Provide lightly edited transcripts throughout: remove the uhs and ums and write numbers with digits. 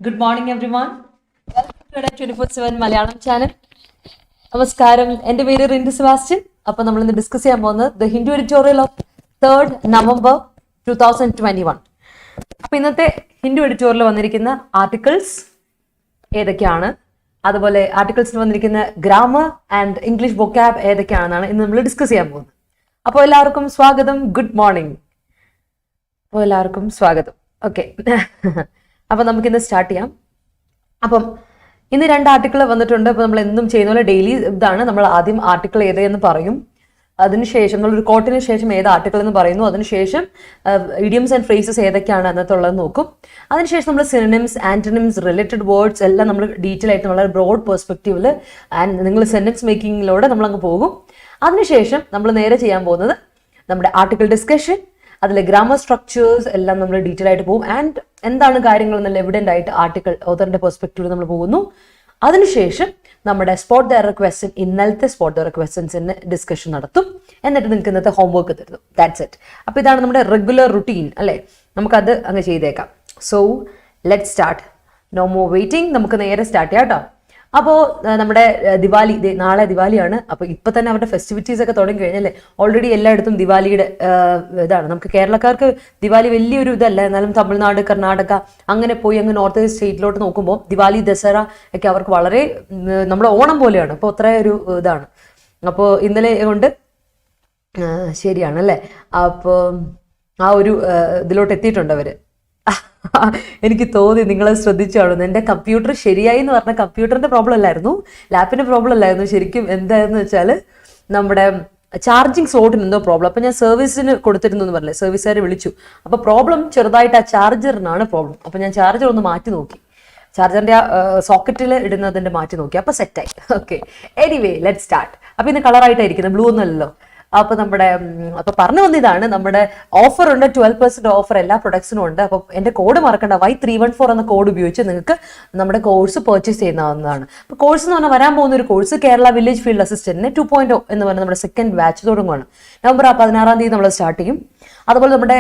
Good morning, everyone. Welcome to Adda247 Malayalam channel. നമസ്കാരം, എൻ്റെ പേര് റിൻഡു സെബാസ്റ്റ്യൻ. അപ്പോൾ നമ്മൾ ഇന്ന് ഡിസ്കസ് ചെയ്യാൻ പോകുന്നത് the Hindu editorial of 3rd November 2021. അപ്പോൾ ഇന്നത്തെ ഹിന്ദു എഡിറ്റോറിയൽ വന്നിരിക്കുന്ന ആർട്ടിക്കിൾസ് ഏതൊക്കെയാണ്, അതുപോലെ ആർട്ടിക്കിൾസിൽ വന്നിരിക്കുന്ന ഗ്രാമർ ആൻഡ് ഇംഗ്ലീഷ് വൊക്കാബ് ഏതൊക്കെയാണെന്നാണ് ഇന്ന് നമ്മൾ ഡിസ്കസ് ചെയ്യാൻ പോകുന്നത്. അപ്പോൾ എല്ലാവർക്കും സ്വാഗതം, ഗുഡ് മോർണിംഗ്. അപ്പോൾ എല്ലാവർക്കും സ്വാഗതം. ഓക്കെ, അപ്പം നമുക്കിന്ന് സ്റ്റാർട്ട് ചെയ്യാം. അപ്പം ഇന്ന് 2 ആർട്ടിക്കിൾ വന്നിട്ടുണ്ട്. അപ്പോൾ നമ്മൾ എന്നും ചെയ്യുന്ന പോലെ ഡെയിലി ഇതാണ്. നമ്മൾ ആദ്യം ആർട്ടിക്കിൾ ഏതെന്ന് പറയും, അതിനുശേഷം നമ്മളൊരു കോട്ടിന് ശേഷം ഏത് ആർട്ടിക്കിൾ എന്ന് പറയുന്നു, അതിനുശേഷം ഇഡിയംസ് ആൻഡ് ഫ്രേസസ് ഏതൊക്കെയാണ് എന്നത്തുള്ളത് നോക്കും. അതിനുശേഷം നമ്മൾ സിനോണിംസ്, ആന്റണിംസ്, റിലേറ്റഡ് വേർഡ്സ് എല്ലാം നമ്മൾ ഡീറ്റെയിൽ ആയിട്ട് വളരെ ബ്രോഡ് പെർസ്പെക്റ്റീവിൽ നിങ്ങൾ സെന്റൻസ് മേക്കിങ്ങിലൂടെ നമ്മളങ്ങ് പോകും. അതിനുശേഷം നമ്മൾ നേരെ ചെയ്യാൻ പോകുന്നത് നമ്മുടെ ആർട്ടിക്കിൾ ഡിസ്കഷൻ, അതിലെ ഗ്രാമർ സ്ട്രക്ചേഴ്സ് എല്ലാം നമ്മൾ ഡീറ്റെയിൽ ആയിട്ട് പോകും. ആൻഡ് എന്താണ് കാര്യങ്ങൾ എന്നുള്ള എവിഡൻ്റ് ആയിട്ട് ആർട്ടിക്കിൾ ഓതറിന്റെ പെർസ്പെക്റ്റീവിൽ നമ്മൾ പോകുന്നു. അതിനുശേഷം നമ്മുടെ സ്പോട്ട് ദ എറർ ക്വസ്റ്റ്യൻ, ഇന്നലത്തെ സ്പോട്ട് ദ എറർ ക്വസ്റ്റ്യൻസിന് ഡിസ്കഷൻ നടത്തും. എന്നിട്ട് നിങ്ങൾക്ക് ഇന്നത്തെ ഹോംവർക്ക് തരുന്നു. That's it. അപ്പോൾ ഇതാണ് നമ്മുടെ റെഗുലർ റുട്ടീൻ അല്ലേ, നമുക്കത് അങ്ങ് ചെയ്തേക്കാം. So let start, no more waiting. നമുക്ക് നേരെ സ്റ്റാർട്ട് ചെയ്യാം കേട്ടോ. അപ്പോൾ നമ്മുടെ ദിവാലി, നാളെ ദിവാലിയാണ്. അപ്പോൾ ഇപ്പം തന്നെ അവരുടെ ഫെസ്റ്റിവിറ്റീസ് ഒക്കെ തുടങ്ങി കഴിഞ്ഞല്ലേ. ഓൾറെഡി എല്ലായിടത്തും ദിവാലിയുടെ ഇതാണ്. നമുക്ക് കേരളക്കാർക്ക് ദിവാലി വലിയൊരു ഇതല്ല, എന്നാലും തമിഴ്നാട്, കർണാടക അങ്ങനെ പോയി അങ്ങ് നോർത്ത് ഈസ്റ്റ് സ്റ്റേറ്റിലോട്ട് നോക്കുമ്പോൾ ദിവാലി, ദസറ ഒക്കെ അവർക്ക് വളരെ നമ്മുടെ ഓണം പോലെയാണ്. അപ്പോൾ അത്ര ഒരു ഇതാണ്. അപ്പോൾ ഇന്നലെ കൊണ്ട് ശരിയാണല്ലേ. അപ്പോൾ ആ ഒരു ഇതിലോട്ട് എത്തിയിട്ടുണ്ട് അവർ. എനിക്ക് തോന്നി നിങ്ങളത് ശ്രദ്ധിച്ചാണെന്ന്. എൻ്റെ കമ്പ്യൂട്ടർ ശരിയായി എന്ന് പറഞ്ഞാൽ കമ്പ്യൂട്ടറിൻ്റെ പ്രോബ്ലം അല്ലായിരുന്നു, ലാപ്പിൻ്റെ പ്രോബ്ലം അല്ലായിരുന്നു. ശരിക്കും എന്തായെന്ന് വെച്ചാൽ നമ്മുടെ ചാർജിങ് സ്ലോട്ടിന് എന്തോ പ്രോബ്ലം. അപ്പോൾ ഞാൻ സർവീസിന് കൊടുത്തിരുന്നു എന്ന് പറഞ്ഞില്ലേ, സർവീസുകാരെ വിളിച്ചു. അപ്പോൾ പ്രോബ്ലം ചെറുതായിട്ട് ആ ചാർജറിനാണ് പ്രോബ്ലം. അപ്പോൾ ഞാൻ ചാർജർ ഒന്ന് മാറ്റി നോക്കി, ചാർജറിൻ്റെ ആ സോക്കറ്റിൽ ഇടുന്നതിൻ്റെ മാറ്റി നോക്കി, അപ്പോൾ സെറ്റായി. Okay, anyway let start. അപ്പോൾ ഇന്ന് കളറായിട്ടായിരിക്കുന്നത്, ബ്ലൂ ഒന്നുമല്ലല്ലോ. അപ്പോൾ അപ്പോൾ പറഞ്ഞു വന്നതാണ്, നമ്മുടെ ഓഫർ ഉണ്ട്, 12% ഓഫർ എല്ലാ പ്രൊഡക്ട്സിനും ഉണ്ട്. അപ്പോൾ എൻ്റെ കോഡ് മറക്കണ്ട, Y314 എന്ന കോഡ് ഉപയോഗിച്ച് നിങ്ങൾക്ക് നമ്മുടെ കോഴ്സ് പർച്ചേസ് ചെയ്യുന്നതാണ്. അപ്പോൾ കോഴ്സ് എന്ന് പറഞ്ഞാൽ വരാൻ പോകുന്ന ഒരു കോഴ്സ് കേരള വില്ലേജ് ഫീൽഡ് അസിസ്റ്റന്റിന് 2.0 എന്ന് പറഞ്ഞാൽ നമ്മുടെ 2nd ബാച്ച് തുടങ്ങുകയാണ്. നവംബർ 16 നമ്മൾ സ്റ്റാർട്ട് ചെയ്യും. അതുപോലെ നമ്മുടെ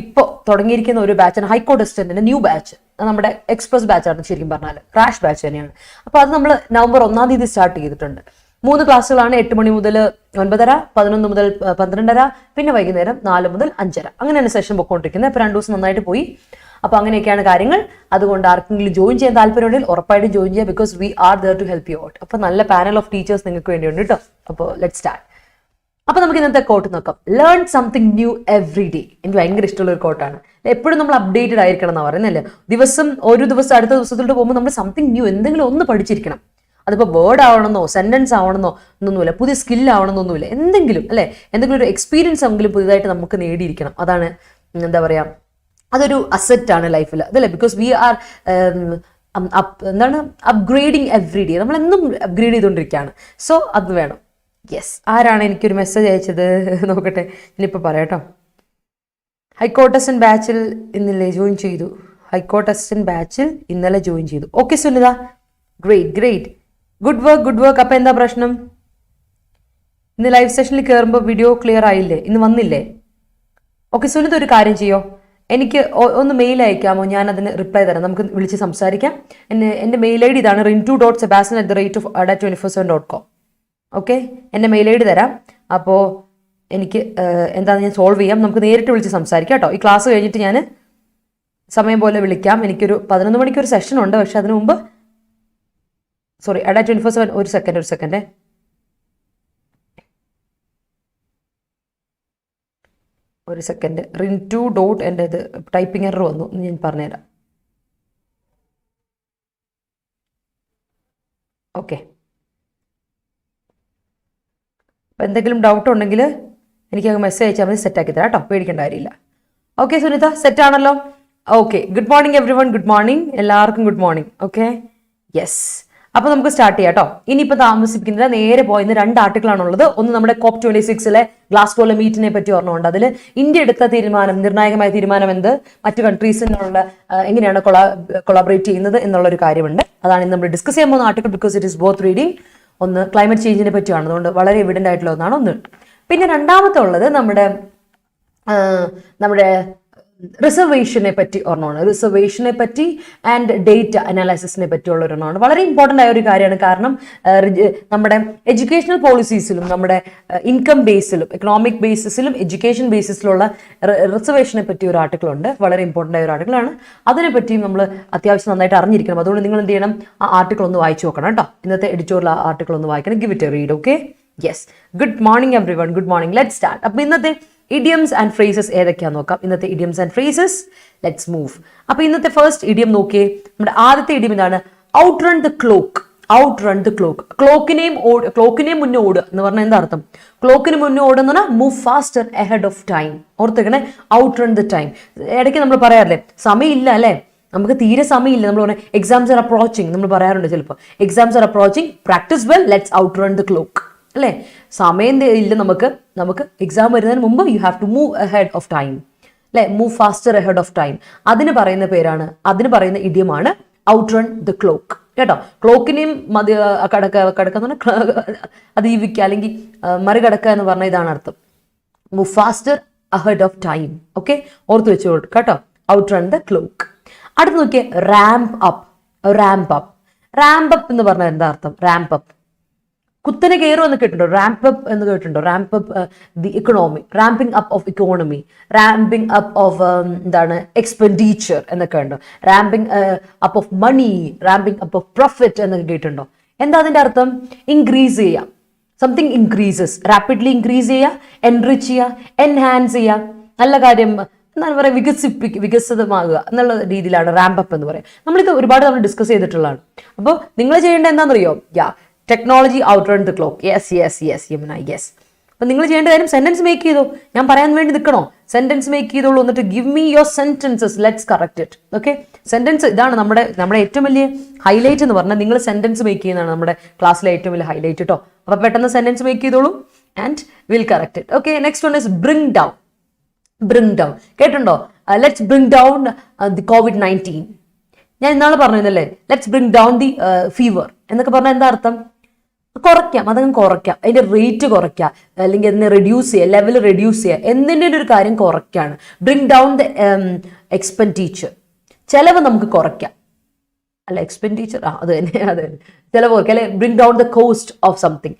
ഇപ്പോൾ തുടങ്ങിയിരിക്കുന്ന ഒരു ബാച്ചാണ് ഹൈക്കോർട്ട് അസിസ്റ്റന്റിന്റെ ന്യൂ ബാച്ച്. നമ്മുടെ എക്സ്പ്രസ് ബാച്ചാണ്, ശരിക്കും പറഞ്ഞാൽ ക്രാഷ് ബാച്ച് തന്നെയാണ്. അപ്പോൾ അത് നമ്മൾ നവംബർ 1 സ്റ്റാർട്ട് ചെയ്തിട്ടുണ്ട്. 3 ക്ലാസ്സുകളാണ്, 8 മണി മുതൽ 9:30, 11 മുതൽ 12:30, പിന്നെ വൈകുന്നേരം 4 മുതൽ 5:30. അങ്ങനെയാണ് സെഷൻ പൊയ്ക്കൊണ്ടിരിക്കുന്നത്. ഇപ്പോൾ 2 ദിവസം നന്നായിട്ട് പോയി. അപ്പോൾ അങ്ങനെയൊക്കെയാണ് കാര്യങ്ങൾ. അതുകൊണ്ട് ആർക്കെങ്കിലും ജോയിൻ ചെയ്യാൻ താല്പര്യമുണ്ടെങ്കിൽ ഉറപ്പായിട്ടും ജോയിൻ ചെയ്യുക. Because we are there to help you out. അപ്പോൾ നല്ല പാനൽ ഓഫ് ടീച്ചേഴ്സ് നിങ്ങൾക്ക് വേണ്ടിയുണ്ട് കേട്ടോ. അപ്പോൾ ലെറ്റ് സ്റ്റാർട്ട്. അപ്പോൾ നമുക്ക് ഇന്നത്തെ കോട്ട് നോക്കാം. Learn something new every day. എനിക്ക് ഭയങ്കര ഇഷ്ടമുള്ള ഒരു കോട്ടാണ്. എപ്പോഴും നമ്മൾ അപ്ഡേറ്റഡ് ആയിരിക്കണം എന്നാണ് പറയുന്നല്ലേ. ഒരു ദിവസം അടുത്ത ദിവസത്തിലോട്ട് പോകുമ്പോൾ നമ്മൾ സംതിങ് ന്യൂ, എന്തെങ്കിലും ഒന്ന് പഠിച്ചിരിക്കണം. അതിപ്പോൾ വേർഡ് ആവണമെന്നോ സെന്റൻസ് ആവണമെന്നോ ഒന്നൊന്നുമില്ല, പുതിയ സ്കിൽ ആവണമെന്നൊന്നുമില്ല, എന്തെങ്കിലും അല്ലേ, എന്തെങ്കിലും ഒരു എക്സ്പീരിയൻസ് എങ്കിലും പുതിയതായിട്ട് നമുക്ക് നേടിയിരിക്കണം. അതാണ് എന്താ പറയുക, അതൊരു അസെറ്റാണ് ലൈഫിൽ അതല്ലേ. Because we are upgrading every day. നമ്മളെന്നും അപ്ഗ്രേഡ് ചെയ്തുകൊണ്ടിരിക്കുകയാണ്. സോ അത് വേണം. യെസ്, ആരാണ് എനിക്കൊരു മെസ്സേജ് അയച്ചത് നോക്കട്ടെ, ഞാനിപ്പോൾ പറയാം കേട്ടോ. ഹൈക്കോർട്ട് അസിസ്റ്റന്റ് ബാച്ചിൽ ഇന്നലെ ജോയിൻ ചെയ്തു. ഹൈക്കോർട്ട് അസിസ്റ്റന്റ് ബാച്ചിൽ ഇന്നലെ ജോയിൻ ചെയ്തു. Okay Sunita, great, good work. അപ്പം എന്താ പ്രശ്നം? ഇന്ന് ലൈവ് സെഷനിൽ കയറുമ്പോൾ വീഡിയോ ക്ലിയർ ആയില്ലേ? ഇന്ന് വന്നില്ലേ? ഓക്കെ സുനിത, ഒരു കാര്യം ചെയ്യോ, എനിക്ക് ഒന്ന് മെയിൽ അയക്കാമോ? ഞാൻ അതിന് റിപ്ലൈ തരാം, നമുക്ക് വിളിച്ച് സംസാരിക്കാം. എൻ്റെ മെയിൽ ഐ ഡി ഇതാണ്, rintu.sebastian@adda247.com. ഓക്കെ, എൻ്റെ മെയിൽ ഐ ഡി തരാം. അപ്പോൾ എനിക്ക് എന്താണെന്ന് ഞാൻ സോൾവ് ചെയ്യാം, നമുക്ക് നേരിട്ട് വിളിച്ച് സംസാരിക്കാം കേട്ടോ. ഈ ക്ലാസ് കഴിഞ്ഞിട്ട് ഞാൻ സമയം പോലെ വിളിക്കാം. എനിക്കൊരു 11 മണിക്കൊരു സെഷൻ ഉണ്ട്, പക്ഷെ അതിനു മുമ്പ് സോറി Adda247 ഒരു സെക്കൻഡ് rintu. എൻ്റെ ഇത് ടൈപ്പിംഗ് എറർ വന്നു, ഞാൻ പറഞ്ഞുതരാം. ഓക്കെ, അപ്പം എന്തെങ്കിലും ഡൗട്ട് ഉണ്ടെങ്കിൽ എനിക്ക് മെസ്സേജ് അയച്ചാൽ മതി, സെറ്റാക്കി തരാം കേട്ടോ, പേടിക്കേണ്ട കാര്യമില്ല. ഓക്കെ സുനിത, സെറ്റാണല്ലോ. Okay, good morning everyone. Good morning എല്ലാവർക്കും, ഗുഡ് മോർണിംഗ്. Okay, yes. അപ്പോൾ നമുക്ക് സ്റ്റാർട്ട് ചെയ്യാം കേട്ടോ. ഇനിയിപ്പോൾ താമസിപ്പിക്കുന്നില്ല, നേരെ പോയിന്ന് 2 ആർട്ടിക്കിളാണുള്ളത്. ഒന്ന് നമ്മുടെ COP26 ഗ്ലാസ്ഗോയിലെ മീറ്റിനെ പറ്റി ഓർമ്മയുണ്ട്. അതിൽ ഇന്ത്യ എടുത്ത തീരുമാനം, നിർണായകമായ തീരുമാനം എന്ത്, മറ്റു കൺട്രീസിനുള്ള എങ്ങനെയാണ് കൊളാബറേറ്റ് ചെയ്യുന്നത് എന്നുള്ളൊരു കാര്യമുണ്ട്. അതാണ് ഇന്ന് നമ്മൾ ഡിസ്കസ് ചെയ്യാൻ പോകുന്ന article. Because it is both reading. ഒന്ന് ക്ലൈമറ്റ് ചേഞ്ചിനെ പറ്റിയാണ്, അതുകൊണ്ട് വളരെ എവിഡൻ്റ് ആയിട്ടുള്ള ഒന്നാണ് ഒന്ന്. പിന്നെ രണ്ടാമത്തെ ഉള്ളത് നമ്മുടെ റിസർവേഷനെ പറ്റി ഒരെണ്ണമാണ്. റിസർവേഷനെ പറ്റി ആൻഡ് ഡേറ്റ അനാലിസിസിനെ പറ്റിയുള്ള ഒരെണ്ണമാണ്. വളരെ ഇമ്പോർട്ടൻ്റ് ആയ ഒരു കാര്യമാണ്. കാരണം നമ്മുടെ എഡ്യൂക്കേഷണൽ പോളിസീസിലും നമ്മുടെ ഇൻകം ബേസിലും എക്കണോമിക് ബേസിസിലും എഡ്യൂക്കേഷൻ ബേസിസിലുള്ള റിസർവേഷനെ പറ്റി ഒരു ആർട്ടിക്കിൾ ഉണ്ട്. വളരെ ഇമ്പോർട്ടൻ്റ് ആയ ഒരു ആർട്ടിക്കിളാണ്. അതിനെപ്പറ്റിയും നമ്മൾ അത്യാവശ്യം നന്നായിട്ട് അറിഞ്ഞിരിക്കണം. അതുകൊണ്ട് നിങ്ങൾ എന്ത് ചെയ്യണം, ആ ആർട്ടിക്കിൾ ഒന്ന് വായിച്ചു നോക്കണം കേട്ടോ. ഇന്നത്തെ എഡിറ്റോറിയൽ ആർട്ടിക്കിൾ ഒന്ന് വായിക്കണം. Give it a read. Okay, yes. Good morning everyone. Good morning. Let's start. അപ്പോൾ ഇന്നത്തെ ഇഡിയംസ് ആൻഡ് ഫ്രേസസ് ഏതൊക്കെയാന്ന് നോക്കാം. ഇന്നത്തെ idioms and phrases. Let's move. അപ്പൊ ഇന്നത്തെ ഫസ്റ്റ് ഇഡിയം നോക്കിയേ. നമ്മുടെ ആദ്യത്തെ ഇഡിയം എന്താണ്? Out run the clock. Out run the clock. ക്ലോക്കിനെയും മുന്നേ ഓടുക എന്ന് പറഞ്ഞാൽ എന്താ അർത്ഥം? ക്ലോക്കിന് മുന്നേ ഓടുക എന്ന് പറഞ്ഞാൽ move faster ahead of time. ഓർത്തേക്കണേ, ഔട്ട് റൺ ദ ടൈം. ഇടയ്ക്ക് നമ്മൾ പറയാറില്ലേ, സമയമില്ല അല്ലേ, നമുക്ക് തീരെ സമയമില്ല. നമ്മൾ പറഞ്ഞാൽ എക്സാംസ് ആർ അപ്രോച്ചിങ്, നമ്മൾ പറയാറുണ്ട് ചിലപ്പോൾ. Exams are approaching, practice well, let's out run the clock അല്ലേ. സമയം ഇല്ല നമുക്ക് എക്സാം വരുന്നതിന് മുമ്പ് you have to move ahead of time അല്ലെ, move faster ahead of time. അതിന് പറയുന്ന ഇഡിയമാണ് ഔട്ട് റൺ ദ ക്ലോക്ക് കേട്ടോ. ക്ലോക്കിനെയും കടക്കുന്ന അതീവിക്കുക അല്ലെങ്കിൽ മറികടക്കുക എന്ന് പറഞ്ഞ ഇതാണ് അർത്ഥം. Move faster ahead of time. Okay, ഓർത്ത് വെച്ചു കേട്ടോ. Out run the clock. അടുത്ത് നോക്കിയേ, ramp up. Ramp up. Ramp up എന്ന് പറഞ്ഞാൽ എന്താ അർത്ഥം? റാമ്പ് അപ്പ് കുത്തനെ കയറും എന്ന് കേട്ടിട്ടുണ്ടോ? റാമ്പ് അപ്പ് എന്ന് കേട്ടിട്ടുണ്ടോ? Ramp up the economy, ramping up of economy, ramping up of എന്താണ് എക്സ്പെൻഡിച്ചർ എന്നൊക്കെ ഉണ്ടോ? Ramping up of money, ramping up of profit എന്നൊക്കെ കേട്ടിട്ടുണ്ടോ? എന്താ അതിന്റെ അർത്ഥം? ഇൻക്രീസ് ചെയ്യുക, സംതിങ് ഇൻക്രീസസ്, റാപ്പിഡ്ലി ഇൻക്രീസ് ചെയ്യുക, എൻറിച്ച് ചെയ്യുക, എൻഹാൻസ് ചെയ്യുക, നല്ല കാര്യം എന്താണ് പറയുക, വികസിതമാകുക എന്നുള്ള രീതിയിലാണ് റാമ്പ് അപ്പ് എന്ന് പറയുക. നമ്മളിത് ഒരുപാട് നമ്മൾ ഡിസ്കസ് ചെയ്തിട്ടുള്ളതാണ്. അപ്പോൾ നിങ്ങൾ ചെയ്യേണ്ടത് എന്താണെന്നറിയോ? Technology out run the clock. Yes Yamuna, yes. അപ്പം നിങ്ങൾ ചെയ്യേണ്ട കാര്യം സെന്റൻസ് മേക്ക് ചെയ്തോ. ഞാൻ പറയാൻ വേണ്ടി നിൽക്കണോ? സെന്റൻസ് മേക്ക് ചെയ്തോളൂ. എന്നിട്ട് give me your sentences, let's correct it. Okay, sentence ഇതാണ് നമ്മുടെ ഏറ്റവും വലിയ ഹൈലൈറ്റ് എന്ന് പറഞ്ഞാൽ നിങ്ങൾ സെന്റൻസ് മേക്ക് ചെയ്യുന്നതാണ് നമ്മുടെ ക്ലാസ്സിലെ ഏറ്റവും വലിയ ഹൈലൈറ്റ് കേട്ടോ. അപ്പോൾ പെട്ടെന്ന് സെന്റൻസ് മേക്ക് ചെയ്തോളൂ and will correct it. Okay, next one is bring down. Bring down കേട്ടുണ്ടോ? Let's bring down the COVID-19. ഞാൻ ഇന്നാളെ പറഞ്ഞല്ലേ, let's bring down the fever എന്നൊക്കെ പറഞ്ഞാൽ എന്താ അർത്ഥം? കുറയ്ക്കാം, അതങ്ങ് കുറയ്ക്കാം, അതിന്റെ റേറ്റ് കുറയ്ക്കാം, അല്ലെങ്കിൽ അതിനെ റെഡ്യൂസ് ചെയ്യുക, ലെവൽ റെഡ്യൂസ് ചെയ്യുക, എന്തിൻ്റെ ഒരു കാര്യം കുറയ്ക്കാണ്. ബ്രിങ് ഡൗൺ ദ എക്സ്പെൻഡിച്ചർ, ചെലവ് നമുക്ക് കുറയ്ക്കാം അല്ല, എക്സ്പെൻഡിച്ചർ അത് തന്നെ ചിലവ് കുറയ്ക്കുക അല്ലെ. Bring down the cost of something,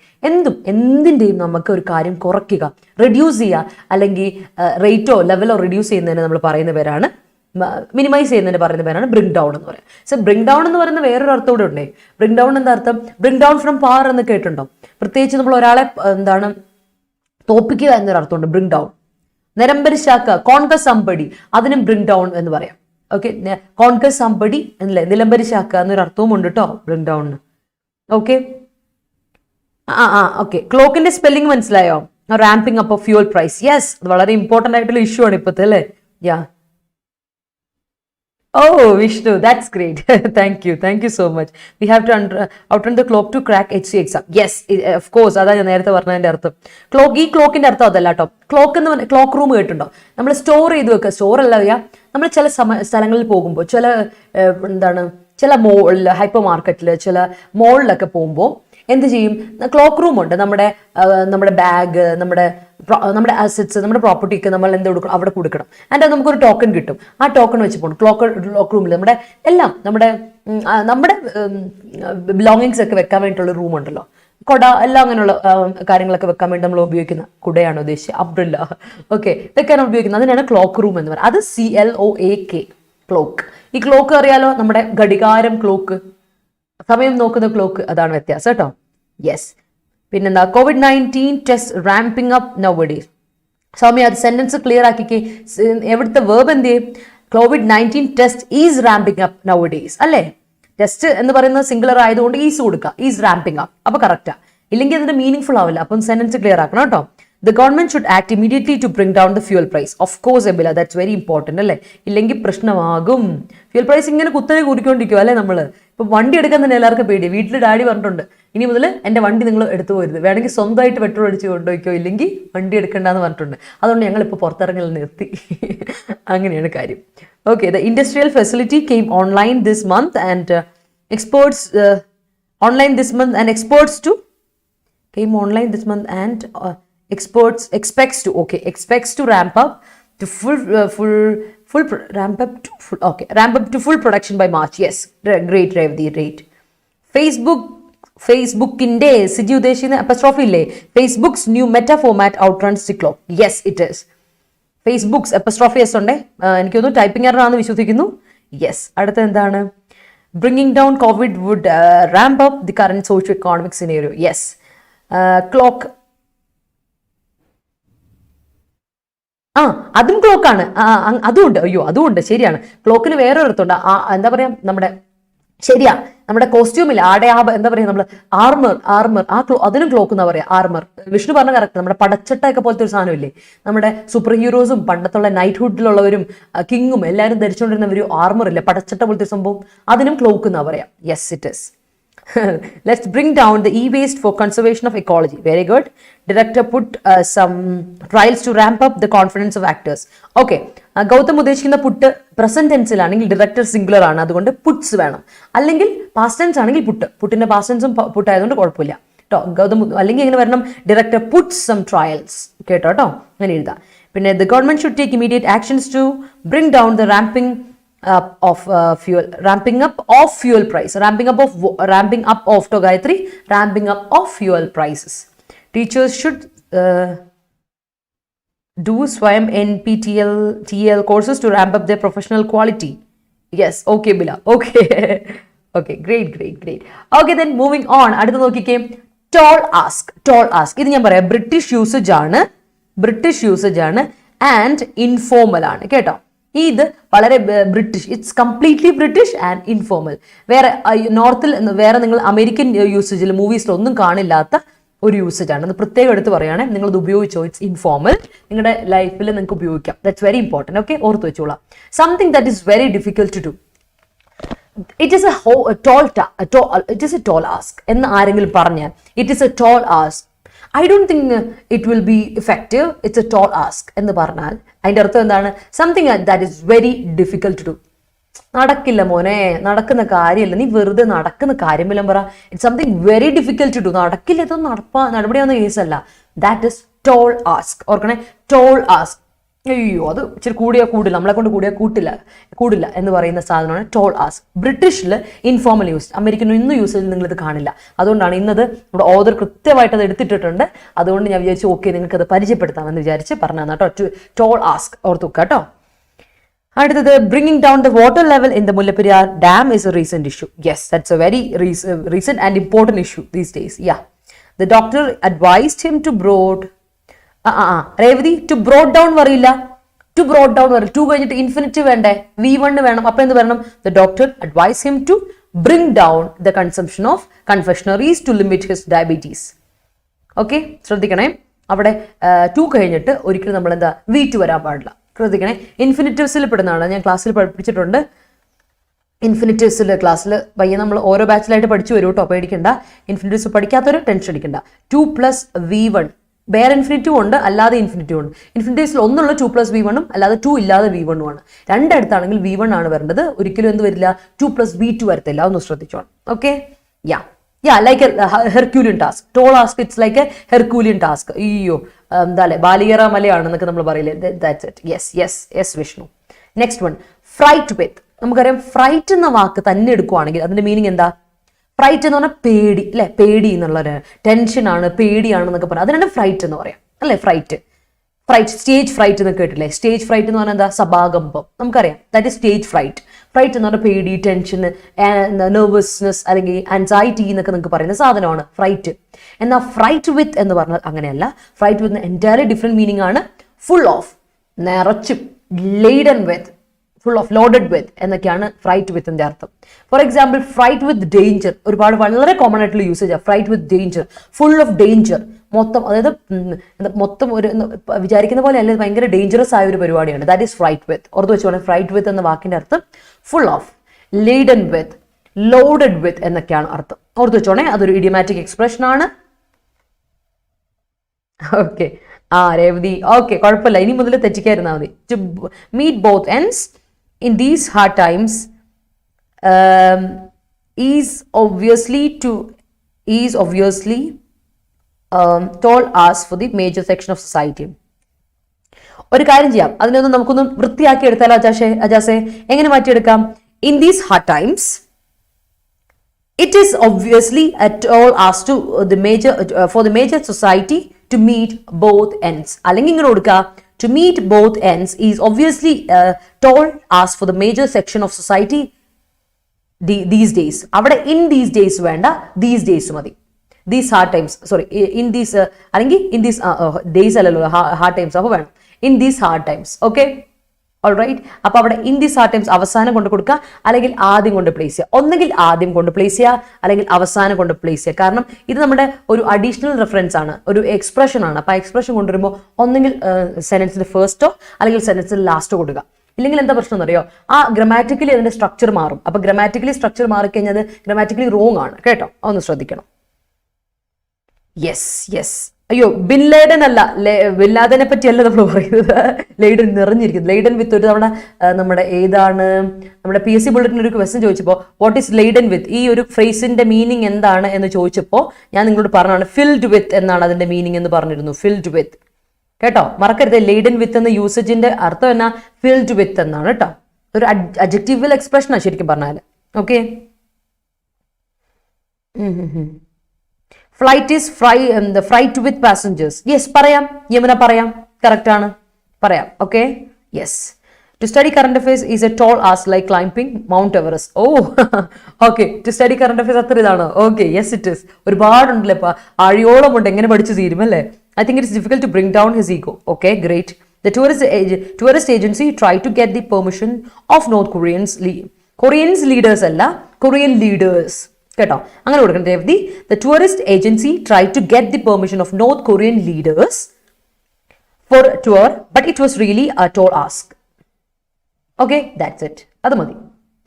എന്തിൻ്റെയും നമുക്ക് ഒരു കാര്യം കുറയ്ക്കുക, റെഡ്യൂസ് ചെയ്യുക, അല്ലെങ്കിൽ റേറ്റോ ലെവലോ റെഡ്യൂസ് ചെയ്യുന്നതിന് നമ്മൾ പറയുന്ന പേരാണ്, മിനിമൈസ് ചെയ്യുന്നതിന് പറയുന്ന പേരാണ് ബ്രിങ് ഡൗൺ എന്ന് പറയാം. സോ ബ്രിങ് ഡൗൺ എന്ന് പറയുന്ന വേറൊരു അർത്ഥം കൂടെ ഉണ്ടേ. ബ്രിങ് ഡൗൺ എന്താ അർത്ഥം? ബ്രിങ് ഡൗൺ ഫ്രം പവർ എന്ന് കേട്ടിട്ടുണ്ടോ? പ്രത്യേകിച്ച് നമ്മൾ ഒരാളെ എന്താണ് തോപ്പിക്കുക എന്നൊരു അർത്ഥമുണ്ട് ബ്രിങ് ഡൗൺ. നിലംപരിശാക്കുക, കോൺകർ സംബഡി, അതിനും ബ്രിങ് ഡൗൺ എന്ന് പറയാം. ഓക്കെ, കോൺകർ സംബഡി അല്ലേ, നിലംപരിശാക്കുക എന്നൊരു അർത്ഥവും ഉണ്ട് കേട്ടോ ബ്രിങ് ഡൗണിന്. Okay, okay. ക്ലോക്കിന്റെ സ്പെല്ലിംഗ് മനസ്സിലായോ? Ramping up of fuel price. Yes, അത് വളരെ ഇമ്പോർട്ടന്റ് ആയിട്ടുള്ള ഇഷ്യൂ ആണ് ഇപ്പോഴത്തെ അല്ലേ. Oh, Vishnu, that's great. Thank you so much. We have to outrun the clock to crack HC exam. Yes, of course. അതാ ഞാൻ നേരത്തെ പറഞ്ഞതിന്റെ അർത്ഥം. ഈ ക്ലോക്കിന്റെ അർത്ഥം അതല്ല കേട്ടോ. ക്ലോക്ക് എന്ന് പറഞ്ഞാൽ ക്ലോക്ക് റൂം കേട്ടുണ്ടോ? നമ്മൾ സ്റ്റോർ ചെയ്ത് വെക്കുക. സ്റ്റോർ അല്ല ചെയ്യാം, നമ്മൾ ചില സ്ഥലങ്ങളിൽ പോകുമ്പോൾ, ചില ഹൈപ്പർ മാർക്കറ്റിൽ, ചില മോളിലൊക്കെ പോകുമ്പോൾ എന്ത് ചെയ്യും? ക്ലോക്ക് റൂം ഉണ്ട്. നമ്മുടെ ബാഗ്, നമ്മുടെ അസറ്റ്സ്, നമ്മുടെ പ്രോപ്പർട്ടി ഒക്കെ നമ്മൾ എന്ത് കൊടുക്കണം? അവിടെ കൊടുക്കണം. ആൻഡ് നമുക്കൊരു ടോക്കൺ കിട്ടും. ആ ടോക്കൺ വെച്ച് പോകണം ക്ലോക്ക് റൂമിൽ. നമ്മുടെ ബിലോങ്ങിങ്സ് ഒക്കെ വെക്കാൻ വേണ്ടിയിട്ടുള്ള റൂം ഉണ്ടല്ലോ, കൊട എല്ലാം അങ്ങനെയുള്ള കാര്യങ്ങളൊക്കെ വെക്കാൻ വേണ്ടി നമ്മൾ ഉപയോഗിക്കുന്ന കുടയാണ് ഉദ്ദേശിച്ചത്, അബ്രല്ല. ഓക്കെ, ഇതൊക്കെയാണ് ഉപയോഗിക്കുന്നത്. അതിനാണ് ക്ലോക്ക് റൂം എന്ന് പറയുന്നത്. അത് CLOAK, ക്ലോക്ക്. ഈ ക്ലോക്ക് അറിയാലോ, നമ്മുടെ ഘടികാരം ക്ലോക്ക്, സമയം നോക്കുന്ന ക്ലോക്ക്, അതാണ് വ്യത്യാസം കേട്ടോ. യെസ്. പിന്നെന്താ? COVID-19 test ramping up nowadays. Soumya, അത് സെന്റൻസ് ക്ലിയർ ആക്കിക്കേ. എവിടുത്തെ വേർബ് എന്ത് ചെയ്യും? COVID-19 test is ramping up nowadays അല്ലേ. ടെസ്റ്റ് എന്ന് പറയുന്നത് സിംഗുലർ ആയതുകൊണ്ട് ഈസ് കൊടുക്കുക, ഈസ് റാമ്പിംഗ് അപ്പ്. അപ്പൊ കറക്റ്റാ, ഇല്ലെങ്കിൽ അതിന്റെ മീനിങ് ഫുൾ ആവില്ല. അപ്പം സെന്റൻസ് ക്ലിയർ ആക്കണം കേട്ടോ. The government should act immediately to bring down the fuel price. Of course, Ebila, that's very important അല്ലേ. ഇല്ലെങ്കിൽ പ്രശ്നമാകും. ഫ്യൂൽ പ്രൈസ് ഇങ്ങനെ കുത്തനെ കൂടിക്കൊണ്ടിരിക്കും അല്ലേ. നമ്മൾ ഇപ്പൊ വണ്ടി എടുക്കാൻ തന്നെ എല്ലാവർക്കും പേടി. വീട്ടിൽ ഡാഡി പറഞ്ഞിട്ടുണ്ട്, ഇനി മുതൽ എൻ്റെ വണ്ടി നിങ്ങൾ എടുത്തു പോരുത്, വേണമെങ്കിൽ സ്വന്തമായിട്ട് പെട്രോൾ അടിച്ച് കൊണ്ടുപോയിക്കോ, ഇല്ലെങ്കിൽ വണ്ടി എടുക്കണ്ടെന്ന് പറഞ്ഞിട്ടുണ്ട്. അതുകൊണ്ട് ഞങ്ങൾ ഇപ്പോൾ പുറത്തിറങ്ങൽ നിർത്തി. അങ്ങനെയാണ് കാര്യം. Okay, the industrial facility came online this month and exports came online this month and expects to ramp up to ramp up to full, okay, ramp up to full production by March. Yes, great Revdi, great. Facebookinde Siji ഉദ്ദേശിക്കുന്ന apostrophe ഇല്ലേ? Facebook's new meta format outruns the clock. Yes it is. Facebook's apostrophe S ഉണ്ട്. എനിക്ക് തോന്നുന്നു typing error ആണെന്ന് വിശ്വസിക്കുന്നു. Yes. അടുത്ത എന്താണ്? Bringing down Covid would ramp up the current socio economic scenario. Yes. Clock, അതും ക്ലോക്കാണ്. അതുമുണ്ട്. അയ്യോ അതുമുണ്ട്, ശരിയാണ്. ക്ലോക്കിന് വേറെ ഒരിടത്തുണ്ട്. എന്താ പറയാ, നമ്മുടെ ശരിയാ, നമ്മുടെ കോസ്റ്റ്യൂമില്ല എന്താ പറയാ, നമ്മൾ ആർമർ അതിനും ക്ലോക്ക് എന്നാ പറയാ. ആർമർ വിഷ്ണു പറഞ്ഞ കറക്റ്റ്. നമ്മുടെ പടച്ചട്ടയൊക്കെ പോലത്തെ ഒരു സാധനമില്ലേ, നമ്മുടെ സൂപ്പർ ഹീറോസും പണ്ടത്തുള്ള നൈറ്റ്ഹുഡിലുള്ളവരും കിങ്ങും എല്ലാവരും ധരിച്ചുകൊണ്ടിരുന്ന ഒരു ആർമർ ഇല്ലേ, പടച്ചട്ട പോലത്തെ സംഭവം, അതിനും ക്ലോക്ക് എന്നാ പറയാ. Yes it is. Let's bring down the e-waste for conservation of ecology. Very good. Director put some trials to ramp up the confidence of actors. Okay. Gautham ഉദ്ദേശിക്കുന്ന പുട്ട് പ്രസന്റ് ടെൻസിലാണെങ്കിൽ ഡയറക്ടർ സിംഗുലർ ആണ്, അതുകൊണ്ട് puts വേണം. അല്ലെങ്കിൽ past tense ആണെങ്കിൽ പുട്ടിന്റെ past ടെൻസും പുട്ടായതുകൊണ്ട് കുഴപ്പമില്ല കേട്ടോ. ഗൗതം അല്ലെങ്കിൽ എങ്ങനെ വരണം? Director put some trials. കേട്ടോ കേട്ടോ, അങ്ങനെ എഴുതാം. പിന്നെ the government should take immediate actions to bring down the ramping up of fuel price. Ramping up of to Gayatri, ramping up of fuel prices. Teachers should do Swayam NPTL courses to ramp up their professional quality. Yes, okay Bila, okay. Okay, great. Okay, then moving on. അടുത്ത നോക്കിക്കേ, tall ask. ഇത് ഞാൻ പറയാം, British usage ആണ് and informal ആണ് കേട്ടോ. ഇത് വളരെ British, it's completely British and informal. വേറെ നോർത്തിൽ വേറെ നിങ്ങൾ അമേരിക്കൻ യൂസേജിൽ മൂവീസിലൊന്നും കാണില്ലാത്ത ഒരു യൂസേജ് ആണ്. അത് പ്രത്യേകം എടുത്ത് പറയുകയാണെങ്കിൽ നിങ്ങളത് ഉപയോഗിച്ചോ. ഇറ്റ്സ് ഇൻഫോർമൽ, നിങ്ങളുടെ ലൈഫിൽ നിങ്ങൾക്ക് ഉപയോഗിക്കാം. That's very important. ഓക്കെ, ഓർത്ത് വെച്ചോളാം. Something that is very difficult to do, it is a tall ask എന്ന് ആരെങ്കിലും പറഞ്ഞാൽ it is a tall ask, I don't think it will be effective. It's a tall ask എന്ന് പറഞ്ഞാൽ അതിൻ്റെ അർത്ഥം എന്താണ്? Something that is very difficult to do. നടക്കില്ല മോനെ, നടക്കുന്ന കാര്യമല്ല, നീ വെറുതെ നടക്കുന്ന കാര്യമില്ല പറ. It's something very difficult to do. നടക്കില്ല, ഇതൊന്നും നടപടിയാവുന്ന കേസല്ല. That is tall ask. ഓർക്കണേ, ടോൾ ആസ്ക്. അയ്യോ അത് ഇച്ചിരി കൂടില്ല, നമ്മളെ കൊണ്ട് കൂടില്ല എന്ന് പറയുന്ന സാധനമാണ് ടോൾ ആസ്ക്. ബ്രിട്ടീഷിൽ ഇൻഫോർമൽ യൂസ്, അമേരിക്കൻ ഇന്നും യൂസിൽ നിങ്ങളിത് കാണില്ല. അതുകൊണ്ടാണ് ഇന്നത് നമ്മുടെ ഓദർ കൃത്യമായിട്ട് അത് എടുത്തിട്ടുണ്ട്. അതുകൊണ്ട് ഞാൻ വിചാരിച്ചു ഓക്കെ നിങ്ങൾക്ക് അത് പരിചയപ്പെടുത്താമെന്ന് വിചാരിച്ച് പറഞ്ഞു കേട്ടോ. ടോൾ ആസ്ക് ഓർത്തു കേട്ടോ. അടുത്തത്, bringing down the water level in the Mullaperiyar dam is a recent issue. Yes, that's a very recent and important issue these days. Yeah, the doctor advised him to broad Revathi to broad down പറയില്ല, to കഴിഞ്ഞിട്ട് infinite വേണ്ടേ, V1 വേണം. അപ്പൊ എന്ത് പറയണം? The doctor advise him to bring down the consumption of confectioneries to limit his diabetes. Okay, ശ്രദ്ധിക്കണേ. അവിടെ 2 കഴിഞ്ഞിട്ട് ഒരിക്കലും നമ്മൾ എന്താ V2 വരാൻ പാടില്ല. ശ്രദ്ധിക്കണേ, ഇൻഫിനിറ്റീവ്സിൽ പെടുന്നതാണ്. ഞാൻ ക്ലാസ്സിൽ പഠിപ്പിച്ചിട്ടുണ്ട്. ഇൻഫിനിറ്റീവ്സിൽ ക്ലാസ്സിൽ പയ്യെ നമ്മൾ ഓരോ ബാച്ചിലായിട്ട് പഠിച്ചു വരും കേട്ടോ, പേടിക്കണ്ട. ഇൻഫിനിറ്റീവ്സ് പഠിക്കാത്തൊരു ടെൻഷൻ അടിക്കണ്ട. 2 + V1 വേറെ ഇൻഫിനിറ്റീവ് ഉണ്ട്, അല്ലാതെ ഇൻഫിനിറ്റീവ് ഉണ്ട്. ഇൻഫിനിറ്റീവ്സിൽ ഒന്നുള്ള 2 + V1 അല്ലാതെ 2 ഇല്ലാതെ V1 ആണ്. രണ്ടിടത്താണെങ്കിൽ V1 ആണ് വരേണ്ടത്. ഒരിക്കലും എന്ത് വരില്ല, 2 + V2 വരത്തില്ല. ഒന്ന് ശ്രദ്ധിച്ചോണം. Okay, like Herculean task. Tall ask it's like a Herculean task. അയ്യോ എന്താ അല്ലേ, ബാലികറ മലയാണെന്നൊക്കെ നമ്മൾ പറയില്ലേ. That's it. Yes Vishnu. Next one, freight with. നമുക്കറിയാം ഫ്രൈറ്റ് എന്ന വാക്ക് തന്നെ എടുക്കുവാണെങ്കിൽ അതിന്റെ മീനിങ് എന്താ? ഫ്രൈറ്റ് എന്ന് പറഞ്ഞാൽ പേടി അല്ലെ, പേടി എന്നുള്ളൊരു ടെൻഷനാണ്, പേടിയാണെന്നൊക്കെ പറയാം. അതിനാണ് ഫ്രൈറ്റ് എന്ന് പറയാം അല്ലെ. ഫ്രൈറ്റ് സ്റ്റേജ് ഫ്രൈറ്റ് എന്ന് കേട്ടില്ലേ? സ്റ്റേജ് ഫ്രൈറ്റ് എന്ന് പറഞ്ഞാൽ എന്താ? സഭാകമ്പം. നമുക്കറിയാം that is stage freight. Freight എന്ന് പറഞ്ഞാൽ പേടി, ടെൻഷൻ, നെർവസ്നെസ് അല്ലെങ്കിൽ ആൻസൈറ്റി എന്നൊക്കെ നിങ്ങൾക്ക് പറയുന്ന സാധനമാണ് ഫ്രൈറ്റ്. എന്നാൽ ഫ്രൈറ്റ് വിത്ത് എന്ന് പറഞ്ഞാൽ അങ്ങനെയല്ല. ഫ്രൈറ്റ് വിത്ത് എൻറ്റയർലി ഡിഫറെന്റ് മീനിങ് ആണ്. ഫുൾ ഓഫ്, നിറച്ചും, laden with, full of, loaded with എന്നൊക്കെയാണ് ഫ്രൈറ്റ് വിത്തിന്റെ അർത്ഥം. For example, freight with danger ഒരുപാട് വളരെ കോമൺ ആയിട്ടുള്ള usage. Freight with danger, full of danger, മൊത്തം, അതായത് മൊത്തം ഒരു വിചാരിക്കുന്ന പോലെ അല്ല, ഭയങ്കര ഡേഞ്ചറസ് ആയ ഒരു പരിപാടിയാണ്. That is fraught with. ഓർത്ത് വെച്ചോളാം, ഫ്രൈറ്റ് വിത്ത് എന്ന വാക്കിന്റെ അർത്ഥം full of, laden with, loaded with എന്നൊക്കെയാണ് അർത്ഥം. ഓർത്ത് വെച്ചോണേ, അതൊരു ഇഡിയമാറ്റിക് എക്സ്പ്രഷൻ ആണ്. ഓക്കെ, രേവതി ഓക്കെ, കുഴപ്പമില്ല, ഇനി മുതൽ തെറ്റിക്കായിരുന്നാൽ മതി. To meet both ends in these hard times is obviously told us for the major section of society. ഒരു കാര്യം ചെയ്യാം, അതിനൊന്ന് നമുക്കൊന്ന് വൃത്തിയാക്കി എടുത്താലോ അജാസെ? എങ്ങനെ മാറ്റിയെടുക്കാം? In these hard times it is obviously at all asked to the major for the major society to meet both ends. അല്ലെങ്കിൽ ഇങ്ങനെ കൊടുക്കുക, to meet both ends is obviously told asked for the major section of society these days. അവിടെ in these days വേണ്ട, these days മതി. These hard times, sorry, in these അല്ലെങ്കിൽ in these days അല്ലല്ലോ hard times, അപ്പോൾ വേണം in these hard times. Okay, alright. അപ്പോൾ അവിടെ in these hard times അവസാനം കൊണ്ട് കൊടുക്കുക, അല്ലെങ്കിൽ ആദ്യം കൊണ്ട് പ്ലേസ് ചെയ്യുക. ഒന്നുകിൽ ആദ്യം കൊണ്ട് പ്ലേസ് ചെയ്യുക, അല്ലെങ്കിൽ അവസാനം കൊണ്ട് പ്ലേസ് ചെയ്യുക. കാരണം ഇത് നമ്മുടെ ഒരു അഡീഷണൽ റെഫറൻസ് ആണ്, ഒരു എക്സ്പ്രഷൻ ആണ്. അപ്പോൾ ആ എക്സ്പ്രഷൻ കൊണ്ടുവരുമ്പോൾ ഒന്നുകിൽ സെന്റൻസിന്റെ ഫസ്റ്റോ അല്ലെങ്കിൽ സെന്റൻസിന്റെ ലാസ്റ്റോ കൊടുക്കുക. ഇല്ലെങ്കിൽ എന്താ പ്രശ്നം എന്നറിയോ? ആ ഗ്രാമാറ്റിക്കലി അതിന്റെ സ്ട്രക്ചർ മാറും. അപ്പോൾ ഗ്രാമാറ്റിക്കലി സ്ട്രക്ചർ മാറിക്കഴിഞ്ഞാൽ അത് ഗ്രാമാറ്റിക്കലി റോങ് ആണ് കേട്ടോ, ഒന്ന് ശ്രദ്ധിക്കണം. യെസ്. അയ്യോ, ബിൻ ലേഡൻ അല്ല, ബിൻ ലാദനെ പറ്റിയല്ല നമ്മൾ പറയുന്നത്. ലെയ്ഡൻ നിറഞ്ഞിരിക്കുന്നത്. ലെയ്ഡൻ വിത്ത് ഒരു തവണ നമ്മുടെ ഏതാണ് നമ്മുടെ PSC ബുള്ളറ്റിന് ഒരു ക്വസ്റ്റ്യൻ ചോദിച്ചപ്പോൾ വാട്ട് ഈസ് ലെയ്ഡൻ വിത്ത്, ഈ ഒരു ഫ്രേസിന്റെ മീനിങ് എന്താണ് എന്ന് ചോദിച്ചപ്പോൾ ഞാൻ നിങ്ങളോട് പറഞ്ഞാണ് ഫിൽഡ് വിത്ത് എന്നാണ് അതിന്റെ മീനിങ് എന്ന് പറഞ്ഞിരുന്നു. ഫിൽഡ് വിത്ത് കേട്ടോ, മറക്കരുത്. ലെയ്ഡൻ വിത്ത് എന്ന യൂസേജിന്റെ അർത്ഥം എന്നാ? ഫിൽഡ് വിത്ത് എന്നാണ് കേട്ടോ. ഒരു അഡ്ജക്റ്റീവൽ എക്സ്പ്രഷനാണ് ശരിക്കും പറഞ്ഞാൽ. Okay, flight is fraught with passengers. Yes, പറയാം. യമുന പറയാം, കറക്റ്റ് ആണ്, പറയാം. Okay, yes. To study current affairs is a tall as like climbing Mount Everest. Oh, okay. To study current affairs അത്ര ഇതാണോ? Okay, yes it is. ഒരുപാടുണ്ടല്ലേ, ഇപ്പൊ ആഴിയോളം ഉണ്ട്, എങ്ങനെ പഠിച്ചു തീരും അല്ലേ? I think it's difficult to bring down his ego. Okay, great. The tourist agency tried to get the permission of North Koreans leaders അല്ല, Korean leaders കേട്ടോ, അങ്ങനെ കൊടുക്കണം. The tourist agency tried to get the permission of North Korean leaders for tour, but it was really a tall ask. Okay, that's it. അത് മതി,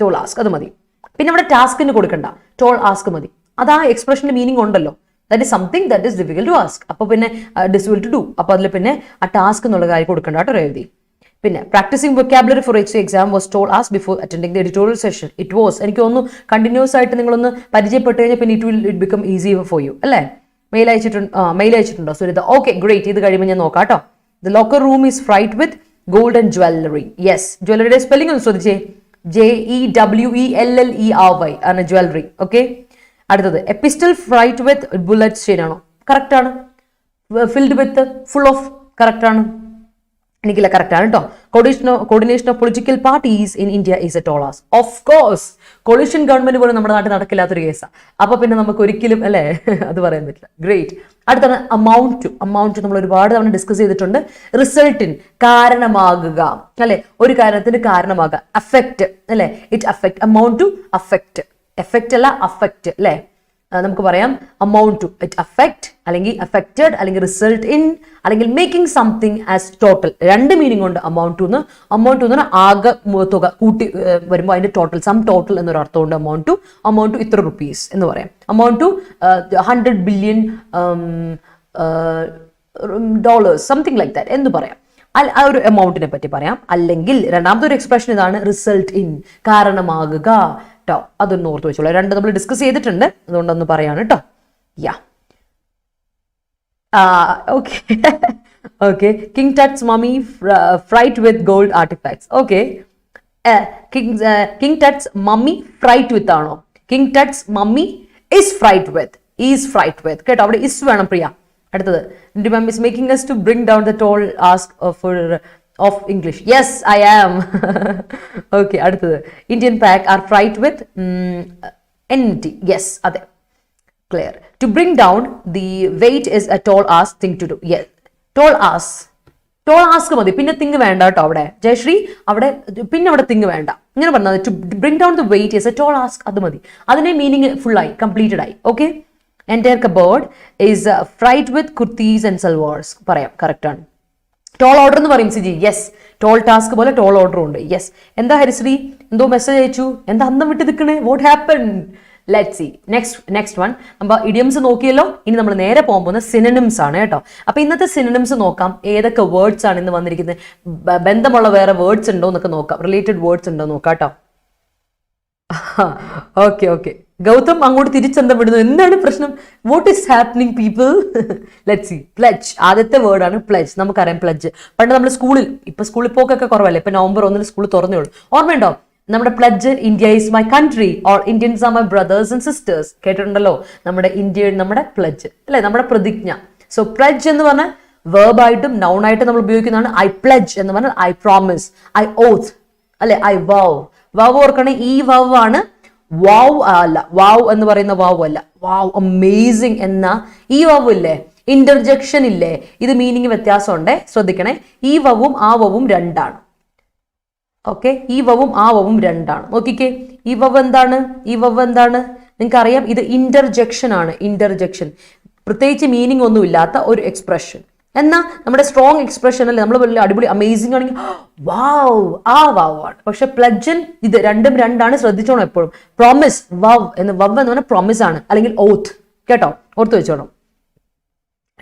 tall ask, അത് മതി. പിന്നെ അവിടെ ടാസ്കിന് കൊടുക്കണ്ട, tall ask മതി. അതാ എക്സ്പ്രഷന്റെ മീനിങ് ഉണ്ടല്ലോ. That is something that is difficult to ask. അപ്പോൾ പിന്നെ ഡിഫിക്കൽട്ട് ടു ഡു, അപ്പോൾ അതിൽ പിന്നെ ആ ടാസ്ക് എന്നുള്ള കാര്യം കൊടുക്കണ്ട കേട്ടോ രേവതി. പിന്നെ practicing vocabulary for HC exam was told as before attending the editorial session. It was, എനിക്ക് തോന്നുന്നു കണ്ടിന്യൂസ് ആയിട്ട് നിങ്ങളൊന്ന് പരിചയപ്പെട്ട് കഴിഞ്ഞാൽ പിന്നെ it become easy for you അല്ലേ? മെയിൽ അയച്ചിട്ടുണ്ടോ സുരിത? Okay, great. ഇത് കഴിയുമ്പോൾ ഞാൻ നോക്കാം കേട്ടോ. The locker room is fraught with gold and jewellery. Yes, ജ്വല്ലറിയുടെ സ്പെല്ലിംഗ് ഒന്ന് ശ്രദ്ധിച്ചേ. JEWELLERY ആണ് ജ്വല്ലറി. ഓക്കെ, അടുത്തത് എപ്പിസ്റ്റൽ ഫ്രൈറ്റ് വിത്ത് ബുള്ളറ്റ്സ്. ശരിയാണോ? കറക്റ്റ് ആണ്. Filled with full of, correct ആണ്. എനിക്കില്ല, കറക്റ്റ് ആണ് കേട്ടോ. Coordination of political parties in India is a tall ask. Of course, coalition government പോലും നമ്മുടെ നാട്ടിൽ നടക്കില്ലാത്തൊരു കേസാണ്. അപ്പൊ പിന്നെ നമുക്ക് ഒരിക്കലും അല്ലേ അത് പറയാൻ പറ്റില്ല. ഗ്രേറ്റ്. അടുത്താണ് അമൗണ്ട് ടു. അമൗണ്ട് ടു നമ്മൾ ഒരുപാട് തവണ ഡിസ്കസ് ചെയ്തിട്ടുണ്ട്. റിസൾട്ടിൻ, കാരണമാകുക അല്ലെ, ഒരു കാര്യത്തിന് കാരണമാകുക. അഫക്റ്റ് അല്ലെ, it affect. Amount to affect, effect അല്ല അഫക്റ്റ് അല്ലെ. നമുക്ക് പറയാം അമൗണ്ട് ടു, ഇറ്റ് അഫക്റ്റ് അല്ലെങ്കിൽ അഫക്റ്റഡ് അല്ലെങ്കിൽ റിസൾട്ട് ഇൻ അല്ലെങ്കിൽ മേക്കിംഗ് സംതിങ് ആസ് ടോട്ടൽ. രണ്ട് മീനിങ് ഉണ്ട് അമൗണ്ട് ടു എന്ന്. അമൗണ്ട് ടു എന്ന് പറഞ്ഞാൽ ആകെ തുക കൂട്ടി വരുമ്പോൾ അതിന്റെ ടോട്ടൽ, സം ടോട്ടൽ എന്നൊരു അർത്ഥമുണ്ട് അമൗണ്ട് ടു ഇത്ര റുപ്പീസ് എന്ന് പറയാം. Amount to 100 billion dollars, something like that എന്ന് പറയാം. ആ ഒരു എമൗണ്ടിനെ പറ്റി പറയാം. അല്ലെങ്കിൽ രണ്ടാമത്തെ ഒരു എക്സ്പ്രഷൻ ഇതാണ്, റിസൾട്ട് ഇൻ, കാരണമാകുക കേട്ടോ. അതൊന്ന് ഓർത്ത് വെച്ചോളൂ. രണ്ട് നമ്മൾ ഡിസ്കസ് ചെയ്തിട്ടുണ്ട്, അതുകൊണ്ടൊന്ന് പറയാണ് കേട്ടോ. Yeah, okay. Okay, King Tut's mummy fraught with gold artefacts. Okay, King Tut's mummy fraught with ആണോ? King Tut's mummy is fraught with കേട്ടോ. അവിടെ ഇസ് വേണം പ്രിയ. അടുത്തത് mom is making us to bring down the tall ask of English. Yes, I am. Okay, അടുത്തത് Indian pack are fright with NT. Yes, അതെ, clear. To bring down the weight is a tall ask thing to do. Yes, tall ask മതി, പിന്നെ thing വേണ്ട കേട്ടോ. അവിടെ ജയശ്രീ, അവിടെ പിന്നെ അവിടെ തിങ് വേണ്ട. ഇങ്ങനെ പറഞ്ഞത് to bring down the weight is a tall ask, അത് മതി. അതിന്റെ മീനിങ് ഫുള്ളായി, കംപ്ലീറ്റഡ് ആയി. Okay, entire cupboard is fright with kurtis and salwars. പറയാം, കറക്റ്റ് ആണ്. ടോൾ ഓർഡർ എന്ന് പറയും സിജി. യെസ്, ടോൾ ടാസ്ക് പോലെ ടോൾ ഓർഡർ ഉണ്ട്. യെസ്. എന്താ ഹരിശ്രീ, എന്തോ മെസ്സേജ് അയച്ചു, എന്താ അന്തം വിട്ട് നിൽക്കണേ? What happen? Let's see. Next one. നമ്മൾ ഇഡിയംസ് നോക്കിയല്ലോ, ഇനി നമ്മൾ നേരെ പോകുമ്പോൾ സിനണിംസ് ആണ് കേട്ടോ. അപ്പൊ ഇന്നത്തെ സിനണിംസ് നോക്കാം. ഏതൊക്കെ വേർഡ്സ് ആണ് ഇന്ന് വന്നിരിക്കുന്നത്, ബന്ധമുള്ള വേറെ വേർഡ്സ് ഉണ്ടോ എന്നൊക്കെ നോക്കാം, റിലേറ്റഡ് വേർഡ്സ് ഉണ്ടോ നോക്കാം കേട്ടോ. ഓക്കെ ഗൗതം അങ്ങോട്ട് തിരിച്ചെന്താ വിടുന്നു, എന്താണ് പ്രശ്നം? What is happening people? Let see. Pledge, ആദ്യത്തെ വേർഡാണ് പ്ലഡ്ജ്. നമുക്കറിയാം പ്ലഡ്ജ് പണ്ട് നമ്മൾ സ്കൂളിൽ, ഇപ്പൊ സ്കൂളിൽ പോക്കൊക്കെ കുറവല്ലേ, ഇപ്പൊ November 1 സ്കൂൾ തുറന്നേ ഉള്ളൂ. ഓർമ്മയുണ്ടോ നമ്മുടെ pledge? India is my country all Indians are my brothers and sisters. കേട്ടിട്ടുണ്ടല്ലോ നമ്മുടെ ഇന്ത്യ, നമ്മുടെ പ്ലഡ്ജ് അല്ലെ, നമ്മുടെ പ്രതിജ്ഞ. സോ പ്ലഡ്ജ് എന്ന് പറഞ്ഞാൽ verb ആയിട്ടും noun ആയിട്ടും നമ്മൾ ഉപയോഗിക്കുന്നതാണ്. ഐ പ്ലഡ്ജ് എന്ന് പറഞ്ഞാൽ ഐ പ്രോമിസ്, ഐ ഓത്ത് അല്ലെ, ഐ വൗ. വൗ ഓർക്കണേ, ഈ വൗ ആണ്, വൗ അല്ല, വൗ എന്ന് പറയുന്ന വൗ അല്ല, വൗ അമേസിംഗ് എന്ന ഈ വൗ ഇല്ലേ, ഇന്റർജെക്ഷൻ ഇല്ലേ, ഇത് മീനിങ് വ്യത്യാസമുണ്ടേ, ശ്രദ്ധിക്കണേ. ഈ വവും ആ വവും രണ്ടാണ്. ഓക്കെ, ഈ വവും ആ വവും രണ്ടാണ്. നോക്കിക്കേ, ഈ വവ് എന്താണ്, ഈ വവ് എന്താണ് നിങ്ങൾക്ക് അറിയാം, ഇത് ഇന്റർജെക്ഷൻ ആണ്. ഇന്റർജെക്ഷൻ പ്രത്യേകിച്ച് മീനിങ് ഒന്നും ഇല്ലാത്ത ഒരു എക്സ്പ്രഷൻ. എന്നാൽ നമ്മുടെ സ്ട്രോങ് എക്സ്പ്രഷൻ അല്ലേ, നമ്മൾ വലിയ അടിപൊളി അമേസിംഗ് ആണെങ്കിൽ വാവ്, ആ വാവ് ആണ്. പക്ഷെ പ്ലഡ്ജൻ ഇത് രണ്ടും രണ്ടാണ്, ശ്രദ്ധിച്ചോണം എപ്പോഴും. പ്രോമിസ്, വവ് എന്ന് പറഞ്ഞാൽ പ്രോമിസ് ആണ്, അല്ലെങ്കിൽ ഓത്ത്. കേട്ടോ, ഓർത്ത് വെച്ചോണം,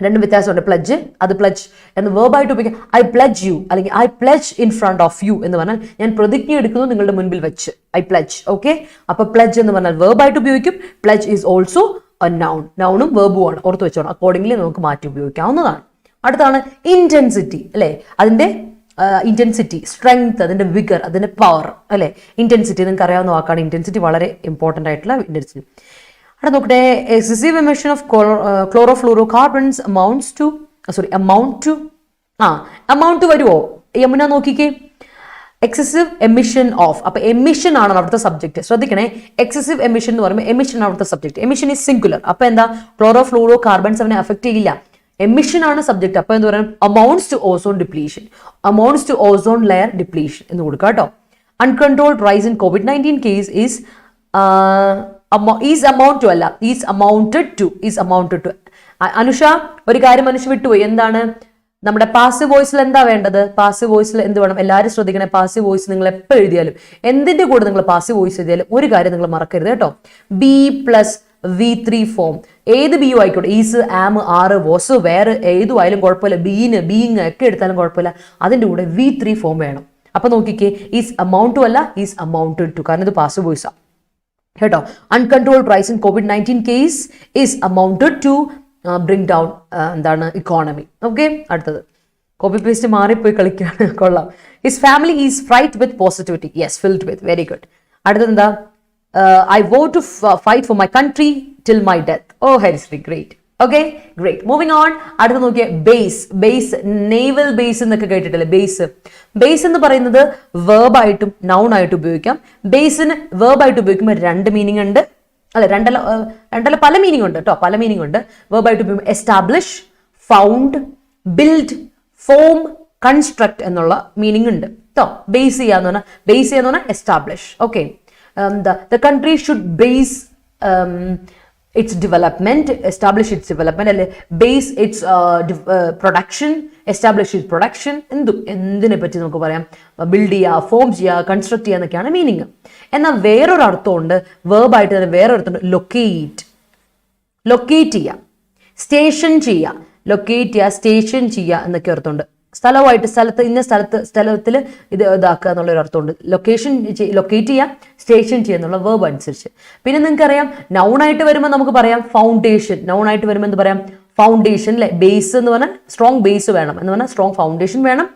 രണ്ടും വ്യത്യാസമുണ്ട്. പ്ലഡ്ജ്, അത് പ്ലഡ്ജ് എന്ന് വേർബായിട്ട് ഉപയോഗിക്കാം. ഐ പ്ലഡ്ജ് യു, അല്ലെങ്കിൽ I pledge in front of you എന്ന് പറഞ്ഞാൽ ഞാൻ പ്രതിജ്ഞ എടുക്കുന്നു നിങ്ങളുടെ മുൻപിൽ വെച്ച്. I pledge. ഓക്കെ, അപ്പൊ പ്ലഡ്ജ് എന്ന് പറഞ്ഞാൽ വേർബായിട്ട് ഉപയോഗിക്കും. Pledge is also a noun. നൗണും വേർബുമാണ്, ഓർത്ത് വെച്ചോണം. അക്കോർഡിംഗ്ലി നമുക്ക് മാറ്റി ഉപയോഗിക്കാവുന്നതാണ്. അടുത്താണ് ഇന്റൻസിറ്റി അല്ലെ, അതിന്റെ ഇന്റൻസിറ്റി, സ്ട്രെങ്ത്, അതിന്റെ വിഗർ, അതിന്റെ പവർ അല്ലെ. ഇന്റൻസിറ്റി നിങ്ങൾക്ക് അറിയാവുന്ന വാക്കാണ്. ഇന്റൻസിറ്റി വളരെ ഇമ്പോർട്ടന്റ് ആയിട്ടുള്ള ഇന്റൻസിറ്റി. അവിടെ നോക്കട്ടെ, excessive emission of chlorofluorocarbons amount to വരുമോ യമുന? നോക്കിക്കേ, എക്സസീവ് എമിഷൻ ഓഫ്, അപ്പൊ എമിഷൻ ആണ് അവിടുത്തെ സബ്ജക്ട്. ശ്രദ്ധിക്കണേ, എക്സസീവ് എമിഷൻ എന്ന് പറയുമ്പോൾ എമിഷൻ ആണ് അവിടുത്തെ സബ്ജക്ട്. Emission is singular. അപ്പൊ എന്താ, ക്ലോറോഫ്ലൂറോകാർബൺസ് അവനെ അഫക്ട് ചെയ്യില്ല. എമിഷൻ ആണ് സബ്ജക്ട്. അപ്പൊ എന്ത് പറയാം, amounts to ozone depletion, amounts to ozone layer depletion എന്ന് കൊടുക്കുക കേട്ടോ. Uncontrolled rise in COVID-19 case is amount to അല്ല, ഈസ് അമൗണ്ടഡ് ടു. അനുഷ ഒരു കാര്യം അനുഷ വിട്ടുപോയി, എന്താണ് നമ്മുടെ പാസീവ് വോയിസിൽ എന്താ വേണ്ടത്? പാസീവ് വോയിസിൽ എന്ത് വേണം? എല്ലാവരും ശ്രദ്ധിക്കണേ, പാസീവ് വോയിസ് നിങ്ങൾ എപ്പോൾ എഴുതിയാലും, എന്തിന്റെ കൂടെ നിങ്ങൾ പാസീവ് വോയിസ് എഴുതിയാലും ഒരു കാര്യം നിങ്ങൾ മറക്കരുത് കേട്ടോ. B+V3 ഫോം, ഏത് ബിയും ആയിക്കോട്ടെ, ഈസ്, ആം, ആറ്, വോസ്, വേറെ ഏതുമായാലും കുഴപ്പമില്ല, ബീന്, ബീങ് ഒക്കെ എടുത്താലും കുഴപ്പമില്ല, അതിന്റെ കൂടെ V3 ഫോം വേണം. അപ്പൊ നോക്കിക്കേ, ഈസ് അമൗണ്ട് ടു അല്ല, ഈസ് അമൗണ്ടഡ് ടു, കാരണം ഇത് പാസീവ് വോയിസാ കേട്ടോ. Uncontrolled rise in COVID-19 case is amounted to bring down എന്താണ്, ഇക്കോണമി. ഓക്കെ, അടുത്തത് കോപ്പി പേസ്റ്റ് മാറിപ്പോയി കളിക്കാണ്, കൊള്ളാം. His family is fraught with positivity, yes, filled with, very good. അടുത്തത് എന്താ, I vow to fight for my country till my death. Oh, Harishri, great. Okay, great. Moving on. അടുത്ത നോക്കിയേ, base, naval base എന്നൊക്കെ കേട്ടിട്ടില്ലേ? Base എന്ന് പറയുന്നത് verb ആയിട്ടും noun ആയിട്ടും ഉപയോഗിക്കാം. ബേസിന് വേർബ് ആയിട്ട് ഉപയോഗിക്കുമ്പോൾ രണ്ട് മീനിങ് ഉണ്ട്, അല്ലെ, രണ്ടല്ല പല മീനിങ് ഉണ്ട് കേട്ടോ, പല മീനിങ് ഉണ്ട്. വേർബ് ആയിട്ട് ഉപയോഗിക്കുമ്പോൾ establish, found, build, form, construct എന്നുള്ള മീനിങ് ഉണ്ട് കേട്ടോ. ബേസ് ചെയ്യാന്ന് പറഞ്ഞാൽ establish. Okay, the country should base its development, establish its development, അല്ലെ, base its production, establish its production. എന്തിനെ പറ്റി നമുക്ക് പറയാം, ബിൽഡ് ചെയ്യുക, ഫോം ചെയ്യുക, കൺസ്ട്രക്ട് ചെയ്യുക എന്നൊക്കെയാണ് മീനിങ്. എന്നാൽ വേറൊരു അർത്ഥമുണ്ട്, വേർബായിട്ട് തന്നെ വേറൊരു അർത്ഥമുണ്ട്, ലൊക്കേറ്റ് ചെയ്യുക, സ്റ്റേഷൻ ചെയ്യുക. ലൊക്കേറ്റ് ചെയ്യുക, സ്റ്റേഷൻ ചെയ്യുക എന്നൊക്കെ അർത്ഥമുണ്ട്. സ്ഥലമായിട്ട്, ഇന്ന സ്ഥലത്തിൽ ഇത് ഇതാക്കുക എന്നുള്ളൊരു അർത്ഥമുണ്ട്. ലൊക്കേറ്റ് ചെയ്യുക, സ്റ്റേഷൻ ചെയ്യുക എന്നുള്ള വേർബ് അനുസരിച്ച്. പിന്നെ നിങ്ങൾക്കറിയാം, നൗണായിട്ട് വരുമ്പോൾ നമുക്ക് പറയാം ഫൗണ്ടേഷൻ. നൗണായിട്ട് വരുമ്പോൾ എന്ത് പറയാം, ഫൗണ്ടേഷൻ അല്ലെ. ബേസ് എന്ന് പറഞ്ഞാൽ സ്ട്രോങ് ബേസ് വേണം എന്ന് പറഞ്ഞാൽ സ്ട്രോങ് ഫൗണ്ടേഷൻ വേണം,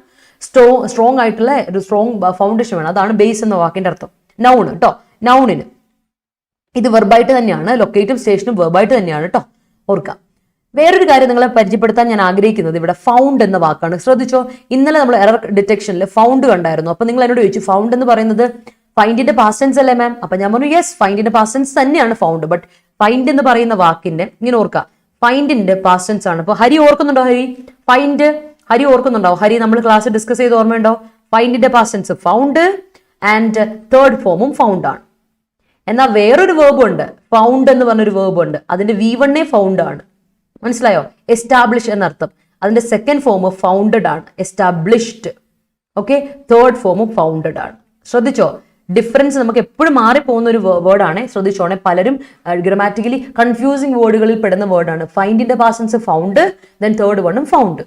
സ്ട്രോങ് ആയിട്ടുള്ള ഒരു സ്ട്രോങ് ഫൗണ്ടേഷൻ വേണം. അതാണ് ബേസ് എന്ന വാക്കിന്റെ അർത്ഥം. നൗൺ കേട്ടോ, നൗണിന് ഇത് വെർബായിട്ട് തന്നെയാണ്, ലൊക്കേറ്റും സ്റ്റേഷനും വെർബായിട്ട് തന്നെയാണ് കേട്ടോ, ഓർക്കാം. വേറൊരു കാര്യം നിങ്ങളെ പരിചയപ്പെടുത്താൻ ഞാൻ ആഗ്രഹിക്കുന്നത് ഇവിടെ ഫൗണ്ട് എന്ന വാക്കാണ്. ശ്രദ്ധിച്ചോ, ഇന്നലെ നമ്മൾ എറർ ഡിറ്റക്ഷനിൽ ഫൗണ്ട് കണ്ടായിരുന്നു. അപ്പൊ നിങ്ങൾ എന്നോട് ചോദിച്ചു, ഫൗണ്ട് എന്ന് പറയുന്നത് ഫൈൻഡിന്റെ പാസ്റ്റ് ടെൻസ് അല്ലേ മാം? അപ്പൊ ഞാൻ പറഞ്ഞു യെസ്, ഫൈൻഡിന്റെ പാസ്റ്റ് ടെൻസ് തന്നെയാണ് ഫൗണ്ട്. ബട്ട് ഫൈൻഡ് എന്ന് പറയുന്ന വാക്കിന്റെ ഇങ്ങനെ ഓർക്കുക, ഫൈൻഡിന്റെ പാസ്റ്റ് ടെൻസ് ആണ്. അപ്പൊ ഹരി ഓർക്കുന്നുണ്ടോ? ഹരി ഓർക്കുന്നുണ്ടോ? ഹരി നമ്മൾ ക്ലാസ് ഡിസ്കസ് ചെയ്ത് ഓർമ്മയുണ്ടോ? ഫൈൻഡിന്റെ past tense found and third ഫോമും ഫൗണ്ട് ആണ്. എന്നാൽ വേറൊരു വേർബ് ഉണ്ട്, ഫൗണ്ട് എന്ന് പറഞ്ഞൊരു വേർബ് ഉണ്ട്, അതിന്റെ V1 ഫൗണ്ട് ആണ്. മനസ്സിലായോ? എസ്റ്റാബ്ലിഷ് എന്നർത്ഥം. അതിന്റെ സെക്കൻഡ് ഫോം ഫൗണ്ടഡ് ആണ്, established. Okay, third form founded ആണ്. ശ്രദ്ധിച്ചോ, ഡിഫറൻസ് നമുക്ക് എപ്പോഴും മാറിപ്പോകുന്ന ഒരു വേർഡാണ്. ശ്രദ്ധിച്ചോണെ, പലരും ഗ്രാമാറ്റിക്കലി കൺഫ്യൂസിങ് വേർഡുകളിൽ പെടുന്ന വേർഡാണ്. ഫൈൻഡിന്റെ പാസ്റ്റ് ഫൗണ്ട്, ദെൻ തേർഡ് വണ്ണും ഫൗണ്ട്.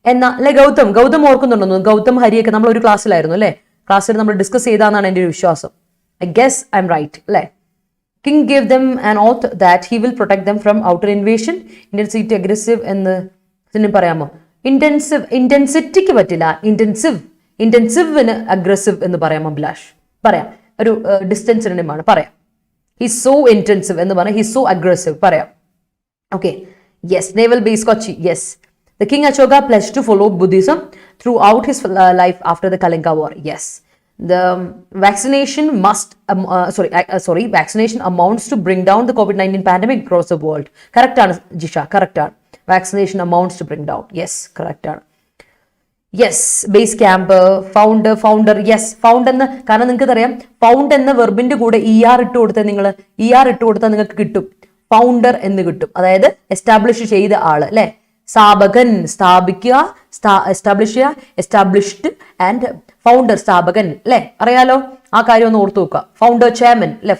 എന്നാൽ അല്ലെ, ഗൗതം ഓർക്കുന്നുണ്ടോ? ഗൗതം ഹരിയൊക്കെ നമ്മൾ ഒരു ക്ലാസ്സിലായിരുന്നു അല്ലെ, ക്ലാസ്സിൽ നമ്മൾ ഡിസ്കസ് ചെയ്താന്നാണ് എൻ്റെ ഒരു വിശ്വാസം I guess I'm right. King gave them an oath that he will protect them from outer invasion. Intensity aggressive എന്ന് പറയാമോ? ഇന്റൻസിറ്റിക്ക് പറ്റില്ല. ഇന്റൻസീവിന് അഗ്രസീവ് എന്ന് പറയാം. അഭിലാഷ് പറയാം. ഒരു ഡിസ്റ്റൻസിനുമാണ് പറയാം. He's so intensive എന്ന് പറഞ്ഞാൽ he's so aggressive പറയാം. Okay. Yes. Naval base Kochi. Yes. The King Ashoka pledged to follow Buddhism throughout his life after the Kalinga War. Yes. The vaccination vaccination amounts to bring down the COVID-19 pandemic across the world. Correct ആണ് Jisha. Correct ആണ്. Vaccination amounts to bring down. Yes. Correct ആണ്. Yes. Base camp. Founder. Yes. Found എന്ന് കാരണം നിങ്ങൾക്ക് അറിയാം found എന്ന വെർബിന്റെ കൂടെ ഇട്ട് കൊടുത്താൽ നിങ്ങൾക്ക് കിട്ടും. ഫൗണ്ടർ എന്ന് കിട്ടും. അതായത് എസ്റ്റാബ്ലിഷ് ചെയ്ത ആള് അല്ലെ. സ്ഥാപകൻ സ്ഥാപിക്കുക, എസ്റ്റാബ്ലിഷ് ചെയ്യുക, എസ്റ്റാബ്ലിഷ്ഡ് ആൻഡ് ഫൗണ്ടർ സ്ഥാപകൻ അല്ലെ. അറിയാലോ, ആ കാര്യം ഒന്ന് ഓർത്തു വെക്കുക. ഫൗണ്ടർ ചെയർമാൻ അല്ലെ,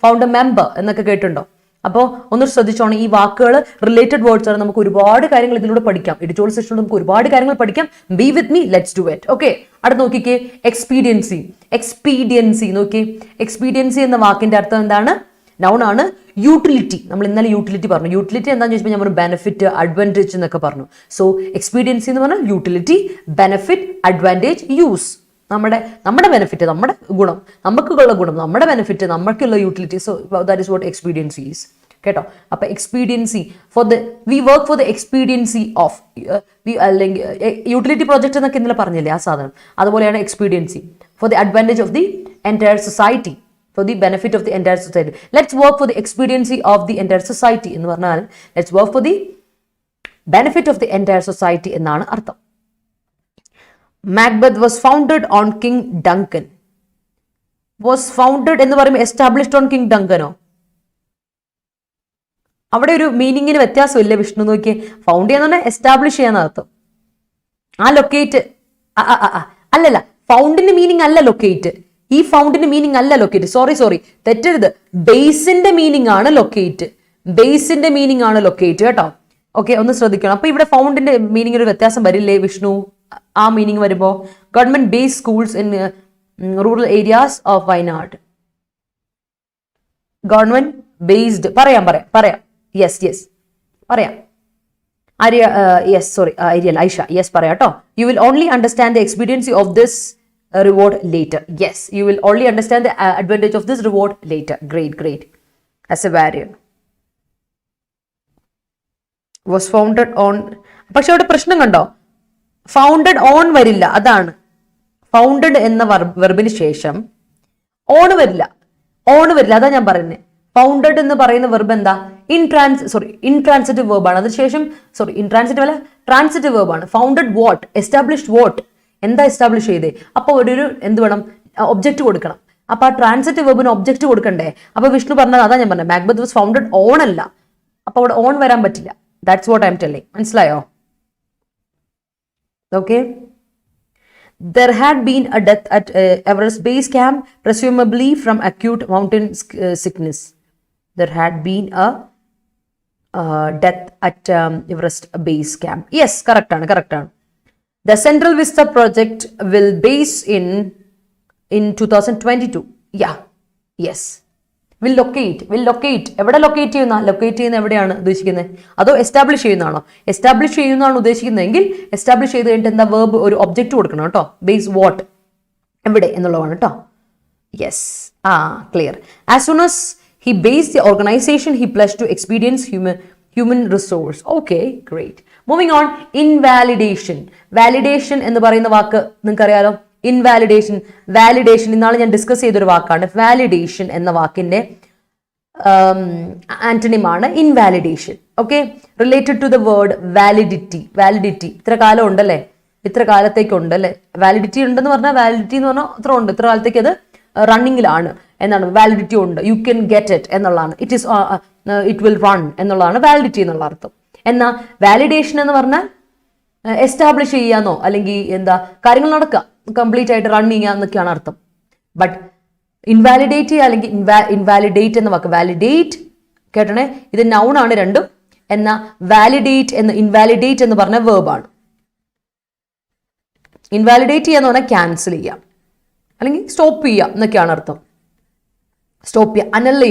ഫൗണ്ടർ മെമ്പർ എന്നൊക്കെ കേട്ടിട്ടുണ്ടോ? അപ്പോൾ ഒന്ന് ശ്രദ്ധിച്ചോണം, ഈ വാക്കുകൾ റിലേറ്റഡ് വേർഡ്സ് ആണ്. നമുക്ക് ഒരുപാട് കാര്യങ്ങൾ ഇതിലൂടെ പഠിക്കാം. എഡിറ്റോറിയൽ സെക്ഷനിൽ നമുക്ക് ഒരുപാട് കാര്യങ്ങൾ പഠിക്കാം. B with me, let's do it. Okay, അടുത്ത് നോക്കിക്കേ, എക്സ്പീഡിയൻസി നോക്കി. എക്സ്പീഡിയൻസി എന്ന വാക്കിന്റെ അർത്ഥം എന്താണ്? നൗൺ ആണ്. യൂട്ടിലിറ്റി, നമ്മൾ ഇന്നലെ യൂട്ടിലിറ്റി പറഞ്ഞു. യൂട്ടിലിറ്റി എന്താണെന്ന് ചോദിച്ചാൽ നമ്മൾ ബെനിഫിറ്റ്, അഡ്വാൻറ്റേജ് എന്നൊക്കെ പറഞ്ഞു. സോ എക്സ്പീഡിയൻസി എന്ന് പറഞ്ഞാൽ യൂട്ടിലിറ്റി, ബെനിഫിറ്റ്, അഡ്വാൻറ്റേജ്, യൂസ്. നമ്മുടെ ബെനിഫിറ്റ്, നമ്മുടെ ഗുണം, നമുക്കുള്ള ഗുണം, നമ്മുടെ ബെനിഫിറ്റ്, നമുക്കുള്ള utility. So that is what expediency is. കേട്ടോ? അപ്പൊ expediency we work for the expediency of അല്ലെങ്കിൽ യൂട്ടിലിറ്റി പ്രോജക്റ്റ് എന്നൊക്കെ ഇന്നലെ പറഞ്ഞില്ലേ ആ സാധനം. അതുപോലെയാണ് expediency. For the advantage of the entire society, for the benefit of the entire society. Let's work for the expediency of the entire society എന്ന് പറഞ്ഞാൽ let's work for the benefit of the entire society എന്നാണ് അർത്ഥം. Macbeth was founded on King Duncan. Was founded എന്ന് പറയുമ്പോൾ established on King Duncan ഓ? അവിടെ ഒരു മീനിങ്ങിന് വ്യത്യാസമില്ലേ വിഷ്ണു? നോക്കിയേ, found ചെയ്യാന്ന് പറഞ്ഞാൽ എസ്റ്റാബ്ലിഷ് ചെയ്യാന്ന് അർത്ഥം. ആ ലൊക്കേറ്റ് അല്ലല്ല, ഫൗണ്ടിന്റെ മീനിങ് അല്ല ലൊക്കേറ്റ്. ഈ ഫൗണ്ടിന്റെ മീനിങ് അല്ല ലൊക്കേറ്റ്. സോറി തെറ്റരുത്. ബേസിന്റെ മീനിങ് ആണ് ലൊക്കേറ്റ്. കേട്ടോ? ഓക്കെ, ഒന്ന് ശ്രദ്ധിക്കണം. അപ്പൊ ഇവിടെ ഫൗണ്ടിന്റെ മീനിങ് ഒരു വ്യത്യാസം വരില്ലേ വിഷ്ണു? ആ മീനിങ് വരുമ്പോ government based schools in rural areas of Wayanad. Government based പറയാം. യെസ് പറയാം. ആര്യ യെസ് സോറി ആര്യൽ ഐഷ യെസ് പറയാം കേട്ടോ. You will only understand the expediency of this reward later. Yes, you will only understand the advantage of this reward later. Great. As a barrier. Was founded on. പക്ഷെ അവിടെ പ്രശ്നം കണ്ടോ? Founded on വരില്ല. അതാണ് founded എന്ന വെർബിന് ശേഷം on വരില്ല. അതാ ഞാൻ പറയുന്നത്. ഫൗണ്ടഡ് എന്ന് പറയുന്ന വെർബ് എന്താ? ഇൻട്രാൻസിറ്റീവ് വെർബാണ്. അതിനുശേഷം ഇൻട്രാൻസിറ്റീവ് അല്ല, ട്രാൻസിറ്റീവ് വെർബാണ്. Founded what? Established what? എന്താ എസ്റ്റാബ്ലിഷ് ചെയ്തേ? അപ്പൊ ഒരു എന്ത് വേണം? ഒബ്ജക്റ്റ് കൊടുക്കണം. അപ്പൊ ആ ട്രാൻസിറ്റീവ് വെർബിന് ഒബ്ജക്റ്റ് കൊടുക്കണ്ടേ? അപ്പൊ വിഷ്ണു പറഞ്ഞത് അതാ ഞാൻ പറഞ്ഞത്. മാക്ബത്ത് വാസ് ഫൗണ്ടഡ് ഓൺ അല്ല. അപ്പൊ അവിടെ ഓൺ വരാൻ പറ്റില്ല. That's what I M telling. മനസ്സിലായോ? Okay. There had been a death at Everest Base Camp, presumably from acute mountain sickness. There had been a death at Everest Base Camp. Yes, correct ആണ്. The Central Vista project will base in 2022. Yeah. Yes. Will locate. എവിടെ locate ചെയ്യുന്ന എവിടെയാണ് ഉദ്ദേശിക്കുന്നത്? അതോ establish ചെയ്യുന്നതാണോ? Establish ചെയ്യുന്നതാണ് ഉദ്ദേശിക്കുന്നതെങ്കിൽ establish ചെയ്ത് കഴിഞ്ഞിട്ട് എന്താ വെർബ് ഒരു ഒബ്ജക്റ്റ് കൊടുക്കണം കേട്ടോ. Base what? എവിടെ എന്നുള്ളതാണ് കേട്ടോ. Yes. Clear. As soon as he based the organization, he pledged to experience human resource. Okay, great. Moving on, invalidation. Validation എന്ന് പറയുന്ന വാക്ക് നിങ്ങൾക്ക് അറിയാലോ. വാലിഡേഷൻ ഇന്നാണ് ഞാൻ ഡിസ്കസ് ചെയ്തൊരു വാക്കാണ്. വാലിഡേഷൻ എന്ന വാക്കിന്റെ ആന്റണിം ആണ് invalidation. Okay, related to the word validity. ഇത്ര കാലം ഉണ്ടല്ലേ, ഇത്ര കാലത്തേക്ക് ഉണ്ടല്ലേ. വാലിഡിറ്റി ഉണ്ടെന്ന് പറഞ്ഞാൽ വാലിഡിറ്റി എന്ന് പറഞ്ഞാൽ ഇത്ര ഉണ്ട്, ഇത്ര കാലത്തേക്ക് അത് റണ്ണിങ്ങിലാണ് എന്നാണ്. വാലിഡിറ്റി ഉണ്ട്, യു ക്യാൻ ഗെറ്റ് ഇറ്റ് എന്നുള്ളതാണ്. ഇറ്റ് വിൽ റൺ എന്നുള്ളതാണ് വാലിഡിറ്റി എന്നുള്ള അർത്ഥം. എന്നാൽ വാലിഡേഷൻ എന്ന് പറഞ്ഞാൽ എസ്റ്റാബ്ലിഷ് ചെയ്യാന്നോ അല്ലെങ്കിൽ എന്താ കാര്യങ്ങൾ നടക്കുക, കംപ്ലീറ്റ് ആയിട്ട് റൺ ചെയ്യുക എന്നൊക്കെയാണ് അർത്ഥം. ബട്ട് ഇൻവാലിഡേറ്റ് അല്ലെങ്കിൽ ഇൻവാലിഡേറ്റ് എന്ന വാക്ക്, വാലിഡേറ്റ് കേട്ടണേ, ഇത് നൗൺ ആണ് രണ്ടും. എന്നാൽ വാലിഡേറ്റ് എന്ന് ഇൻവാലിഡേറ്റ് എന്ന് പറഞ്ഞ വേർബാണ്. ഇൻവാലിഡേറ്റ് ചെയ്യാന്ന് പറഞ്ഞാൽ ക്യാൻസൽ ചെയ്യാം അല്ലെങ്കിൽ സ്റ്റോപ്പ് ചെയ്യാം എന്നൊക്കെയാണ് അർത്ഥം. സ്റ്റോപ്പ് ചെയ്യുക, annul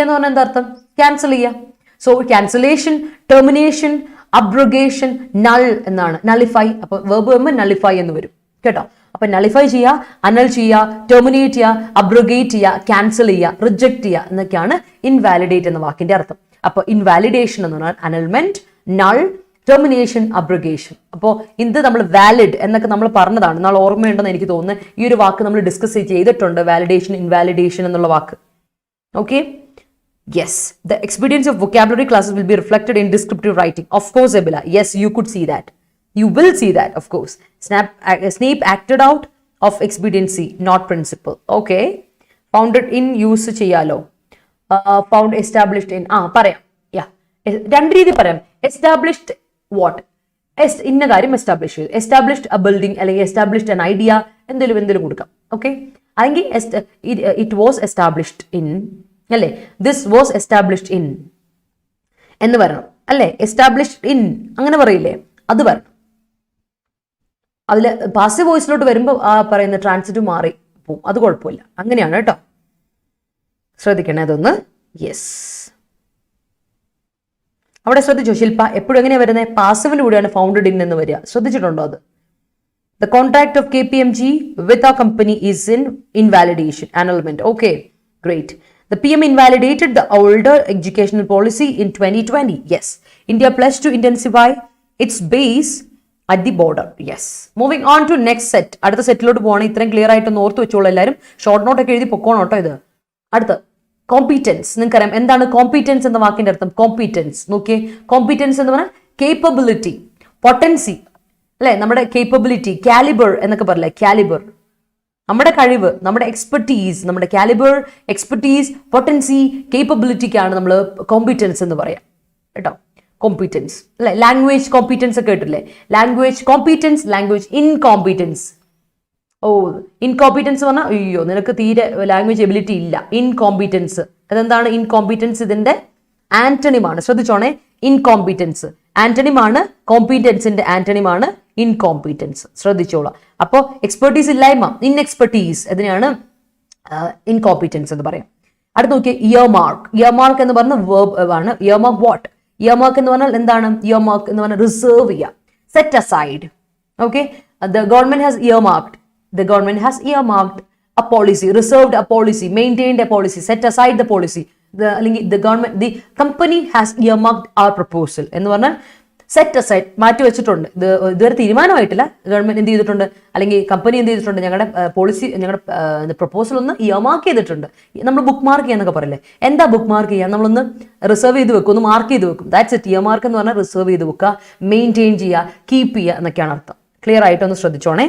എന്ന് പറഞ്ഞാൽ എന്താ അർത്ഥം? ക്യാൻസൽ ചെയ്യുക. സോ ക്യാൻസലേഷൻ, ടെർമിനേഷൻ, അബ്രോഗേഷൻ, നൾ എന്നാണ്. നളിഫൈ, അപ്പൊ വെർബ് വരുമ്പോൾ നളിഫൈ എന്ന് വരും കേട്ടോ. അപ്പൊ നളിഫൈ ചെയ്യുക, അനൽ ചെയ്യുക, ടെർമിനേറ്റ് ചെയ്യുക, അബ്രോഗേറ്റ് ചെയ്യുക, ക്യാൻസൽ ചെയ്യുക, റിജക്ട് ചെയ്യുക എന്നൊക്കെയാണ് ഇൻവാലിഡേറ്റ് എന്ന വാക്കിന്റെ അർത്ഥം. അപ്പൊ ഇൻവാലിഡേഷൻ എന്ന് പറഞ്ഞാൽ അനൽമെന്റ്, നൾ, ടെർമിനേഷൻ, അബ്രോഗേഷൻ. അപ്പോൾ ഇത് നമ്മൾ വാലിഡ് എന്നൊക്കെ നമ്മൾ പറഞ്ഞതാണ്. നമ്മൾ ഓർമ്മയുണ്ടെന്ന് എനിക്ക് തോന്നുന്നു. ഈ ഒരു വാക്ക് നമ്മൾ ഡിസ്കസ് ചെയ്തിട്ടുണ്ട്, വാലിഡേഷൻ, ഇൻവാലിഡേഷൻ എന്നുള്ള വാക്ക്. Okay, yes, the experience of vocabulary classes will be reflected in descriptive writing. Of course, Abila, yes, you could see that. You will see that, of course. Snape acted out of expediency, not principle. Okay, founded in use cheyalo. Found, established in. Parayam. Yeah, രണ്ട് രീതി പറയാം. Established what? ഇന്ന കാര്യം establish ചെയ്തു. Established A building അല്ലെങ്കിൽ established an idea എന്തെങ്കിലും കൊടുക്കാം. Okay, അല്ലെങ്കിൽ ഇറ്റ് വാസ് എസ്റ്റാബ്ലിഷ്ഡ് ഇൻ അല്ലേ, ദിസ് വാസ് എസ്റ്റാബ്ലിഷ്ഡ് ഇൻ എന്ന് പറയണം അല്ലേ. എസ്റ്റാബ്ലിഷ്ഡ് ഇൻ അങ്ങനെ പറയില്ലേ, അത് പറയണം. അതിൽ പാസീവ് വോയിസിലോട്ട് വരുമ്പോൾ ആ പറയുന്ന ട്രാൻസിറ്റീവ് മാറി പോവും, അത് കുഴപ്പമില്ല. അങ്ങനെയാണ് കേട്ടോ, ശ്രദ്ധിക്കണേ അതൊന്ന്. യെസ്, അവിടെ ശ്രദ്ധിച്ചോ ശില്പ? എപ്പോഴും എങ്ങനെയാണ് വരുന്നത്? പാസീവിലൂടെയാണ് ഫൗണ്ടഡ് ഇൻ എന്ന് വരിക. ശ്രദ്ധിച്ചിട്ടുണ്ടോ അത്? ദ കോൺട്രാക്ട് ഓഫ് KPMG വിത്ത് ആ company is in invalidation, annulment. Okay, great. The PM invalidated the older educational policy in 2020. Yes. India pledged to intensify its base at the border. Yes. Moving on to next set. അടുത്ത സെറ്റിലോട്ട് പോകണം. ഇത്രയും clear ആയിട്ട് ഒന്ന് ഓർത്ത് വെച്ചോളൂ എല്ലാവരും. Short note ഒക്കെ എഴുതി പൊക്കോണം കേട്ടോ ഇത്. അടുത്ത കോമ്പീറ്റൻസ്. നിങ്ങൾക്കറിയാം എന്താണ് കോമ്പീറ്റൻസ് എന്ന വാക്കിന്റെ അർത്ഥം? കോമ്പീറ്റൻസ് നോക്കിയേ. കോമ്പീറ്റൻസ് എന്ന് പറഞ്ഞാൽ കേപ്പബിലിറ്റി, പൊട്ടൻസി അല്ലെ, നമ്മുടെ കേപ്പബിലിറ്റി, കാലിബർ എന്നൊക്കെ പറയില്ലേ, കാലിബർ നമ്മുടെ കഴിവ്, നമ്മുടെ എക്സ്പെർട്ടീസ്, നമ്മുടെ കാലിബർ, എക്സ്പെർട്ടീസ്, പൊട്ടൻസി, കേപ്പബിലിറ്റിക്കാണ് നമ്മൾ കോമ്പീറ്റൻസ് എന്ന് പറയാം കേട്ടോ. കോമ്പീറ്റൻസ് അല്ലെ. ലാംഗ്വേജ് കോമ്പീറ്റൻസ് ഒക്കെ കേട്ടില്ലേ? Language competence, language incompetence. Incompetence പറഞ്ഞാൽ അയ്യോ നിനക്ക് തീരെ ലാംഗ്വേജ് എബിലിറ്റി ഇല്ല. ഇൻകോമ്പീറ്റൻസ്, അതെന്താണ് ഇൻകോമ്പീറ്റൻസ്? ഇതിന്റെ ആന്റണിമാണ്. ശ്രദ്ധിച്ചോണേ, ഇൻകോമ്പീറ്റൻസ് ആന്റണിമാണ്, കോമ്പീറ്റൻസിന്റെ ആന്റണിമാണ് ഇൻകോമ്പീറ്റൻസ്. ശ്രദ്ധിച്ചോളാം. അപ്പോൾ എക്സ്പെർട്ടീസ് ഇല്ലായ്മ, ഇൻഎക്സ്പെർട്ടീസ്, അതിനെയാണ് ഇൻകോമ്പീറ്റൻസ് എന്ന് പറയാം. അടുത്ത് നോക്കിയേ, ഇയർമാർക്ക്. ഇയർമാർക്ക് എന്ന് പറഞ്ഞ വേർബ് ആണ്. ഇയർമാർക്ക് വാട്ട്? ഇയർമാർക്ക് എന്ന് പറഞ്ഞാൽ എന്താണ്? ഇയർമാർക്ക് എന്ന് പറഞ്ഞാൽ റിസർവ് ചെയ്യുക, set aside. Okay, the government has earmarked a policy, reserved a policy, maintained a policy, set aside the policy. The company has earmarked our proposal എന്ന് പറഞ്ഞാൽ സെറ്റ് അസൈഡ്, മാറ്റി വെച്ചിട്ടുണ്ട്. ഇതുവരെ തീരുമാനമായിട്ടില്ല. ഗവൺമെന്റ് എന്ത് ചെയ്തിട്ടുണ്ട്, അല്ലെങ്കിൽ കമ്പനി എന്ത് ചെയ്തിട്ടുണ്ട്, ഞങ്ങളുടെ പോളിസി, ഞങ്ങളുടെ പ്രപ്പോസൽ ഒന്ന് ഇയർമാർക്ക് ചെയ്തിട്ടുണ്ട്. നമ്മൾ ബുക്ക് മാർക്ക് ചെയ്യാന്നൊക്കെ പറയില്ലേ, എന്താ ബുക്ക് മാർക്ക് ചെയ്യുക? നമ്മളൊന്ന് റിസർവ് ചെയ്ത് വെക്കും, ഒന്ന് മാർക്ക് ചെയ്ത് വെക്കും. That's it. ഇയർമാർക്ക് എന്ന് പറഞ്ഞാൽ റിസർവ് ചെയ്ത് വെക്കുക, മെയിൻറ്റെയിൻ ചെയ്യുക, കീപ്പ് ചെയ്യുക എന്നൊക്കെയാണ് അർത്ഥം. ക്ലിയർ ആയിട്ടൊന്ന് ശ്രദ്ധിച്ചോണേ.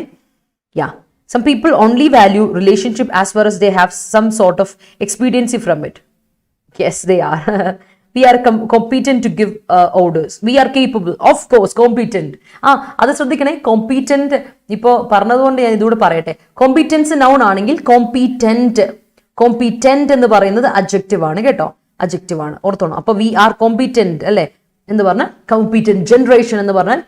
യാ, some people only value relationship as far as they have some sort of expediency from it. Yes, they are. We are competent to give orders. We are capable, of course, competent. അത് ശ്രദ്ധിക്കണേ. Competent ഇപ്പോൾ പറഞ്ഞതുകൊണ്ട് ഞാൻ ഇതുകൂടെ പറയട്ടെ. Competence noun ആണെങ്കിൽ competent എന്ന് പറയുന്നത് അഡ്ജക്റ്റീവ് ആണ് കേട്ടോ. അഡ്ജക്റ്റീവ് ആണ്, ഓർത്തോണം. അപ്പൊ വി ആർ കോമ്പീറ്റന്റ് അല്ലെ എന്ന് പറഞ്ഞാൽ കോമ്പീറ്റന്റ്. ജനറേഷൻ എന്ന് പറഞ്ഞാൽ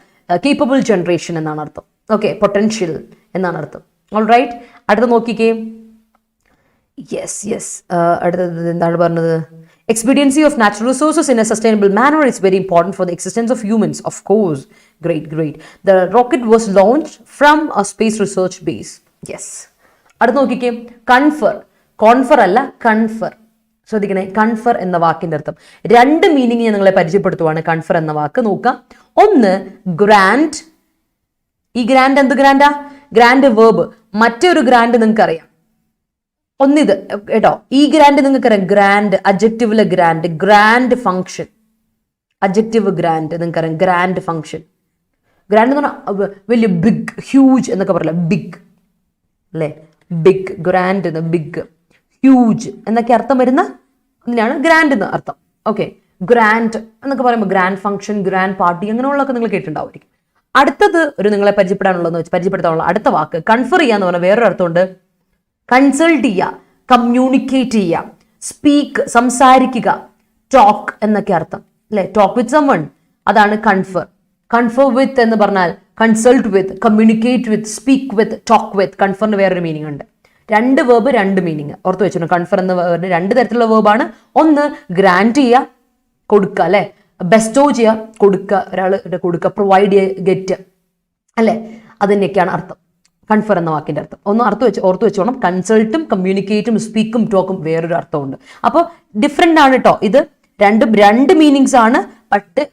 കേപ്പബിൾ ജനറേഷൻ എന്നാണ് അർത്ഥം. ഓക്കെ, പൊട്ടൻഷ്യൽ എന്നാണ് അർത്ഥം. ഓൾ റൈറ്റ്, അടുത്ത നോക്കിക്കേ. യെസ്, അടുത്തത് എന്താണ് പറഞ്ഞത്? Expediency of natural resources in a sustainable manner is very important for the existence of humans. Of course. Great. The rocket was launched from a space research base. Yes. അടുത്ത നോക്കിക്കേ, കോൺഫർ അല്ല, confer. ശ്രദ്ധിക്കണേ, confer എന്ന വാക്കിന്റെ അർത്ഥം രണ്ട് meaning ഞാൻ നിങ്ങളെ പരിചയപ്പെടുത്തുവാണ്. കൺഫർ എന്ന വാക്ക് നോക്കാം. ഒന്ന് ഗ്രാൻഡ്. ഈ ഗ്രാൻഡ് എന്ത് ഗ്രാൻഡാ? Grant verb. മറ്റൊരു ഗ്രാൻഡ് നിങ്ങൾക്ക് അറിയാം, ഒന്നിത് കേട്ടോ. ഈ ഗ്രാൻഡ് നിങ്ങൾക്കറിയാം, ഗ്രാൻഡ് അഡ്ജക്റ്റീവിലെ ഗ്രാൻഡ് ഫംഗ്ഷൻ. അഡ്ജക്റ്റീവ് ഗ്രാൻഡ് നിങ്ങൾക്കറിയാം, ഗ്രാൻഡ് ഫംഗ്ഷൻ. ഗ്രാൻഡ് എന്ന് പറഞ്ഞാൽ വലിയ, ബിഗ്, ഹ്യൂജ് എന്നൊക്കെ പറയില്ല, ബിഗ് അല്ലേ, ബിഗ്. ഗ്രാൻഡ് എന്ന് ബിഗ്, ഹ്യൂജ് എന്നൊക്കെ അർത്ഥം വരുന്ന ഇതിനാണ് ഗ്രാൻഡ് എന്ന് അർത്ഥം. ഓക്കെ, ഗ്രാൻഡ് എന്നൊക്കെ പറയുമ്പോൾ ഗ്രാൻഡ് ഫംഗ്ഷൻ, ഗ്രാൻഡ് പാർട്ടി അങ്ങനെയുള്ളതൊക്കെ നിങ്ങൾ കേട്ടിട്ടുണ്ടാവുമായിരിക്കും. അടുത്തത് ഒരു നിങ്ങളെ പരിചയപ്പെടുത്താനുള്ള അടുത്ത വാക്ക് കൺഫർ ചെയ്യാന്ന് പറഞ്ഞാൽ വേറൊരു അർത്ഥമുണ്ട്. കൺസൾട്ട് ചെയ്യുക, കമ്മ്യൂണിക്കേറ്റ് ചെയ്യുക, സ്പീക്ക് സംസാരിക്കുക, ടോക്ക് എന്നൊക്കെ അർത്ഥം അല്ലെ. ടോക്ക് വിത്ത് സംവൺ, അതാണ് കൺഫർ. കൺഫർ വിത്ത് എന്ന് പറഞ്ഞാൽ consult with, communicate with, speak with, talk with. കൺഫറിന് വേറൊരു മീനിങ് ഉണ്ട്. രണ്ട് വേർബ് രണ്ട് മീനിങ് ഓർത്ത് വെച്ചോ. കൺഫർ എന്ന വേർഡ് രണ്ട് തരത്തിലുള്ള വേർബാണ്. ഒന്ന് ഗ്രാൻഡ് ചെയ്യുക, കൊടുക്കുക അല്ലെ, ബെസ്റ്റോ ചെയ്യുക, കൊടുക്കുക, ഒരാൾ കൊടുക്കുക, പ്രൊവൈഡ് ചെയ്യുക, ഗെറ്റ് അല്ലെ, അതിനൊക്കെയാണ് അർത്ഥം കൺഫർ എന്ന വാക്കിന്റെ അർത്ഥം. ഒന്ന് ഓർത്ത് വെച്ചോണം. കൺസൾട്ടും കമ്മ്യൂണിക്കേറ്റും സ്പീക്കും ടോക്കും വേറൊരു അർത്ഥമുണ്ട്. അപ്പോൾ ഡിഫറെന്റ് ആണ് കേട്ടോ. ഇത് രണ്ട് മീനിങ്സ് ആണ്.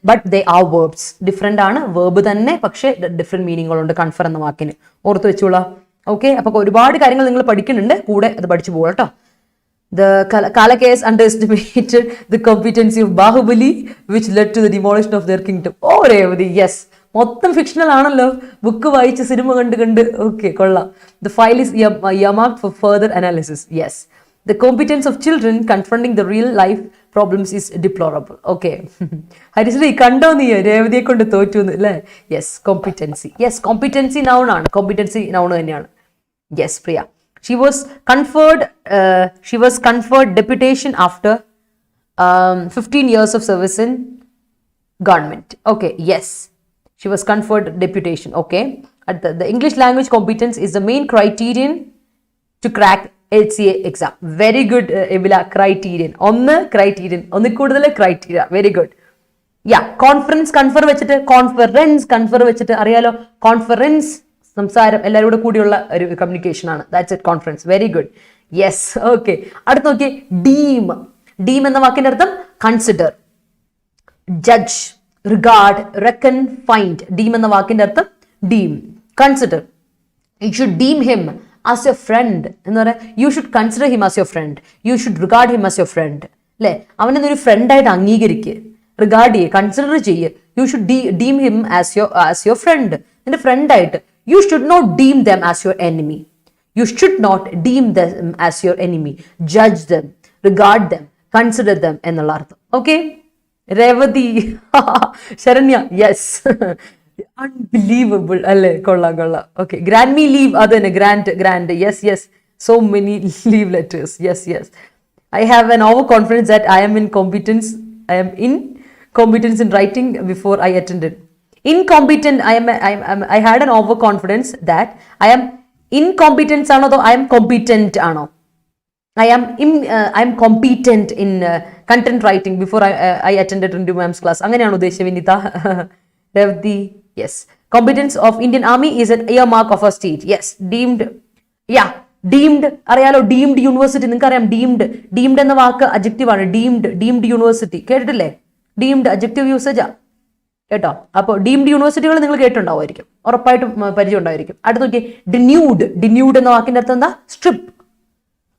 But they are verbs. Different ആണ്, വേർബ് തന്നെ, പക്ഷേ ഡിഫറെന്റ് മീനിങ്ങുകളുണ്ട് കൺഫർ എന്ന വാക്കിന്. ഓർത്ത് വെച്ചോളാം. ഓക്കെ, അപ്പൊ ഒരുപാട് കാര്യങ്ങൾ നിങ്ങൾ പഠിക്കുന്നുണ്ട്, കൂടെ അത് പഠിച്ചു പോകാം കേട്ടോ. The Kalakes underestimated the competency of Bahubali, which led to the demolition of their kingdom. Oh, Revati, yes. മൊത്തം ഫിക്ഷണൽ ആണല്ലോ, ബുക്ക് വായിച്ച് സിനിമ കണ്ട്. ഓക്കെ, കൊള്ളാം. The file is earmarked for further analysis. Yes. The competence of children confronting the real life problems is deplorable. Okay. ഹരിശ്രീ കണ്ടോ നീ രേവതിയെ കൊണ്ട് തോറ്റു അല്ലേ? Yes, competency. Yes, competency noun ആണ്. കോമ്പിറ്റൻസി നൗൺ തന്നെയാണ്. Yes, Priya. She was conferred deputation after 15 years of service in government. Okay, yes. She was conferred deputation. Okay. The English language competence is the main criterion to crack HCA exam. Very good, Ebila. Criterion. One criterion. One kudale criteria. Very good. Yeah. Conference, confer vechittu. Conference, confer vechittu. Ariyalo. Conference. സംസാരം എല്ലാവരും കൂടെ കൂടിയുള്ള ഒരു communication ആണ്. That's it, conference. Very good. Yes, okay. അടുത്ത് നോക്കിയേ, deem. Deem എന്ന വാക്കിന്റെ അർത്ഥം consider, judge, regard, reckon, find. Deem എന്ന വാക്കിന്റെ അർത്ഥം deem, consider. You should deem him as your friend എന്ന് പറയാം. You should consider him as your friend. You should regard him as your friend അല്ലെ. അവനൊരു ഫ്രണ്ടായിട്ട് അംഗീകരിക്കുക, റിഗാർഡ് ചെയ്യുക, കൺസിഡർ ചെയ്യുക. You should deem him as your friend, നിന്റെ ഫ്രണ്ടായിട്ട്. You should not deem them as your enemy. You should not deem them as your enemy. Judge them, regard them, consider them എന്നുള്ള അർത്ഥം. Okay, Revathi, Saranya, yes. Unbelievable അല്ലേ, കൊള്ളാം. Okay, grand me leave, അത് തന്നെ, grand. Yes. So many leave letters. Yes. I have an overconfidence that I am in competence in writing before I attended. Incompetent. I had an overconfidence that I am incompetent ആണോ അതോ I am competent ആണോ? I am competent in content writing before I attended into ma'am's class. അങ്ങനെയാണോ ഉദ്ദേശിച്ചത് Vinitha? Revati, yes. Competence of Indian Army is an earmark of our state. Yes. Deemed. Yeah. Deemed. അറിയാലോ, deemed university. നിങ്ങൾക്ക് അറിയാം deemed എന്ന വാക്ക് adjective ആണ്. Deemed university കേട്ടിട്ടില്ലേ? Deemed adjective യൂസേജാ കേട്ടോ. അപ്പോൾ ഡീംഡ് യൂണിവേഴ്സിറ്റികൾ നിങ്ങൾ കേട്ടിട്ടുണ്ടാവുമായിരിക്കും, ഉറപ്പായിട്ടും പരിചയം ഉണ്ടായിരിക്കും. അടുത്ത് നോക്കിയേ, ഡിന്യൂഡ് എന്ന വാക്കിന്റെ അർത്ഥം എന്താ? സ്ട്രിപ്പ്,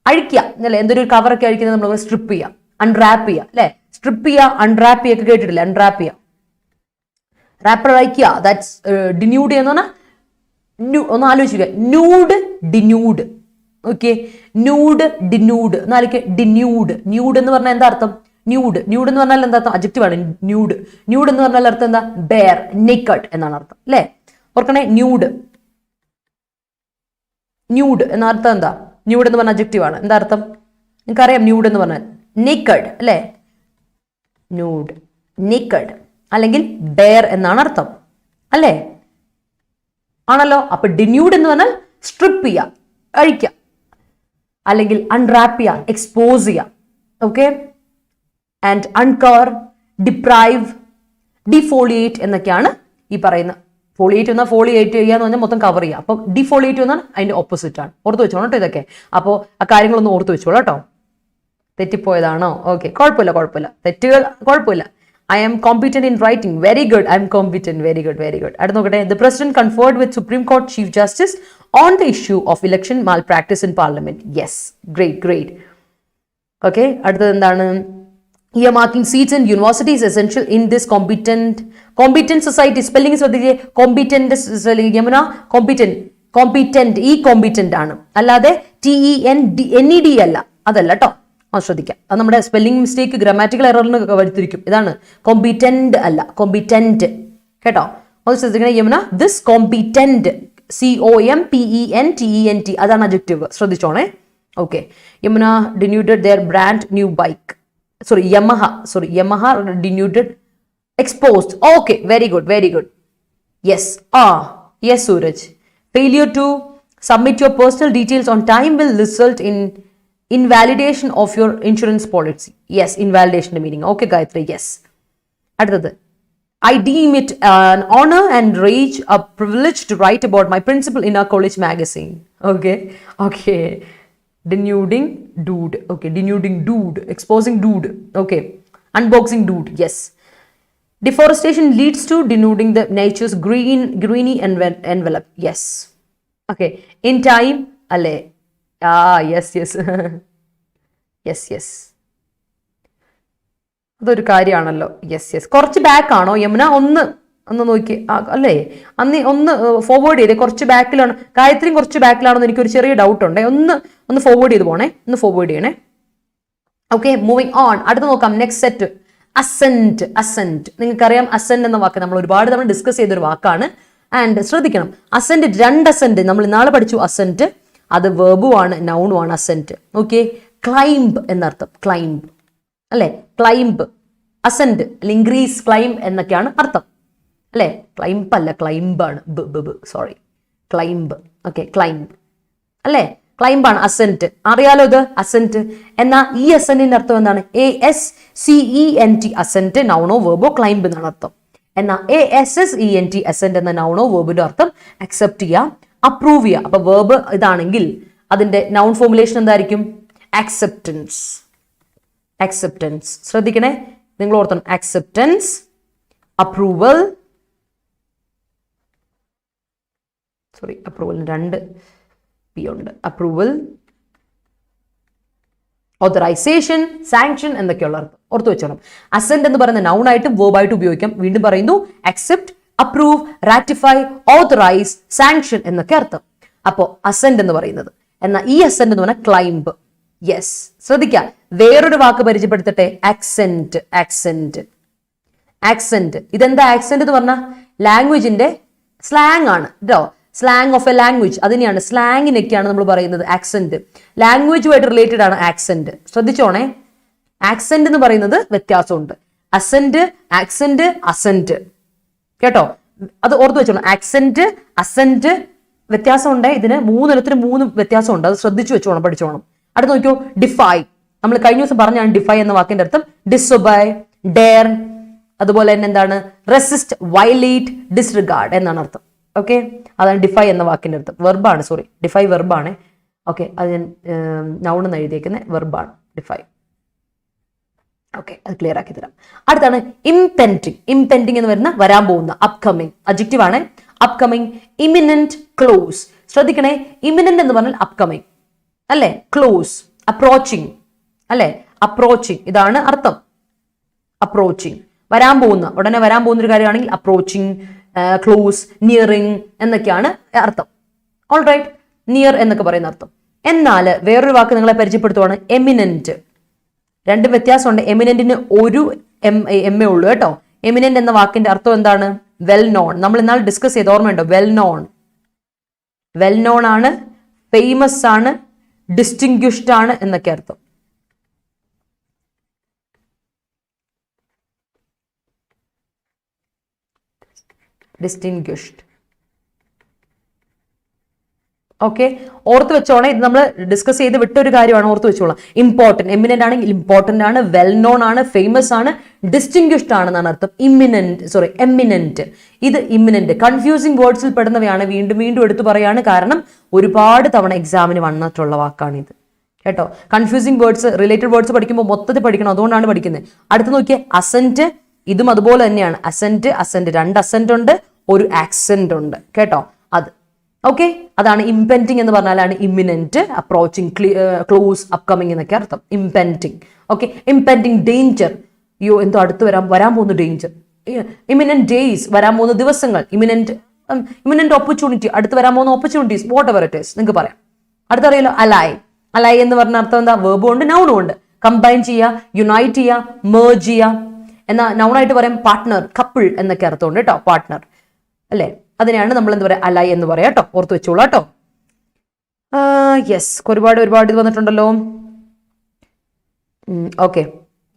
അഴിക്കുക അല്ലേ. എന്തൊരു കവറൊക്കെ അഴിക്കുന്നത് നമ്മൾ സ്ട്രിപ്പ് ചെയ്യുക, അൺറാപ്പ് ചെയ്യുക അല്ലെ. സ്ട്രിപ്പ് ചെയ്യുക, അൺറാപ്പ് ചെയ്യുക ഒക്കെ കേട്ടിട്ടില്ലേ? അൺറാപ്പ് ചെയ്യുക, റാപ്പർ അഴിക്കുക. ദാറ്റ്സ് ഡിന്യൂഡ് എന്ന് പറഞ്ഞാൽ. ഒന്ന് ആലോചിക്കുക, ഡിന്യൂഡ്. ഓക്കെ, ഡിന്യൂഡ് എന്നാലേക്ക് ന്യൂഡ് എന്ന് പറഞ്ഞാൽ എന്താ അർത്ഥം? ന്യൂഡ് എന്ന് പറഞ്ഞാൽ എന്താ അർത്ഥം? അഡ്ജക്റ്റീവ് ആണ്. ന്യൂഡ് എന്ന് പറഞ്ഞാൽ അർത്ഥം എന്താ? ബെയർ, നേക്കഡ് എന്നാണ് അർത്ഥം അല്ലെ. ഓർക്കണേ, ന്യൂഡ് എന്ന അർത്ഥം എന്താ? ന്യൂഡ് എന്ന് പറഞ്ഞ അഡ്ജക്റ്റീവ് ആണ്. എന്താ അർത്ഥം? നിങ്ങൾക്കറിയാം ന്യൂഡ് എന്ന് പറഞ്ഞാൽ നേക്കഡ് അല്ലെ. നേക്കഡ് അല്ലെങ്കിൽ ബെയർ എന്നാണ് അർത്ഥം അല്ലേ? ആണല്ലോ. അപ്പൊ ഡിന്യൂഡ് എന്ന് പറഞ്ഞാൽ സ്ട്രിപ്പ് ചെയ്യുക, അഴിക്കുക, അല്ലെങ്കിൽ അൺറാപ്പ് ചെയ്യുക, എക്സ്പോസ് ചെയ്യുക. ഓക്കെ. ആൻഡ് അൺകവർ, ഡിപ്രൈവ്, ഡിഫോളിയേറ്റ് എന്നൊക്കെയാണ് ഈ പറയുന്ന. ഫോളിയേറ്റ് എന്നാൽ ഫോളിയേറ്റ് ചെയ്യുക എന്ന് പറഞ്ഞാൽ മൊത്തം കവർ ചെയ്യുക. അപ്പോൾ ഡിഫോളിയേറ്റ് എന്നാൽ അതിന്റെ ഓപ്പോസിറ്റ് ആണ്. ഓർത്ത് വെച്ചോളൂ കേട്ടോ ഇതൊക്കെ. അപ്പോൾ ആ കാര്യങ്ങളൊന്നും ഓർത്ത് വെച്ചോളൂ കേട്ടോ. തെറ്റിപ്പോയതാണോ? ഓക്കെ, കുഴപ്പമില്ല. തെറ്റുകൾ കുഴപ്പമില്ല. I am competent in writing. Very good. I am competent. Very good. അടുത്ത നോക്കട്ടെ. The President conferred with Supreme Court Chief Justice on the issue of election malpractice in Parliament. Yes. Great. Okay. അടുത്തത് എന്താണ്? Earmarking seats in university is essential in this competent society. Spelling ശ്രദ്ധിക്കുക. competent Yamuna, competent ഈ competent ആണ്, അല്ലാതെ TEND അല്ല, അതല്ല കേട്ടോ. ശ്രദ്ധിക്കാം, അത് നമ്മുടെ സ്പെല്ലിംഗ് മിസ്റ്റേക്ക്, ഗ്രാമാറ്റിക്കൽ എററിന് വരുത്തിരിക്കും. ഇതാണ് കോമ്പിറ്റന്റ് അല്ല, കോമ്പിറ്റന്റ് കേട്ടോ. അത് ശ്രദ്ധിക്കണേ യമുന. ദിസ് കോമ്പിറ്റന്റ്, COMPENTENT, അതാണ് അഡ്ജക്റ്റീവ്, ശ്രദ്ധിച്ചോണേ. Okay. Yamuna denuded their brand new bike. Yamaha denuded, exposed. Okay, very good. Yes, Suraj. Failure to submit your personal details on time will result in invalidation of your insurance policy. Yes, invalidation meaning. Okay, Gayatri, yes. അടുത്തത്, I deem it an honor and rage a privilege to write about my principal in our college magazine. Okay. Denuding dude. Okay, denuding dude. Exposing dude. Okay. Unboxing dude. Yes. Deforestation leads to denuding the nature's greeny envelope. Yes. Okay. In time, alle. Yes. yes. അതൊരു കാര്യമാണല്ലോ. Yes. കുറച്ച് back ആണോ യമുന? ഒന്ന് നോക്കി അല്ലേ, ഒന്ന് forward ചെയ്തേ. കുറച്ച് ബാക്കിലാണ്, ഗായത്രിയും കുറച്ച് ബാക്കിലാണോ എന്ന് എനിക്കൊരു ചെറിയ ഡൗട്ട് ഉണ്ട്. ഒന്ന് ഫോർവേഡ് ചെയ്ത് പോണേ, ഒന്ന് ഫോർവേഡ് ചെയ്യണേ. Okay, moving on. അടുത്ത് നോക്കാം. Next set, assent. നിങ്ങൾക്കറിയാം അസെന്റ് എന്ന വാക്ക് നമ്മൾ ഒരുപാട് തവണ ഡിസ്കസ് ചെയ്തൊരു വാക്കാണ്. ആൻഡ് ശ്രദ്ധിക്കണം, അസെന്റ്, 2 അസെന്റ് നമ്മൾ ഇന്നാളെ പഠിച്ചു. അസെന്റ് അത് വെർബുമാണ്, നൗണുമാണ് അസെന്റ്. ഓക്കെ, ക്ലൈംബ് എന്നർത്ഥം. ക്ലൈംബ് അല്ലെ, ക്ലൈംബ്, അസെന്റ്, ഇൻക്രീസ്, ക്ലൈംബ് എന്നൊക്കെയാണ് അർത്ഥം അല്ലെ. ക്ലൈംബ് അല്ല, ക്ലൈംബാണ്. Sorry, climb. ഓക്കെ, ക്ലൈംബ് അല്ലെ, ക്ലൈംബാണ് അസെന്റ്. അറിയാലോ ഇത് അസെന്റ്. എന്നാൽ ഈ അസെന്റിന്റെ അർത്ഥം എന്താണ്? ASCENT, അസെന്റ് നൗണോ വെർബോ, ക്ലൈംബ് എന്നാണ് അർത്ഥം. എന്നാൽ ASSENT, അസെന്റ് എന്ന നൗണോ വെർബിന്റെ അർത്ഥം അക്സെപ്റ്റ് ചെയ്യുക, അപ്രൂവ് ചെയ്യുക. അപ്പൊ വെർബ് ഇതാണെങ്കിൽ അതിന്റെ നൗൺ ഫോർമുലേഷൻ എന്തായിരിക്കും? അക്സെപ്റ്റൻസ്. ശ്രദ്ധിക്കണേ, നിങ്ങൾ ഓർത്തണം. അക്സെപ്റ്റൻസ്, അപ്രൂവൽ, അപ്രൂവലിന് 2 P ഉണ്ട്. അപ്രൂവൽ, ഓതറൈസേഷൻ, സാങ്ഷൻ എന്നൊക്കെയുള്ള അർത്ഥം ഓർത്തു വെച്ചോണം. അസെന്റ് എന്ന് പറയുന്ന നൗൺ ആയിട്ടും വേർബായിട്ട് ഉപയോഗിക്കാം. വീണ്ടും പറയുന്നു, accept, approve, ratify, authorise, sanction എന്നൊക്കെ അർത്ഥം. അപ്പോ അസെന്റ് എന്ന് പറയുന്നത്. എന്നാൽ ഈ അസെന്റ് എന്ന് പറഞ്ഞാൽ ക്ലൈംബ്. യെസ്, ശ്രദ്ധിക്കുക. വേറൊരു വാക്ക് പരിചയപ്പെടുത്തട്ടെ, ആക്സെന്റ്. ഇതെന്താ ആക്സെന്റ് എന്ന് പറഞ്ഞാൽ? ലാംഗ്വേജിന്റെ സ്ലാങ് ആണ് കേട്ടോ. സ്ലാങ് ഓഫ് എ ലാംഗ്വേജ്, അതിനെയാണ്, സ്ലാങ്ങിനൊക്കെയാണ് നമ്മൾ പറയുന്നത് ആക്സെന്റ്. ലാംഗ്വേജുമായിട്ട് റിലേറ്റഡ് ആണ് ആക്സെന്റ്. ശ്രദ്ധിച്ചോണേ, ആക്സെന്റ് എന്ന് പറയുന്നത് വ്യത്യാസമുണ്ട്. അസെന്റ് കേട്ടോ, അത് ഓർത്ത് വെച്ചോണം. ആക്സെന്റ്, അസെന്റ് വ്യത്യാസമുണ്ട്. ഇതിന് 3 വ്യത്യാസമുണ്ട്. അത് ശ്രദ്ധിച്ചു വെച്ചോണം, പഠിച്ചോണം. അടുത്ത് നോക്കിയോ, ഡിഫൈ. നമ്മൾ കഴിഞ്ഞ ദിവസം പറഞ്ഞാണ് ഡിഫൈ എന്ന വാക്കിന്റെ അർത്ഥം ഡിസൊബൈ, ഡെയർ, അതുപോലെ തന്നെ എന്താണ്, റെസിസ്റ്റ്, വയലേറ്റ്, ഡിസ്റിഗാർഡ് എന്നാണ് അർത്ഥം. ഓക്കെ, അതാണ് ഡിഫൈ എന്ന വാക്കിന്റെ അർത്ഥം. വെർബാണ്, സോറി, ഡിഫൈ വെർബാണ്. ഓക്കെ, അത് ഞാൻ നൗൺ എന്ന് എഴുതിയേക്കുന്ന വെർബാണ് ഡിഫൈ. ഓക്കെ, അത് ക്ലിയർ ആക്കി തരാം. അടുത്താണ് ഇംപെൻഡിങ് എന്ന് വരുന്ന വരാൻ പോകുന്ന, അപ്കമിങ്, അഡ്ജക്റ്റീവ് ആണ്. Upcoming, imminent, close. ശ്രദ്ധിക്കണേ, ഇമിനന്റ് എന്ന് പറഞ്ഞാൽ അപ്കമിങ് അല്ലെ, ക്ലോസ്, അപ്രോച്ചിങ് അല്ലെ, അപ്രോച്ചിങ് ഇതാണ് അർത്ഥം. അപ്രോച്ചിങ്, വരാൻ പോകുന്ന, ഉടനെ വരാൻ പോകുന്ന ഒരു കാര്യമാണെങ്കിൽ അപ്രോച്ചിങ്, ക്ലോസ്, നിയറിങ് എന്നൊക്കെയാണ് അർത്ഥം. ഓൾ റൈറ്റ്, നിയർ എന്നൊക്കെ പറയുന്ന അർത്ഥം. എന്നാൽ വേറൊരു വാക്ക് നിങ്ങളെ പരിചയപ്പെടുത്തുവാണ്, എമിനന്റ്. 2 വ്യത്യാസമുണ്ട്. എമിനന്റിന് ഒരു എം എ ഉള്ളൂ കേട്ടോ. എമിനന്റ് എന്ന വാക്കിന്റെ അർത്ഥം എന്താണ്? Well known. നമ്മൾ ഇന്നാൾ ഡിസ്കസ് ചെയ്ത് ഓർമ്മയുണ്ടോ? വെൽ നോൺ ആണ്, ഫേമസ് ആണ്, ഡിസ്റ്റിങ്ക്വിഷ്ഡ് ആണ് എന്നൊക്കെ അർത്ഥം. ഡിസ്റ്റിങ്ക്വിഷ്ഡ്. ഓക്കെ, ഓർത്ത് വെച്ചോണേ. ഇത് നമ്മൾ ഡിസ്കസ് ചെയ്ത് വിട്ടൊരു കാര്യമാണ്, ഓർത്ത് വെച്ചോളാം. ഇമ്പോർട്ടന്റ്, എമിനന്റ് ആണെങ്കിൽ ഇമ്പോർട്ടന്റ് ആണ്, വെൽ നോൺ ആണ്, ഫേമസ് ആണ്, ഡിസ്റ്റിങ്ക്വിഷ്ഡ് ആണെന്നാണ് അർത്ഥം. എമിനന്റ്. ഇത് ഇമിനന്റ്. കൺഫ്യൂസിംഗ് വേർഡ്സിൽ പെടുന്നവയാണ്. വീണ്ടും എടുത്തു പറയാണ്, കാരണം ഒരുപാട് തവണ എക്സാമിന് വന്നിട്ടുള്ള വാക്കാണിത് കേട്ടോ. കൺഫ്യൂസിംഗ് വേർഡ്സ്, റിലേറ്റഡ് വേർഡ്സ് പഠിക്കുമ്പോൾ മൊത്തത്തിൽ പഠിക്കണം, അതുകൊണ്ടാണ് പഠിക്കുന്നത്. അടുത്ത് നോക്കിയേ, അസെന്റ്. ഇതും അതുപോലെ തന്നെയാണ്. അസെന്റ് 2 അസെന്റ് ഉണ്ട്, ഒരു ആക്സെന്റ് ഉണ്ട് കേട്ടോ. അത് ഓക്കെ, അതാണ് ഇംപെൻഡിങ് എന്ന് പറഞ്ഞാലാണ് ഇമിനന്റ്, അപ്രോച്ചിങ്, ക്ലോസ്, അപ്കമിങ് എന്നൊക്കെ അർത്ഥം. ഇംപെൻഡിങ്. Okay, impending danger. എന്തോ അടുത്ത് വരാൻ പോകുന്ന ഡേഞ്ചർ. ഇമിനന്റ് ഡേയ്സ്, വരാൻ പോകുന്ന ദിവസങ്ങൾ. ഇമിനന്റ് ഓപ്പർച്യൂണിറ്റി, അടുത്ത് വരാൻ പോകുന്ന opportunities, what ever it is നിങ്ങൾക്ക് പറയാം. അടുത്തറിയാലോ, അലൈ എന്ന് പറഞ്ഞ അർത്ഥം എന്താ? വേർബും ഉണ്ട്, നൗണും ഉണ്ട്. കമ്പൈൻ ചെയ്യുക, യുണൈറ്റ് ചെയ്യുക, മേർജ് ചെയ്യുക. എന്നാൽ നൗണായിട്ട് പറയാം പാർട്ട്ണർ, കപ്പിൾ എന്നൊക്കെ അർത്ഥമുണ്ട് കേട്ടോ. പാർട്ട്ണർ അല്ലെ, അതിനെയാണ് നമ്മൾ എന്താ പറയുക, അലൈ എന്ന് പറയാം കേട്ടോ. ഓർത്ത് വെച്ചോളൂ കേട്ടോ. യെസ്, ഒരുപാട് ഇത് വന്നിട്ടുണ്ടല്ലോ. Okay,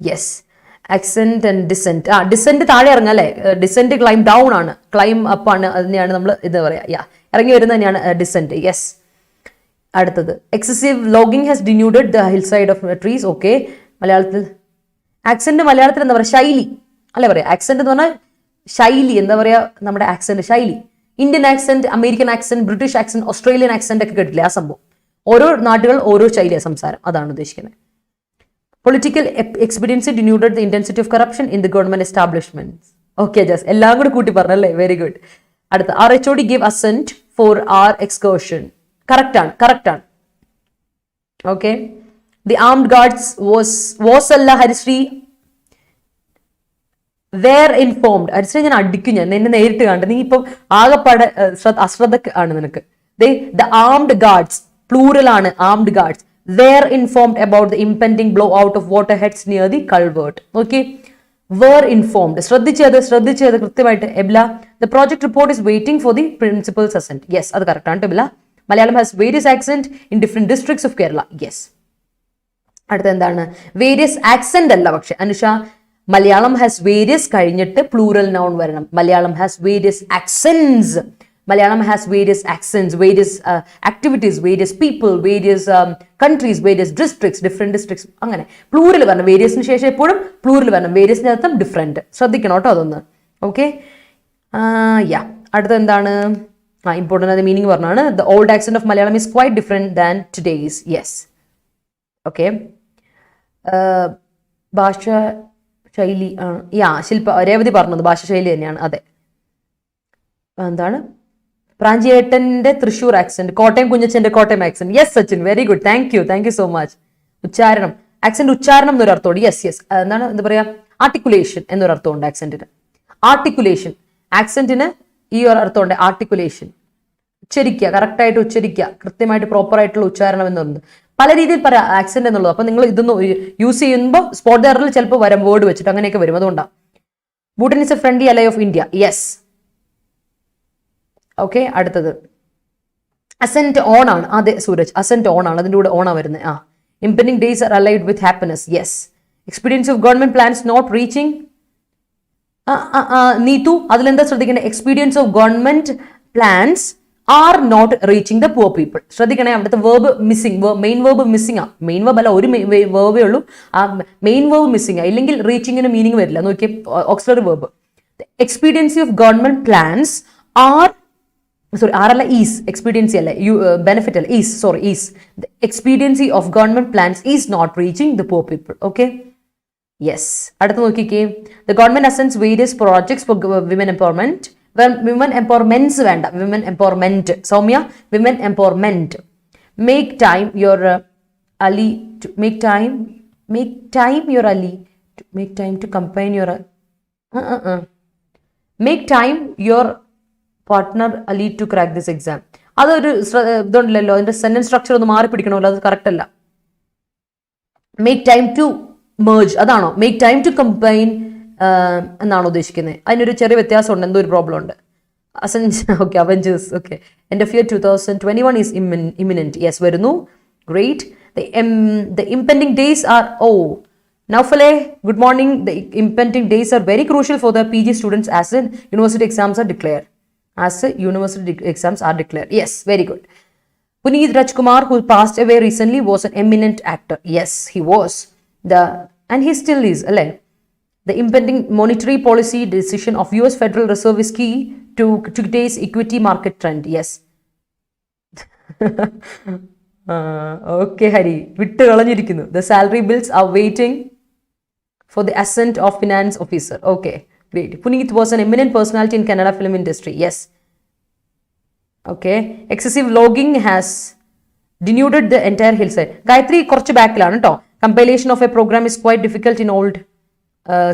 yes, accent and descent. Descent താഴെ ഇറങ്ങുക അല്ലെ. ഡിസെന്റ് ക്ലൈം ഡൗൺ ആണ്, ക്ലൈം അപ്പ് ആണ്. അതിനെയാണ് നമ്മൾ ഇത് പറയാ, ഇറങ്ങി വരുന്നത് തന്നെയാണ് ഡിസെന്റ്. യെസ്, അടുത്തത് excessive logging has denuded the hillside of trees. Okay, മലയാളത്തിൽ ആക്സെന്റ് മലയാളത്തിൽ എന്താ പറയുക, ശൈലി അല്ലേ പറയാ. ആക്സെന്റ് എന്ന് പറഞ്ഞാൽ ശൈലി, എന്താ പറയാ, നമ്മുടെ ആക്സെന്റ് ശൈലി. Indian accent, American accent, British accent, Australian accent ഒക്കെ കേട്ടില്ലേ, ആ സംഭവം. ഓരോ നാടുകൾ ഓരോ ശൈലിയ സംസാരം, അതാണ് ഉദ്ദേശിക്കുന്നത്. Political experience denuded the intensity of corruption in the government establishments. Okay ജസ്, എല്ലാം കൂടി കൂട്ടി പറഞ്ഞല്ലേ, വെരി ഗുഡ്. അടുത്ത RHOD give ascent for our excursion. Correct ആണ്. Okay, the armed guards was അല്ല ഹരിശ്രീ വേർ ഇൻഫോംഡ്. ഹരിശ്രീ ഞാൻ അടിക്കും, ഞാൻ എന്നെ നേരിട്ട് കണ്ട്, നീ ഇപ്പം ആകെപ്പാടെ അശ്രദ്ധ ആണ് നിനക്ക്. ദ ആംഡ് ഗാർഡ്സ് പ്ലൂറൽ ആണ്, armed guards were informed about the impending blow out of water heads near the culvert. Okay, were informed, ശ്രദ്ധിച്ചത് കൃത്യമായിട്ട്. എബ്ല, the project report is waiting for the principal's ascent. Yes, അത് correct ആണ്. എബ്ല, Malayalam has various accent in different districts of Kerala. Yes. അടുത്ത എന്താണ്, various accent അല്ല, പക്ഷെ അനുഷ മലയാളം ഹാസ് വേരിയസ് കഴിഞ്ഞിട്ട് പ്ലൂറൽ നൗൺ വരണം. Malayalam has various ആക്സെന്റ്സ്, Malayalam has various ആക്സെന്റ്സ്, various activities, various people, various countries, various districts, different districts, അങ്ങനെ പ്ലൂറൽ വരണം. വേരിയസിന് ശേഷം എപ്പോഴും പ്ലൂറൽ വരണം, വേരിയസിന്റെ അർത്ഥം ഡിഫറെന്റ്. ശ്രദ്ധിക്കണം കേട്ടോ അതൊന്ന്. ഓക്കെ, അടുത്ത എന്താണ്, ഇമ്പോർട്ടൻ്റ് ആയ മീനിങ് പറഞ്ഞാണ്. The old accent of Malayalam is quite different than today's. Yes. Okay, ഭാഷ ശൈലി ശില്പ രേവതി പറഞ്ഞത് ഭാഷ ശൈലി തന്നെയാണ്. അതെ, എന്താണ്, പ്രാഞ്ചിയേട്ടന്റെ തൃശ്ശൂർ ആക്സെന്റ്, കോട്ടയം കുഞ്ഞച്ചന്റെ Kottayam accent. Yes Sachin, very good, thank you so much. ഉച്ചാരണം, ആക്സെന്റ് ഉച്ചാരണം എന്നൊരു അർത്ഥമുണ്ട്. യെസ്, എന്താണ്, എന്താ പറയാ, ആർട്ടിക്കുലേഷൻ എന്നൊരു അർത്ഥമുണ്ട് ആക്സെന്റിന്. ആർട്ടിക്കുലേഷൻ, ആക്സെന്റിന് ഈ ഒരു അർത്ഥമുണ്ട്, ആർട്ടിക്കുലേഷൻ. ഉച്ചരിക്കുക, കറക്റ്റായിട്ട് ഉച്ചരിക്കുക, കൃത്യമായിട്ട് പ്രോപ്പർ ആയിട്ടുള്ള ഉച്ചാരണം എന്ന് പറയുന്നത്. പല രീതിയിൽ പറയാം ആക്സെന്റ് എന്നുള്ളത്. അപ്പൊ നിങ്ങൾ ഇതൊന്ന് യൂസ് ചെയ്യുമ്പോൾ സ്പോട്ട് എററിൽ ചിലപ്പോൾ വരും, വേർഡ് വെച്ചിട്ട് അങ്ങനെയൊക്കെ വരും, അതുകൊണ്ടാണ്. ഭൂട്ടൻ ഇസ് എ ഫ്രണ്ട്ലി അലൈ ഓഫ് ഇന്ത്യ. യെസ്. ഓക്കെ, അടുത്തത് അസെന്റ് ഓൺ ആണ്. അതെ സൂരജ്, അസെന്റ് ഓൺ ആണ്, അതിന്റെ കൂടെ ഓണാ വരുന്നത്. Impending days are allied with happiness. Yes. Experience of government plans not reaching. Neethu, അതിലെന്താ ശ്രദ്ധിക്കേണ്ടത്, experience of government plans are not reaching the poor people. ശ്രദ്ധിക്കണേ, അവിടുത്തെ verb missing, main verb missing ആ. മെയിൻ വേർബ് അല്ല, ഒരു വേർബേ ഉള്ളൂ, ആ മെയിൻ വേർബ് മിസ്സിംഗ് ആ, ഇല്ലെങ്കിൽ റീച്ചിങ്ങിന് മീനിങ് വരില്ല. നോക്കിയേ, auxiliary verb. Expediency of government plans are, sorry are അല്ല, ഈസ്, എക്സ്പീരിയൻസി അല്ല, ബെനിഫിറ്റ് അല്ല, is, sorry is. The expediency of government plans is not reaching the poor people. Okay, yes. അടുത്ത് നോക്കിക്കേ, the government assents various projects for women empowerment. Women empowerments വേണ്ട, women empowerment. Soumya, women empowerment. Make time your ally to make time your ally to make time to combine your make time your partner ally to crack this exam. അതൊരു ഇതുണ്ടല്ലോ, അതിന്റെ sentence structure ഒന്ന് മാറി പിടിക്കണമല്ലോ, അത് correct അല്ല. Make time to merge, അതാണോ? Make time to combine എന്നാണ് ഉദ്ദേശിക്കുന്നത്. അതിനൊരു ചെറിയ വ്യത്യാസമുണ്ട്, എന്തോ ഒരു പ്രോബ്ലം ഉണ്ട്. Okay, Avengers. Okay, end of year 2021 is imminent. Yes, വരുന്നു. Great. The impending days are, Naufale, good morning. The impending days are very crucial for the PG students as the university exams are declared. Yes, very good. Puneet Rajkumar, who passed away recently, was an eminent actor. Yes, he was. And he still is. The impending monetary policy decision of US Federal Reserve is key to today's equity market trend. Yes. Okay, Hari. Vittu kalanjirikkunnu. The salary bills are waiting for the assent of finance officer. Okay, great. Puneet was an eminent personality in Kannada film industry. Yes. Okay. Excessive logging has denuded the entire hillside. Gayatri korchu backilanu ട്ടോ. Compilation of a program is quite difficult in old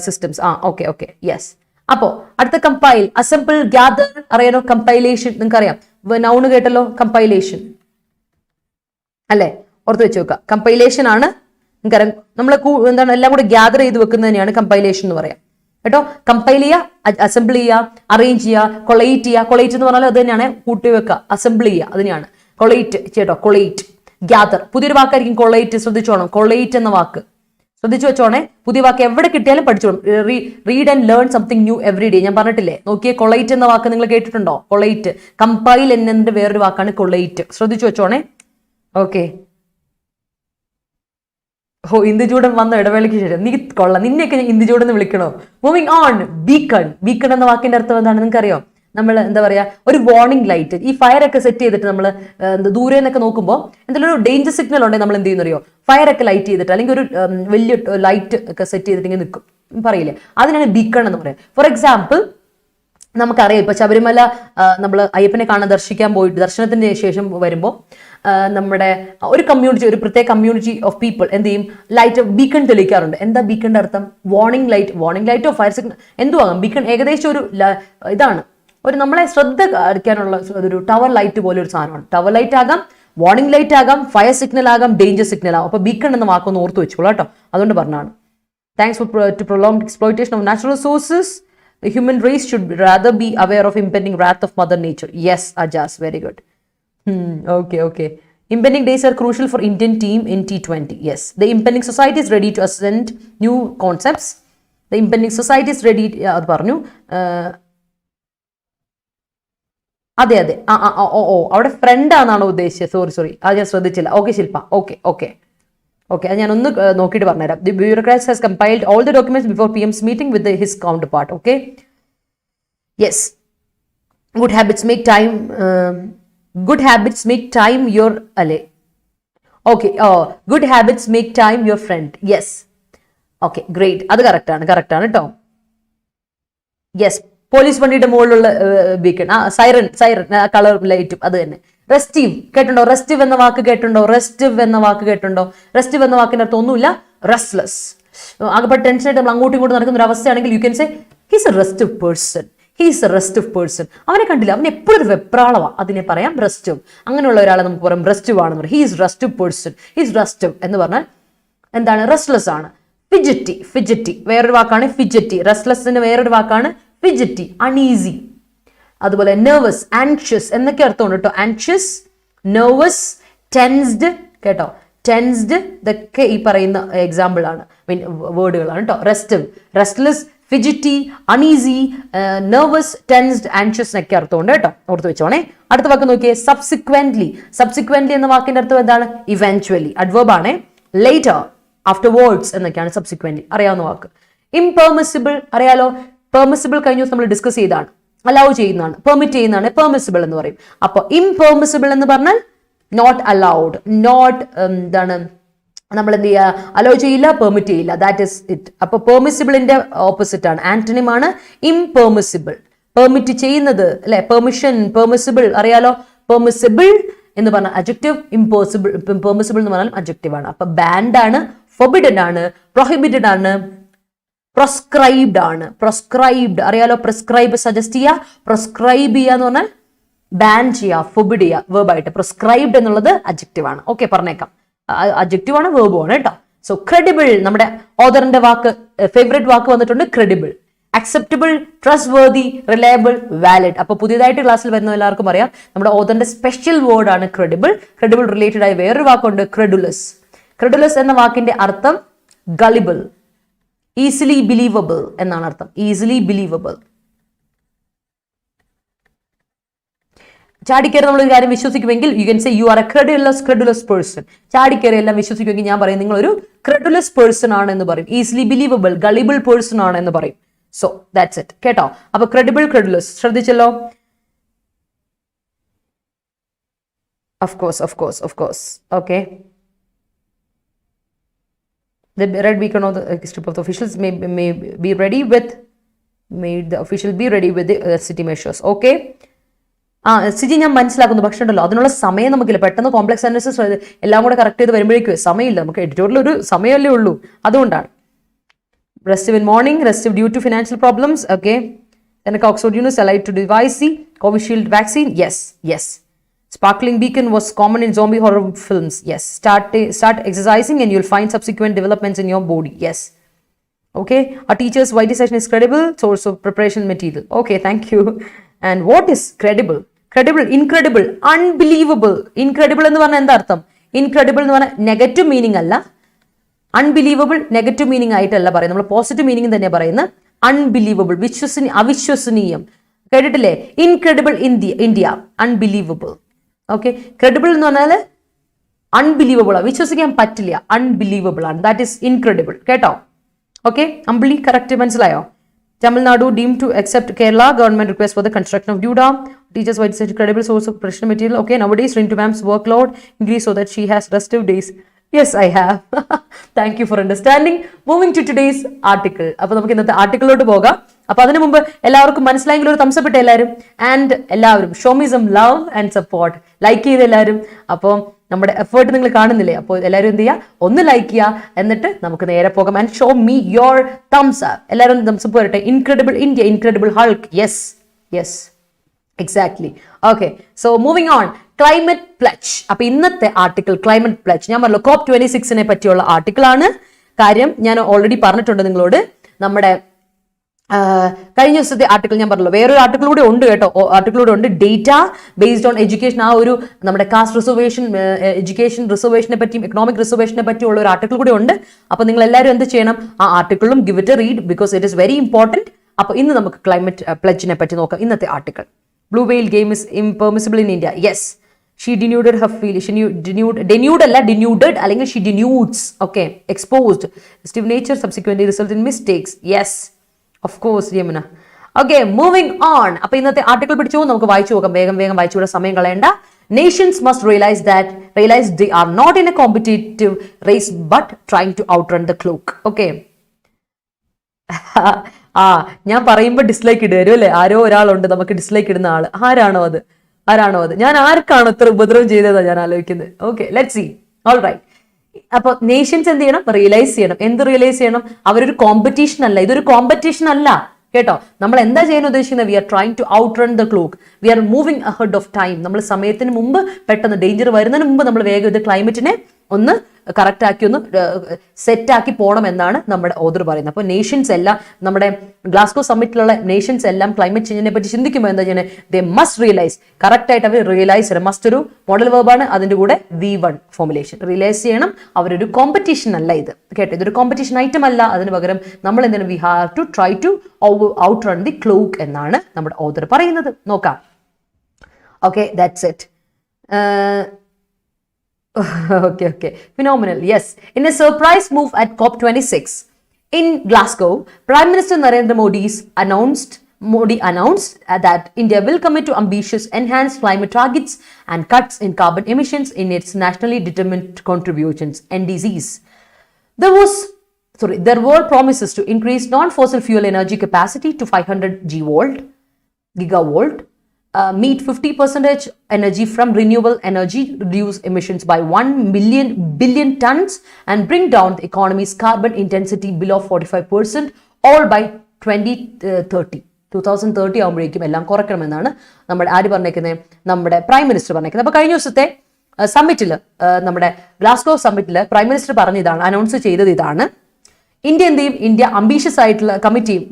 systems. Okay. Yes. അപ്പോൾ അടുത്ത compile, assemble, gather അറിയാനോ? Compilation നിങ്ങൾക്ക് അറിയാം, noun കേട്ടല്ലോ, compilation അല്ലേ? ഓർത്ത് വെച്ച് വെക്കുക, കമ്പൈലേഷൻ ആണ്. നിങ്ങൾക്കറിയാം, നമ്മൾ എന്താണ് എല്ലാം കൂടെ ഗ്യാദർ ചെയ്ത് വെക്കുന്നതിനെയാണ് കമ്പൈലേഷൻ എന്ന് പറയാം കേട്ടോ. കമ്പൈൽ ചെയ്യുക, അസംബിൾ ചെയ്യുക, അറേഞ്ച് ചെയ്യുക, കൊളേറ്റ് ചെയ്യുക. കൊളേറ്റ് എന്ന് പറഞ്ഞാൽ അത് തന്നെയാണ് കൂട്ടി വെക്കുക, അസംബിൾ ചെയ്യുക, അതിനെയാണ് കൊളേറ്റ് കേട്ടോ. കൊളേറ്റ്, ഗ്യാദർ, പുതിയൊരു വാക്കായിരിക്കും കൊളേറ്റ്. ശ്രദ്ധിച്ചോണം, കൊളേറ്റ് എന്ന വാക്ക് ശ്രദ്ധിച്ചു വെച്ചോണേ. പുതിയ വാക്ക് എവിടെ കിട്ടിയാലും പഠിച്ചോണം. Read and learn something new every day. ഞാൻ പറഞ്ഞിട്ടില്ലേ, നോക്കിയേ, കൊളൈറ്റ് എന്ന വാക്ക് നിങ്ങൾ കേട്ടിട്ടുണ്ടോ? കൊളൈറ്റ്. കമ്പൈൽ എന്നതിന്റെ വേറൊരു വാക്കാണ് കൊളൈറ്റ്. ശ്രദ്ധിച്ചു വെച്ചോണേ. ഓക്കെ. ഓ, ഇന്ദുചൂടൻ വന്ന ഇടവേളയ്ക്ക് ശേഷം നീ കൊള്ളാം, നിന്നെയൊക്കെ ഇന്ദുചൂടൻ എന്ന് വിളിക്കണോ? Moving on. ബീക്കൺ. ബീക്കൺ എന്ന വാക്കിന്റെ അർത്ഥം എന്താണ് നിങ്ങൾക്ക് അറിയോ? നമ്മൾ എന്താ പറയാ, ഒരു വാർണിംഗ് ലൈറ്റ്. ഈ ഫയർ ഒക്കെ സെറ്റ് ചെയ്തിട്ട് നമ്മൾ ദൂരെ നിന്നൊക്കെ നോക്കുമ്പോൾ എന്തെങ്കിലും ഒരു ഡേഞ്ചർ സിഗ്നൽ ഉണ്ടെങ്കിൽ നമ്മൾ എന്ത് ചെയ്യുന്നറിയോ? ഫയർ ഒക്കെ ലൈറ്റ് ചെയ്തിട്ട് അല്ലെങ്കിൽ ഒരു വലിയ ലൈറ്റ് ഒക്കെ സെറ്റ് ചെയ്തിട്ട് ഇങ്ങനെ നിൽക്കും, പറയില്ലേ? അതിനാണ് ബീക്കൺ എന്ന് പറയാം. ഫോർ എക്സാമ്പിൾ, നമുക്കറിയാം ഇപ്പൊ ശബരിമല നമ്മൾ അയ്യപ്പനെ കാണാൻ ദർശിക്കാൻ പോയിട്ട് ദർശനത്തിന് ശേഷം വരുമ്പോൾ നമ്മുടെ ഒരു കമ്മ്യൂണിറ്റി, ഒരു പ്രത്യേക കമ്മ്യൂണിറ്റി ഓഫ് പീപ്പിൾ എന്ത് ചെയ്യും? ലൈറ്റ് ബീക്കൺ തെളിയിക്കാറുണ്ട്. എന്താ ബീക്കണിന്റെ അർത്ഥം? Warning light. വാർണിംഗ് ലൈറ്റോ ഫയർ സിഗ്നൽ എന്തു ആകാം. ബീക്കൺ ഏകദേശം ഒരു ഇതാണ്, ഒരു നമ്മളെ ശ്രദ്ധ കാണിക്കാനുള്ള ഒരു ടവർ ലൈറ്റ് പോലെ ഒരു സാധനമാണ്. ടവർ ലൈറ്റ് ആകാം, വാർണിംഗ് ലൈറ്റ് ആകാം, ഫയർ സിഗ്നൽ ആകാം, ഡേഞ്ചർ സിഗ്നൽ ആകും. അപ്പൊ ബീക്കൺ എന്ന വാക്കൊന്ന് ഓർത്ത് വെച്ചോളൂ കേട്ടോ, അതുകൊണ്ട് പറഞ്ഞാണ്. Thanks for to prolonged exploitation of natural resources. The human race should rather be aware of impending wrath of Mother Nature. Yes, Ajas, very good. Okay. Impending days are crucial for Indian team in T20. Yes, the impending society is ready to ascend new concepts. The impending society is ready. അത് പറഞ്ഞു. അതെ. അവിടെ front ആണെന്നാണോ ഉദ്ദേശിച്ചത്? Sorry, അത് ഞാൻ ശ്രദ്ധിച്ചില്ല. Okay ശില്പ, okay, അത് ഞാൻ ഒന്ന് നോക്കിയിട്ട് പറഞ്ഞുതരാം. The bureaucrat has compiled all the documents before PM's meeting with his counterpart. Okay. Yes. Good habits make time your ally. Okay. Good habits make time your friend. Yes. Okay, great. അത് കറക്റ്റാണ് കേട്ടോ. Yes, police വണ്ടിയുടെ മുകളിലുള്ള beacon, siren colour ലൈറ്റും അത് തന്നെ. റെസ്റ്റീവ് കേട്ടുണ്ടോ? റെസ്റ്റീവ് എന്ന വാക്ക് കേട്ടുണ്ടോ? റെസ്റ്റീവ് എന്ന വാക്കിന്റെ അർത്ഥം ഒന്നുമില്ല, റെസ്റ്റ്ലെസ്. ആകെപ്പെട്ട ടെൻഷനായിട്ട് നമ്മൾ അങ്ങോട്ടും ഇങ്ങോട്ടും നടക്കുന്ന ഒരു അവസ്ഥയാണെങ്കിൽ you can say he's a restive person. അവനെ കണ്ടില്ല, അവൻ എപ്പോഴും ഒരു വെപ്രാളവാ, അതിനെ പറയാം റെസ്റ്റീവ്. അങ്ങനെയുള്ള ഒരാളെ നമുക്ക് പറയാം റെസ്റ്റീവ് ആണെന്ന് പറയും. He's restive person. He's restive എന്ന് പറഞ്ഞാൽ എന്താണ്? റെസ്റ്റ്ലെസ് ആണ്. ഫിജറ്റി വേറൊരു വാക്കാണ്. ഫിജറ്റി. റെസ്റ്റ്ലെസ്സിന് വേറൊരു വാക്കാണ് ഫിജറ്റി, അൺഈസി. അതുപോലെ നെർവസ്, ആൻഷ്യസ് എന്നൊക്കെ അർത്ഥമുണ്ട് കേട്ടോ. ആൻഷ്യസ്, നെർവസ്, ടെൻസ്ഡ് കേട്ടോ. ടെൻസ്ഡ് ഇതൊക്കെ ഈ പറയുന്ന എക്സാമ്പിൾ ആണ്, വേർഡുകളാണ് കേട്ടോ. Restive, restless, fidgety, uneasy, nervous, tensed, anxious എന്നൊക്കെ അർത്ഥമുണ്ട് കേട്ടോ, ഓർത്ത് വെച്ചോണേ. അടുത്ത വാക്ക് നോക്കിയേ, സബ്സിക്വന്റ്ലി എന്ന വാക്കിന്റെ അർത്ഥം എന്താണ്? ഇവൻച്വലി. അഡ്വേർബ് ആണ്. ലേറ്റർ, ആഫ്റ്റർവേർഡ്സ് എന്നൊക്കെയാണ് സബ്സിക്വന്റ്ലി. അറിയാവുന്ന വാക്ക്. ഇംപെർമിസിബിൾ അറിയാലോ. പെർമിസിബിൾ കഴിഞ്ഞ ദിവസം നമ്മൾ ഡിസ്കസ് ചെയ്താണ്. അലൗ ചെയ്യുന്നതാണ്, പെർമിറ്റ് ചെയ്യുന്നതാണ് പെർമിസിബിൾ എന്ന് പറയും. അപ്പൊ ഇംപെർമിസിബിൾ എന്ന് പറഞ്ഞാൽ നോട്ട് അലൗഡ്, എന്താണ് നമ്മൾ എന്ത് ചെയ്യുക? അലോ ചെയ്യില്ല, പെർമിറ്റ് ചെയ്യില്ല, ദാറ്റ് ഇസ് ഇറ്റ്. അപ്പൊ പെർമിസിബിളിന്റെ ഓപ്പോസിറ്റ് ആണ്, ആന്റണിം ആണ് ഇംപെർമിസിബിൾ. പെർമിറ്റ് ചെയ്യുന്നത് അല്ലെ, പെർമിഷൻ, പെർമിസിബിൾ അറിയാലോ. പെർമിസിബിൾ എന്ന് പറഞ്ഞാൽ അഡ്ജക്റ്റീവ്, പെർമിസിബിൾ എന്ന് പറഞ്ഞാൽ അഡ്ജക്റ്റീവ് ആണ്. അപ്പൊ ബാൻഡ് ആണ്, ഫൊർബിഡൻ ആണ്, പ്രൊഹിബിറ്റഡ് ആണ്, പ്രിസ്ക്രൈബ്ഡ് ആണ്. പ്രിസ്ക്രൈബ്ഡ് അറിയാലോ. പ്രിസ്ക്രൈബ് സജസ്റ്റ് ചെയ്യുക, പ്രിസ്ക്രൈബ് ചെയ്യുക എന്ന് പറഞ്ഞാൽ ബാൻ ചെയ്യുക, ഫൊർബിഡ് ചെയ്യുക, വേർബായിട്ട്. പ്രിസ്ക്രൈബ്ഡ് എന്നുള്ളത് അഡ്ജക്റ്റീവ് ആണ്. ഓക്കെ, പറഞ്ഞേക്കാം, അഡ്ജക്റ്റീവ് ആണ്, വേർബും ആണ് കേട്ടോ. സോ ക്രെഡിബിൾ, നമ്മുടെ ഓതറിന്റെ വാക്ക്, ഫേവറേറ്റ് വാക്ക് വന്നിട്ടുണ്ട് credible. Acceptable, trustworthy, reliable, valid. അപ്പൊ പുതിയതായിട്ട് ക്ലാസ്സിൽ വരുന്ന എല്ലാവർക്കും അറിയാം നമ്മുടെ ഓതറിന്റെ സ്പെഷ്യൽ വേർഡ് ആണ് ക്രെഡിബിൾ. ക്രെഡിബിൾ റിലേറ്റഡ് ആയ വേറൊരു വാക്കുണ്ട് ക്രെഡുലസ്. ക്രെഡുലസ് എന്ന വാക്കിന്റെ അർത്ഥം ഗളിബിൾ, ഈസിലി ബിലീവബിൾ എന്നാണ് അർത്ഥം. Easily believable. ചാടിക്കയറി നമ്മളൊരു കാര്യം വിശ്വസിക്കുമെങ്കിൽ you can say you are a credulous person. ചാടിക്കയറി എല്ലാം വിശ്വസിക്കുമെങ്കിൽ ഞാൻ പറയും നിങ്ങളൊരു ക്രെഡുലസ് പേഴ്സൺ ആണ് എന്ന് പറയും. ഈസിലി ബിലീവബിൾ, ഗളിബിൾ പേഴ്സൺ ആണ് എന്ന് പറയും. സോ ദാറ്റ്സ് ഇറ്റ് കേട്ടോ. അപ്പൊ credible, ക്രെഡുലസ് ശ്രദ്ധിച്ചല്ലോ. Of course. Okay. The red beacon of the strip of the officials may be ready with, made the official be ready with the city measures. Okay. Siji ഞാൻ മനസ്സിലാക്കുന്നു, പക്ഷേ ഉണ്ടല്ലോ അതിനുള്ള സമയം നമുക്കില്ല. പെട്ടെന്ന് കോംപ്ലക്സ് അനാലിസിസ് എല്ലാം കൂടെ കറക്റ്റ് ചെയ്ത് വരുമ്പോഴേക്കും സമയമില്ല. നമുക്ക് എഡിറ്റോറിയൽ ഒരു സമയമല്ലേ ഉള്ളൂ, അതുകൊണ്ടാണ്. Restive in morning, restive due to financial problems. Okay. Then Oxford University allied to devise the Covishield vaccine. Yes. Sparkling beacon was common in zombie horror films. Yes. Start exercising and you'll find subsequent developments in your body. Yes. Okay. Our teacher's YT session is credible source of preparation material. Okay, thank you. And what is credible? Credible, incredible, unbelievable. Incredible എന്ന് പറഞ്ഞാൽ എന്താ അർത്ഥം? Incredible എന്ന് പറഞ്ഞാൽ negative meaning അല്ല. Unbelievable negative meaning ആയിട്ടല്ല പറയുന്നത്, നമ്മൾ പോസിറ്റീവ് മീനിങ് തന്നെ പറയുന്നത്. അൺബിലീവബിൾ, അവിശ്വസനീയം. കേട്ടിട്ടില്ലേ? Incredible India, unbelievable. Okay. Credible എന്ന് പറഞ്ഞാൽ അൺബിലീവബിൾ ആണ്, വിശ്വസിക്കാൻ പറ്റില്ല, അൺബിലീവബിൾ ആണ്, ദാറ്റ് ഈസ് ഇൻക്രെഡിബിൾ. കേട്ടോ? ഓക്കെ, അമ്പിളി കറക്റ്റ്, മനസ്സിലായോ? Tamil Nadu deemed to accept Kerala government request for the construction of new dam. Teachers were such a credible source of professional material. Okay, nowadays Rintu ma'am's workload increased so that she has restive days. Yes, I have. Thank you for understanding. Moving to today's article. അപ്പോൾ നമുക്ക് ഇന്നത്തെ ആർട്ടിക്കിളിലോട്ട് പോകാം. അപ്പോൾ അതിനു മുമ്പ് എല്ലാവർക്കും മനസ്സിലായെങ്കിൽ ഒരു thumbs up ഇട്ട് എല്ലാവരും. ആൻഡ് എല്ലാവരും show me some love and support. Like ചെയ്ത് എല്ലാവരും. അപ്പോൾ നമ്മുടെ എഫേർട്ട് നിങ്ങൾ കാണുന്നില്ലേ? അപ്പോൾ എല്ലാവരും എന്ത് ചെയ്യുക? ഒന്ന് ലൈക്ക് ചെയ്യുക, എന്നിട്ട് നമുക്ക് നേരെ പോകാം. And show me your thumbs up. എല്ലാവരും തംസ് അപ്പ് വരട്ടെ. Incredible India, incredible Hulk. Yes yes, exactly. Okay, so moving on. Climate പ്ലച്ച്. അപ്പൊ ഇന്നത്തെ ആർട്ടിക്കിൾ ക്ലൈമറ്റ് പ്ലച്ച്. ഞാൻ പറഞ്ഞല്ലോ COP26 പറ്റിയുള്ള ആർട്ടിക്കിൾ ആണ്. കാര്യം ഞാൻ ഓൾറെഡി പറഞ്ഞിട്ടുണ്ട് നിങ്ങളോട്. നമ്മുടെ കഴിഞ്ഞ ദിവസത്തെ ആർട്ടിക്കിൾ ഞാൻ പറഞ്ഞല്ലോ, വേറൊരു ആർട്ടിക്കിൾ കൂടെ ഉണ്ട് കേട്ടോ. ആർട്ടിക്കിൾ കൂടെ ഉണ്ട്, ഡേറ്റ ബേസ്ഡ് ഓൺ എഡ്യൂക്കേഷൻ. ആ ഒരു നമ്മുടെ കാസ്റ്റ് റിസർവേഷൻ, എഡ്യൂക്കേഷൻ റിസർവേഷനെ പറ്റിയും എക്കണോമിക് റിസർവേഷനെ പറ്റിയുള്ള ഒരു ആർട്ടിക്കിൾ കൂടെ ഉണ്ട്. അപ്പൊ നിങ്ങൾ എല്ലാവരും എന്ത് ചെയ്യണം? ആ ആർട്ടിക്കിളും give it a read, because it is very important. അപ്പൊ ഇന്ന് നമുക്ക് ക്ലൈമറ്റ് പ്ലച്ചിനെ പറ്റി നോക്കാം. ഇന്നത്തെ article. Blue whale game is impermissible in India. Yes, she denuded her feelings. Denuded അല്ലെങ്കിൽ she denudes. Okay, exposed. Stiff nature subsequently resulted in mistakes. Yes, of course, Yamuna. Okay, moving on. അപ്പോൾ ഇന്നത്തെ article പിടിച്ചു നമുക്ക് വായിച്ചു നോക്കാം. വേഗം വായിച്ചുകൂടെ, സമയം കളയണ്ട. Nations must realize they are not in a competitive race but trying to outrun the clock. Okay. ഞാൻ പറയുമ്പോൾ ഡിസ്ലൈക്ക് ഇടുവരും അല്ലേ? ആരോ ഒരാളുണ്ട് നമുക്ക് ഡിസ്ലൈക്ക് ഇടുന്ന ആള്. ആരാണോ അത്? ഞാൻ ആർക്കാണോ ഇത്ര ഉപദ്രവം ചെയ്തതാണ് ഞാൻ ആലോചിക്കുന്നത്. Okay, let's see. All right. അപ്പൊ നേഷൻസ് എന്ത് ചെയ്യണം? റിയലൈസ് ചെയ്യണം. എന്ത് റിയലൈസ് ചെയ്യണം? അവരൊരു കോമ്പറ്റീഷൻ അല്ല, ഇതൊരു കോമ്പറ്റീഷൻ അല്ല കേട്ടോ. നമ്മൾ എന്താ ചെയ്യാൻ ഉദ്ദേശിക്കുന്നത്? We are trying to out run the clock. We are moving ahead of time. നമ്മൾ സമയത്തിന് മുമ്പ്, പെട്ടെന്ന് ഡേഞ്ചർ വരുന്നതിന് മുമ്പ് നമ്മൾ വേഗം ഇത് ക്ലൈമറ്റിനെ ഒന്ന് കറക്റ്റ് ആക്കി ഒന്ന് സെറ്റ് ആക്കി പോകണം എന്നാണ് നമ്മുടെ ഓതർ പറയുന്നത്. അപ്പോൾ നേഷൻസ് എല്ലാം, നമ്മുടെ ഗ്ലാസ്ഗോ സമ്മിറ്റിലുള്ള നേഷൻസ് എല്ലാം ക്ലൈമറ്റ് ചേഞ്ചിനെ പറ്റി ചിന്തിക്കുമ്പോൾ എന്താ ചെയ്യുന്നത്? They must realise. കറക്റ്റ് ആയിട്ട് അവർ റിയലൈസ് ചെയ്യണം. മസ്റ്റ് ഒരു മോഡൽ വെർബാണ്, അതിന്റെ കൂടെ V1 ഫോർമുലേഷൻ. റിയലൈസ് ചെയ്യണം. അവരൊരു കോമ്പറ്റീഷൻ അല്ല ഇത് കേട്ടോ. ഇതൊരു കോമ്പറ്റീഷൻ ഐറ്റം അല്ല. അതിന് പകരം നമ്മൾ എന്താണ്? We have to try to outrun the clock എന്നാണ് നമ്മുടെ ഓതർ പറയുന്നത്. നോക്കാം. Okay, that's it. Okay. Phenomenal. Yes. In a surprise move at COP26 in Glasgow, Prime Minister Narendra Modi announced that India will commit to ambitious enhanced climate targets and cuts in carbon emissions in its nationally determined contributions, NDCs. There were promises to increase non-fossil fuel energy capacity to 500 gigavolt. Meet 50% energy from renewable energy, reduce emissions by 1 billion tons and bring down the economy's carbon intensity below 45%, all by 2030 ആകുമ്പോഴേക്കും എല്ലാം കുറയ്ക്കണമെന്നാണ് നമ്മുടെ ആര് പറഞ്ഞേക്കുന്നത്? നമ്മുടെ prime minister പറഞ്ഞേക്കുന്നത്. അപ്പോൾ കഴിഞ്ഞ ദിവസത്തെ സമ്മിറ്റിൽ, നമ്മുടെ ഗ്ലാസ്ഗോ സമ്മിറ്റിൽ പ്രൈം മിനിസ്റ്റർ പറഞ്ഞതാണ്, അനൗൺസ് ചെയ്തത് ഇതാണ്. ഇന്ത്യ എന്ത് ചെയ്യും? ഇന്ത്യ അംബീഷ്യസ് ആയിട്ടുള്ള കമ്മിറ്റ് ചെയ്യും.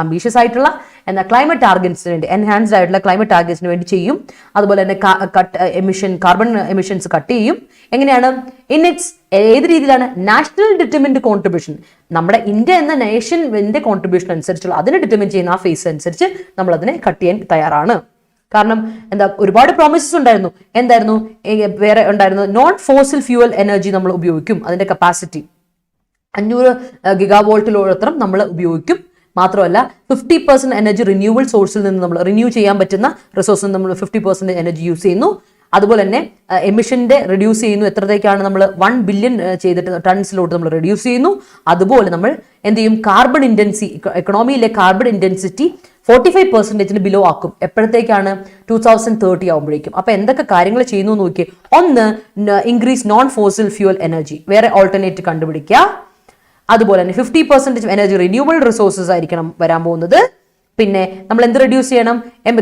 അംബീഷ്യസ് ആയിട്ടുള്ള എന്നാൽ ക്ലൈമറ്റ് ടാർഗറ്റ്സിന് വേണ്ടി, എൻഹാൻസ്ഡ് ആയിട്ടുള്ള ക്ലൈമറ്റ് ടാർഗറ്റ്സിന് വേണ്ടി ചെയ്യും. അതുപോലെ തന്നെ കാർബൺ എമിഷൻസ് കട്ട് ചെയ്യും. എങ്ങനെയാണ്? ഏത് രീതിയിലാണ്? National determined contribution. നമ്മുടെ ഇന്ത്യ എന്ന നേഷന്റെ കോൺട്രിബ്യൂഷൻ അനുസരിച്ചുള്ള അതിനെ ഡിറ്റർമിൻ ചെയ്യുന്ന ആ ഫേസ് അനുസരിച്ച് നമ്മൾ അതിനെ കട്ട് ചെയ്യാൻ തയ്യാറാണ്. കാരണം എന്താ? ഒരുപാട് പ്രോമിസസ് ഉണ്ടായിരുന്നു. എന്തായിരുന്നു? വേറെ ഉണ്ടായിരുന്നു, നോൺ ഫോസിൽ ഫ്യൂവൽ എനർജി നമ്മൾ ഉപയോഗിക്കും. അതിന്റെ കപ്പാസിറ്റി 500 ഗിഗാവോൾട്ടിലോളം നമ്മൾ ഉപയോഗിക്കും. മാത്രമല്ല 50% എനർജി റിന്യൂവൽ സോഴ്സിൽ നിന്ന് നമ്മൾ റിന്യൂ ചെയ്യാൻ പറ്റുന്ന റിസോഴ്സിൽ നിന്ന് നമ്മൾ 50% എനർജി യൂസ് ചെയ്യുന്നു. അതുപോലെ തന്നെ എമിഷന്റെ റിഡ്യൂസ് ചെയ്യുന്നു. എത്രത്തേക്കാണ്? നമ്മൾ 1 ബില്യൺ ചെയ്തിട്ട് ടൺസിലോട്ട് നമ്മൾ റിഡ്യൂസ് ചെയ്യുന്നു. അതുപോലെ നമ്മൾ എന്ത് ചെയ്യും? കാർബൺ എക്കണോമിയിലെ കാർബൺ ഇന്റൻസിറ്റി 45% ബിലോ ആക്കും. എപ്പോഴത്തേക്കാണ്? 2030 ആകുമ്പോഴേക്കും. അപ്പൊ എന്തൊക്കെ കാര്യങ്ങൾ ചെയ്യുന്നു നോക്കിയേ. ഒന്ന്, increase non fossil fuel energy, വേറെ ഓൾട്ടർനേറ്റ് കണ്ടുപിടിക്കുക. അതുപോലെ തന്നെ 50% എനർജി റിന്യൂവബിൾ റിസോഴ്സസ് ആയിരിക്കണം വരാൻ പോകുന്നത്. പിന്നെ നമ്മൾ എന്ത് റെഡ്യൂസ് ചെയ്യണം?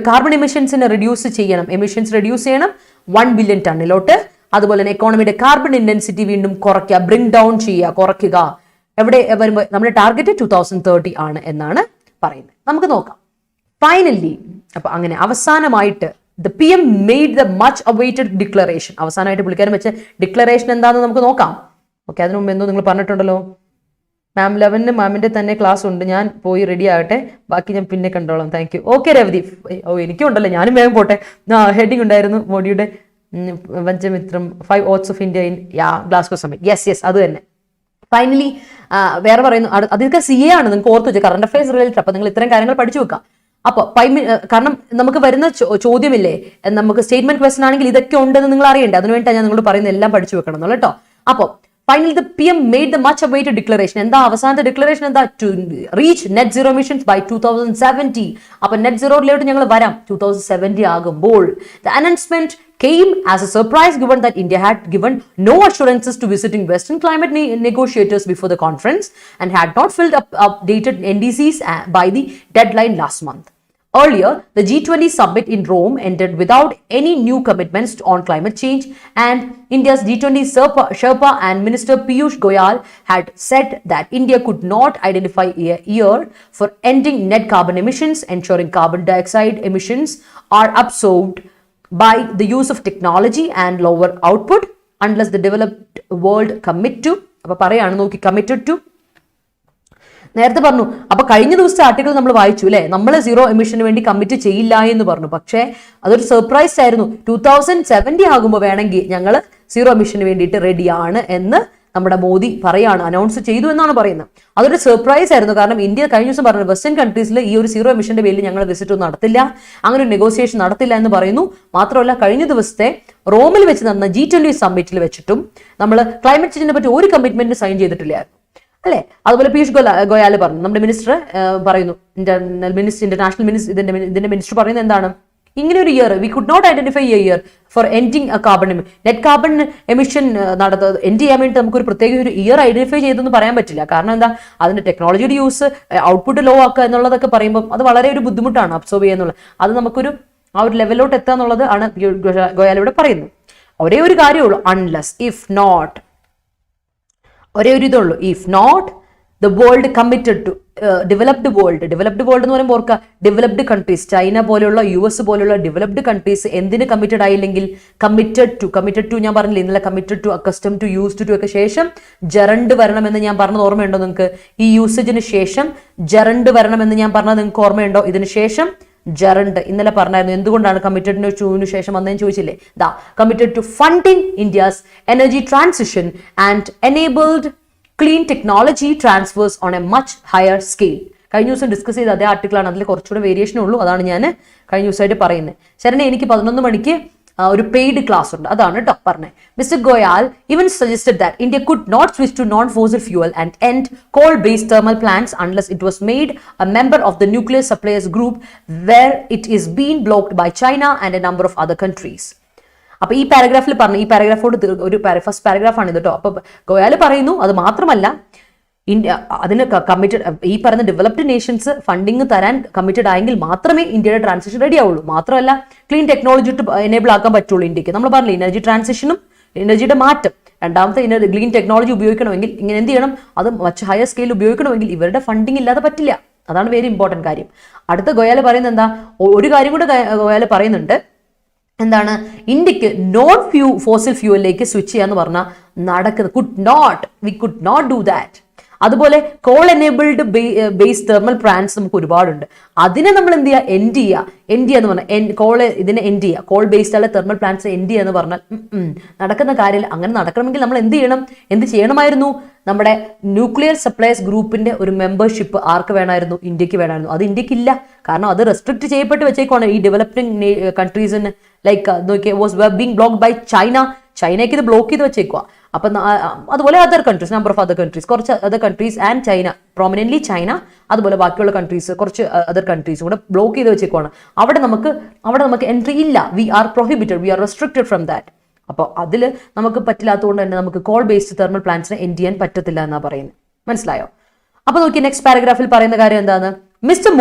കാർബൺ എമിഷൻസിനെ റെഡ്യൂസ് ചെയ്യണം. എമിഷൻസ് റെഡ്യൂസ് ചെയ്യണം 1 ബില്യൺ ടണ്ണിലോട്ട്. അതുപോലെ തന്നെ എക്കോണമിയുടെ കാർബൺ ഇന്റൻസിറ്റി വീണ്ടും കുറയ്ക്കുക, ബ്രിങ് ഡൗൺ ചെയ്യുക, കുറയ്ക്കുക. എവിടെ വരുമ്പോൾ നമ്മുടെ ടാർഗറ്റ് 2030 ആണ് എന്നാണ് പറയുന്നത്. നമുക്ക് നോക്കാം. ഫൈനലി, അപ്പൊ അങ്ങനെ അവസാനമായിട്ട് the PM made the much awaited declaration. അവസാനമായിട്ട് പുള്ളിക്കാരൻ വെച്ച ഡിക്ലറേഷൻ എന്താണെന്ന് നമുക്ക് നോക്കാം. ഓക്കെ, അതിനു മുമ്പ് എന്തോ നിങ്ങൾ പറഞ്ഞിട്ടുണ്ടല്ലോ. മാം 11 മാമിന്റെ തന്നെ ക്ലാസ് ഉണ്ട്, ഞാൻ പോയി റെഡി ആകട്ടെ, ബാക്കി ഞാൻ പിന്നെ കണ്ടോളാം. Thank you. Okay Revathi. Oh, എനിക്കും ഉണ്ടല്ലോ, ഞാനും വേഗം പോട്ടെ. ഹെഡിങ് ഉണ്ടായിരുന്നു മോഡിയുടെ. വഞ്ചമിത്രം 5 oaths of India in Glasgow Summit. യെസ് അത് തന്നെ. ഫൈനലി വേറെ പറയുന്നു, അതൊക്കെ CA ആണ്, നിങ്ങൾക്ക് ഓർത്ത് വെച്ചാൽ കറണ്ട് അഫയേഴ്സ് റിലേറ്റഡ്. അപ്പൊ നിങ്ങൾ ഇത്തരം കാര്യങ്ങൾ പഠിച്ചു വെക്കാം. അപ്പോൾ കാരണം നമുക്ക് വരുന്ന ചോദ്യമില്ലേ, നമുക്ക് സ്റ്റേറ്റ്മെന്റ് ക്വസ്റ്റൻ ആണെങ്കിൽ ഇതൊക്കെ ഉണ്ടെന്ന് നിങ്ങൾ അറിയണ്ടേ, അതിനുവേണ്ടി ഞാൻ നിങ്ങളോട് പറയുന്നത് എല്ലാം പഠിച്ചു വെക്കണം എന്നുള്ള കേട്ടോ. അപ്പോൾ finally the PM made the much awaited declaration. എന്താ അവസാനത്തെ ഡിക്ലറേഷൻ എന്താ? To reach net zero emissions by 2070. അപ്പൊ നെറ്റ് സീറോയിലോട്ട് ഞങ്ങൾ വരാം 2070 ആകുമ്പോൾ. The announcement came as a surprise given that India had given no assurances to visiting Western climate negotiators before the conference and had not filled up updated NDCs by the deadline last month. Earlier, the G20 summit in Rome ended without any new commitments on climate change, and India's G20 Sherpa and Minister Piyush Goyal had said that India could not identify a year for ending net carbon emissions, ensuring carbon dioxide emissions are absorbed by the use of technology and lower output unless the developed world committed to. നേരത്തെ പറഞ്ഞു. അപ്പൊ കഴിഞ്ഞ ദിവസത്തെ article നമ്മൾ വായിച്ചു അല്ലെ, നമ്മൾ zero emission വേണ്ടി കമ്മിറ്റ് ചെയ്യില്ല എന്ന് പറഞ്ഞു. പക്ഷേ അതൊരു സർപ്രൈസ് ആയിരുന്നു. 2070 ആകുമ്പോൾ വേണമെങ്കിൽ ഞങ്ങൾ സീറോ എമിഷന് വേണ്ടിയിട്ട് റെഡിയാണ് എന്ന് നമ്മുടെ മോദി പറയാണ്, അനൗൺസ് ചെയ്തു എന്നാണ് പറയുന്നത്. അതൊരു സർപ്രൈസ് ആയിരുന്നു. കാരണം ഇന്ത്യ കഴിഞ്ഞ ദിവസം പറഞ്ഞു വെസ്റ്റേൺ കൺട്രീസിൽ ഈ ഒരു സീറോ എമിഷന്റെ പേരിൽ ഞങ്ങൾ വിസിറ്റ് ഒന്നും നടത്തില്ല, അങ്ങനെ ഒരു നെഗോസിയേഷൻ നടത്തില്ല എന്ന് പറയുന്നു. മാത്രമല്ല കഴിഞ്ഞ ദിവസത്തെ റോമിൽ വെച്ച് നടന്ന G20 സമ്മിറ്റിൽ വെച്ചിട്ടും നമ്മൾ ക്ലൈമറ്റ് ചേഞ്ചിനെ പറ്റി ഒരു കമ്മിറ്റ്മെന്റ് സൈൻ ചെയ്തിട്ടില്ലായിരുന്നു അല്ലെ. അതുപോലെ പീയൂഷ് ഗോയൽ പറഞ്ഞു, നമ്മുടെ മിനിസ്റ്റർ പറയുന്നു, ഇന്റർനാഷണൽ മിനിസ്റ്റർ, ഇതിന്റെ മിനിസ്റ്റർ പറയുന്നത് എന്താണ്, ഇങ്ങനെ ഒരു year we could not identify a year for ending net carbon emission end ചെയ്യാൻ വേണ്ടി നമുക്കൊരു പ്രത്യേക ഒരു ഇയർ ഐഡന്റിഫൈ ചെയ്തെന്ന് പറയാൻ പറ്റില്ല. കാരണം എന്താ, അതിന്റെ ടെക്നോളജിയുടെ യൂസ്, ഔട്ട്പുട്ട് ലോ ആക്കുക എന്നുള്ളതൊക്കെ പറയുമ്പോൾ അത് വളരെ ഒരു ബുദ്ധിമുട്ടാണ് അബ്സോർവ് ചെയ്യുന്നുള്ളത്. അത് നമുക്കൊരു ആ ഒരു ലെവലിലോട്ട് എത്തുക എന്നുള്ളത് ആണ് ഗോയൽ ഇവിടെ പറയുന്നത്. ഒരേ ഒരു കാര്യമുള്ളൂ, അൺലെസ് ഇഫ് നോട്ട്, ഒരേ ഒരു ഇതുള്ളൂ, if not the world committed to developed world എന്ന് പറയുമ്പോൾ ഓർക്കുക, ഡെവലപ്ഡ് കൺട്രീസ്, ചൈന പോലെയുള്ള US പോലെയുള്ള ഡെവലപ്ഡ് കൺട്രീസ് എന്തിന് കമ്മിറ്റഡ് ആയില്ലെങ്കിൽ കമ്മിറ്റഡ് ടു ഞാൻ പറഞ്ഞില്ല ഇന്നലെ, committed to, accustom to, used to ഒക്കെ ശേഷം ജറണ്ട് വരണമെന്ന് ഞാൻ പറഞ്ഞത് ഓർമ്മയുണ്ടോ നിങ്ങൾക്ക്? ഈ യൂസേജിന് ശേഷം ജറണ്ട് വരണമെന്ന് ഞാൻ പറഞ്ഞത് നിങ്ങൾക്ക് ഓർമ്മയുണ്ടോ? ഇതിന് ശേഷം ജറണ്ട് ഇന്നലെ പറഞ്ഞായിരുന്നു. എന്തുകൊണ്ടാണ് കമ്മിറ്റഡ് ടു ശേഷം വന്നതെന്ന് ചോദിച്ചില്ലേ? Committed to funding India's energy transition and enabled clean technology transfers on a much higher scale. കഴിഞ്ഞ ദിവസം ഡിസ്കസ് ചെയ്ത അതേ ആർട്ടിക്കിളാണ്, അതിൽ കുറച്ചുകൂടെ വേരിയേഷൻ ഉള്ളൂ. അതാണ് ഞാൻ കഴിഞ്ഞ ദിവസമായിട്ട് പറയുന്നത്. ശരണേ, എനിക്ക് 11 മണിക്ക് ഒരു പെയ്ഡ് ക്ലാസ് ഉണ്ട്, അതാണ് കേട്ടോ പറഞ്ഞത്. Mister Goyal even suggested that India could not switch to non-fossil fuel and end coal-based thermal plants unless it was made a member of the nuclear suppliers group, where it is being blocked by China and a number of other countries. അപ്പൊ ഈ പാരഗ്രാഫിൽ പറഞ്ഞു, ഈ പാരഗ്രാഫോട് ഒരു first പാരഗ്രാഫാണ് ഇത് കേട്ടോ. അപ്പൊ ഗോയൽ പറയുന്നു അത് മാത്രമല്ല, ഇന്ത്യ അതിന് കമ്മിറ്റഡ്, ഈ പറയുന്ന ഡെവലപ്ഡ് നേഷൻസ് ഫണ്ടിങ് തരാൻ കമ്മിറ്റഡ് ആയെങ്കിൽ മാത്രമേ ഇന്ത്യയുടെ ട്രാൻസിഷൻ റെഡി ആവുള്ളൂ. മാത്രമല്ല ക്ലീൻ ടെക്നോളജി എനേബിൾ ആക്കാൻ പറ്റുള്ളൂ ഇന്ത്യക്ക്. നമ്മൾ പറഞ്ഞില്ല എനർജി ട്രാൻസിഷനും എനർജിയുടെ മാറ്റം, രണ്ടാമത്തെ ക്ലീൻ ടെക്നോളജി ഉപയോഗിക്കണമെങ്കിൽ ഇങ്ങനെ എന്ത് ചെയ്യണം, അത് മച്ച് ഹയർ സ്കെയിൽ ഉപയോഗിക്കണമെങ്കിൽ ഇവരുടെ ഫണ്ടിങ് ഇല്ലാതെ പറ്റില്ല. അതാണ് വെരി ഇമ്പോർട്ടൻറ്റ് കാര്യം. അടുത്ത ഗോയൽ പറയുന്നത് എന്താ, ഒരു കാര്യം കൂടെ ഗോയൽ പറയുന്നുണ്ട്, എന്താണ്, ഇന്ത്യക്ക് നോൺ ഫോസിൽ ഫ്യൂവലിലേക്ക് സ്വിച്ച് ചെയ്യാന്ന് പറഞ്ഞാൽ നടക്കുന്നത്, we could not do that. അതുപോലെ coal enabled base thermal plants നമുക്ക് ഒരുപാടുണ്ട്. അതിനെ നമ്മൾ എന്ത് ചെയ്യുക, എൻഡ് എന്ന് പറഞ്ഞാൽ ഇതിനെ എൻഡ് ചെയ്യുക. കോൾ ബേസ്ഡ് ആയ തെർമൽ പ്ലാന്റ്സ് എൻഡ് ചെയ്യുക എന്ന് പറഞ്ഞാൽ നടക്കുന്ന കാര്യമില്ല. അങ്ങനെ നടക്കണമെങ്കിൽ നമ്മൾ എന്ത് ചെയ്യണമായിരുന്നു, നമ്മുടെ ന്യൂക്ലിയർ സപ്ലൈസ് ഗ്രൂപ്പിന്റെ ഒരു മെമ്പർഷിപ്പ് ആർക്ക് വേണമായിരുന്നു, ഇന്ത്യക്ക് വേണമായിരുന്നു. അത് ഇന്ത്യക്കില്ല. കാരണം അത് റെസ്ട്രിക്ട് ചെയ്യപ്പെട്ട് വെച്ചേക്കാണ് ഈ ഡെവലപ്പിംഗ് കൺട്രീസിന്. Like Nokia was being blocked by ചൈനയ്ക്ക് ഇത് ബ്ലോക്ക് ചെയ്ത് വെച്ചേക്കുക. അപ്പം അതുപോലെ other countries, number of other countries, കുറച്ച് other countries and China, prominently China, അതുപോലെ ബാക്കിയുള്ള കൺട്രീസ്, കുറച്ച് അതർ കൺട്രീസും കൂടെ ബ്ലോക്ക് ചെയ്ത് വെച്ചേക്കുവാണ്. അവിടെ നമുക്ക് എൻട്രി ഇല്ല. We are prohibited, we are restricted from that. അപ്പോൾ അതിൽ നമുക്ക് പറ്റില്ലാത്തതുകൊണ്ട് തന്നെ നമുക്ക് കോൾ ബേസ്ഡ് തെർമൽ പ്ലാന്റ്സിനെ എൻഡ് ചെയ്യാൻ പറ്റത്തില്ല എന്നാണ് പറയുന്നത്. മനസ്സിലായോ? അപ്പോൾ നോക്കി നെക്സ്റ്റ് പാരഗ്രാഫിൽ പറയുന്ന കാര്യം എന്താണ്, mister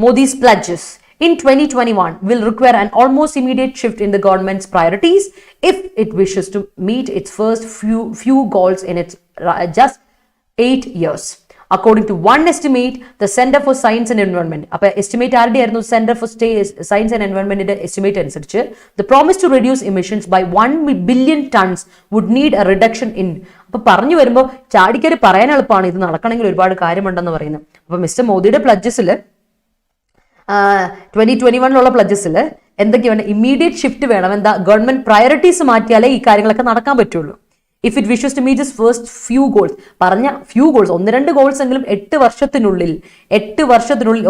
മോദി's pledges in 2021 will require an almost immediate shift in the government's priorities if it wishes to meet its first few goals in its just 8 years. According to one estimate, the Center for Science and Environment, അപ്പോൾ estimate ആരുടെ ആയിരുന്നു, centre for science and എൻവയോൺമെന്റിന്റെ estimate അനുസരിച്ച്, the promise to reduce emissions by 1 billion tons would need a reduction in. അപ്പൊ പറഞ്ഞു വരുമ്പോൾ ചാടിക്കറി പറയാൻ എളുപ്പമാണ്, ഇത് നടക്കണമെങ്കിൽ ഒരുപാട് കാര്യമുണ്ടെന്ന് പറയുന്നത്. അപ്പൊ മിസ്റ്റർ മോദിയുടെ പ്ലഡ്ജസിൽ 2021 പ്ലഡ്ജസിൽ എന്തൊക്കെയാണ് ഇമ്മീഡിയറ്റ് ഷിഫ്റ്റ് വേണം. എന്താ ഗവൺമെന്റ് പ്രയോറിറ്റീസ് മാറ്റിയാലേ ഈ കാര്യങ്ങളൊക്കെ നടക്കാൻ പറ്റുള്ളൂ. If it wishes to meet this first few goals, പറഞ്ഞ ഫ്യൂ ഗോൾസ് 1-2 ഗോൾസ് എങ്കിലും 8 വർഷത്തിനുള്ളിൽ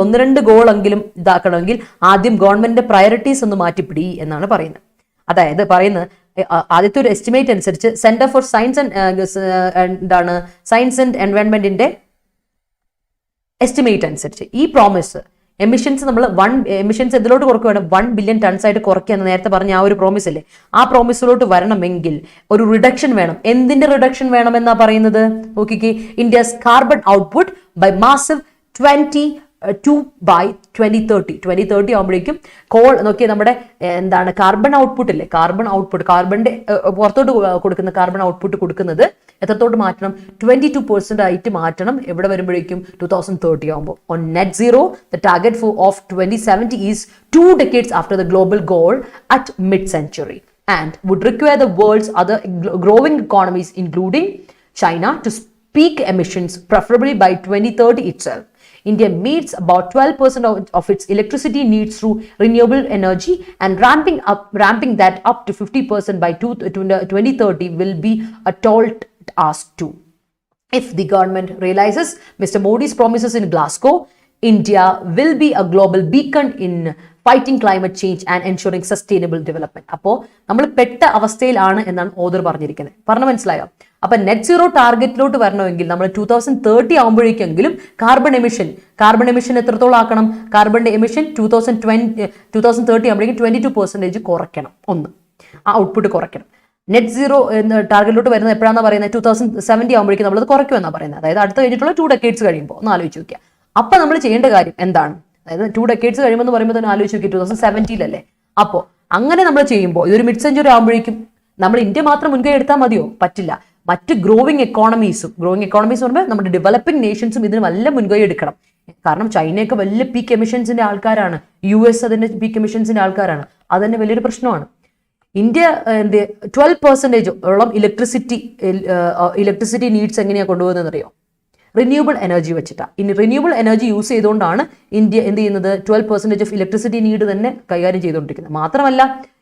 1-2 ഗോളെങ്കിലും ഇതാക്കണമെങ്കിൽ ആദ്യം ഗവൺമെന്റിന്റെ പ്രയോറിറ്റീസ് ഒന്ന് മാറ്റിപ്പിടി എന്നാണ് പറയുന്നത്. അതായത് പറയുന്നത് ആദ്യത്തെ ഒരു എസ്റ്റിമേറ്റ് അനുസരിച്ച് Centre for science and Science and എൻവയോൺമെന്റിന്റെ എസ്റ്റിമേറ്റ് അനുസരിച്ച് ഈ പ്രോമിസ് എമിഷൻസ് നമ്മൾ എമിഷൻസ് എന്തിലോട്ട് കുറയ്ക്കുക വേണം, 1 ബില്യൺ ടൺസ് ആയിട്ട് കുറയ്ക്കുക എന്ന് നേരത്തെ പറഞ്ഞ ആ ഒരു പ്രോമിസ് അല്ലേ, ആ പ്രോമിസിലോട്ട് വരണമെങ്കിൽ ഒരു റിഡക്ഷൻ വേണം. എന്തിന്റെ റിഡക്ഷൻ വേണം എന്നാ പറയുന്നത് നോക്കിക്കേ, India's carbon output by massive 22 by 2030 ആകുമ്പോഴേക്കും നോക്കിയാൽ നമ്മുടെ എന്താണ് കാർബൺ ഔട്ട്പുട്ട് ഇല്ലേ, കാർബണിന്റെ പുറത്തോട്ട് കൊടുക്കുന്ന കാർബൺ ഔട്ട്പുട്ട് കൊടുക്കുന്നത് എത്രത്തോട്ട് മാറ്റണം, 22% ആയിട്ട് മാറ്റണം. എവിടെ വരുമ്പോഴേക്കും 2030 ആകുമ്പോൾ. On net zero the target of 2070 is 2 decades after the global goal at mid-century and would require the world's other growing economies including China to peak emissions preferably by 2030 itself. India meets about 12% of its electricity needs through renewable energy, and ramping that up to 50% by 2030 will be a tall task too. If the government realizes Mr. Modi's promises in Glasgow, India will be a global beacon in fighting climate change and ensuring sustainable development. അപ്പോൾ നമ്മൾ പെട്ട അവസ്ഥയിലാണ് എന്നാണ് author പറഞ്ഞിരിക്കുന്നത്. പറഞ്ഞു മനസ്സിലായോ? അപ്പൊ net zero ടാർഗറ്റിലോട്ട് വരണമെങ്കിൽ നമ്മൾ 2030 ആകുമ്പോഴേക്കെങ്കിലും കാർബൺ എമിഷൻ എത്രത്തോളം ആക്കണം, കാർബണിന്റെ എമിഷൻ 2030 ആകുമ്പോഴേക്കും 22% കുറയ്ക്കണം. ആ ഔട്ട്പുട്ട് കുറയ്ക്കണം. നെറ്റ് സീറോ ടാർഗറ്റിലോട്ട് വരുന്നത് എപ്പോഴാണെന്ന് പറയുന്നത് 2070 ആകുമ്പോഴേക്കും നമ്മളത് കുറയ്ക്കുമെന്നാണ് പറയുന്നത്. അതായത് അടുത്ത് കഴിഞ്ഞിട്ടുള്ള 2 decades കഴിയുമ്പോൾ ഒന്ന് ആലോചിച്ച് നോക്കുക. അപ്പൊ നമ്മൾ ചെയ്യേണ്ട കാര്യം എന്താണ്, അതായത് 2 decades കഴിയുമ്പോൾ എന്ന് പറയുമ്പോൾ തന്നെ ആലോചിച്ച് നോക്കി 2070 അപ്പോൾ അങ്ങനെ നമ്മൾ ചെയ്യുമ്പോൾ ഇതൊരു മിഡ് സെഞ്ചുറി ആകുമ്പോഴേക്കും നമ്മൾ ഇന്ത്യ മാത്രം മുൻകൈ എടുത്താൽ മതിയോ? പറ്റില്ല. മറ്റ് ഗ്രോയിങ് എക്കോണമീസ് പറയുമ്പോൾ നമ്മുടെ ഡെവലപ്പിംഗ് നേഷൻസും ഇതിന് വല്ല മുൻകൈ എടുക്കണം. കാരണം ചൈനയൊക്കെ വലിയ പീക്ക് എമിഷൻസിന്റെ ആൾക്കാരാണ്, US അതിന്റെ പീക്ക് എമിഷൻസിന്റെ ആൾക്കാരാണ്. അത് തന്നെ വലിയൊരു പ്രശ്നമാണ്. ഇന്ത്യ 12% ഇലക്ട്രിസിറ്റി നീഡ്സ് എങ്ങനെയാണ് കൊണ്ടുപോകുന്നത് അറിയോ? റിന്യൂവബിൾ എനർജി വെച്ചിട്ടാണ്. ഇനി റിന്യൂവബിൾ എനർജി യൂസ് ചെയ്തുകൊണ്ടാണ് ഇന്ത്യ എന്ത് ചെയ്യുന്നത് 12% ഓഫ് ഇലക്ട്രിസിറ്റി നീഡ് തന്നെ കൈകാര്യം ചെയ്തുകൊണ്ടിരിക്കുന്നത്. മാത്രമല്ല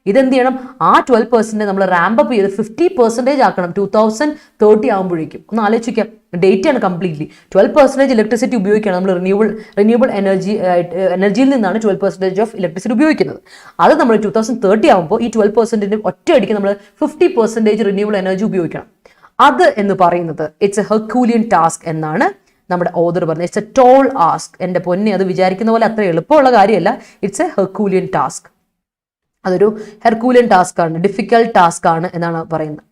ഇതെന്ത് ചെയ്യണം, ആ 12% നമ്മൾ റാമ്പ് ചെയ്ത് 50% ആക്കണം 2030 ആകുമ്പോഴേക്കും. ഒന്ന് ആലോചിക്കാം, ഡേറ്റ് ആണ് കംപ്ലീറ്റ്ലി. 12% ഇലക്ട്രിസിറ്റി ഉപയോഗിക്കുകയാണ് നമ്മൾ റിന്യൂവബിൾ എനർജിയിൽ നിന്നാണ് 12% ഓഫ് ഇലക്ട്രിസിറ്റി ഉപയോഗിക്കുന്നത്. അത് നമ്മൾ 2030 ആകുമ്പോൾ ഈ 12% ഒറ്റയടിക്ക് നമ്മൾ 50% റിന്യൂവബിൾ എനർജി ഉപയോഗിക്കണം. അത് എന്ന് പറയുന്നത് ഇറ്റ്സ് എ ഹെർക്കൂലിയൻ ടാസ്ക് എന്നാണ് നമ്മുടെ ഓദർ പറഞ്ഞത്. It's a tall ask. എൻ്റെ പൊന്നെ, അത് വിചാരിക്കുന്ന പോലെ അത്ര എളുപ്പമുള്ള കാര്യമല്ല. It's a herculean task. അതൊരു ഹെർക്കൂലിയൻ ടാസ്ക് ആണ്, ഡിഫിക്കൽട്ട് ടാസ്ക് ആണ് എന്നാണ് പറയുന്നത്.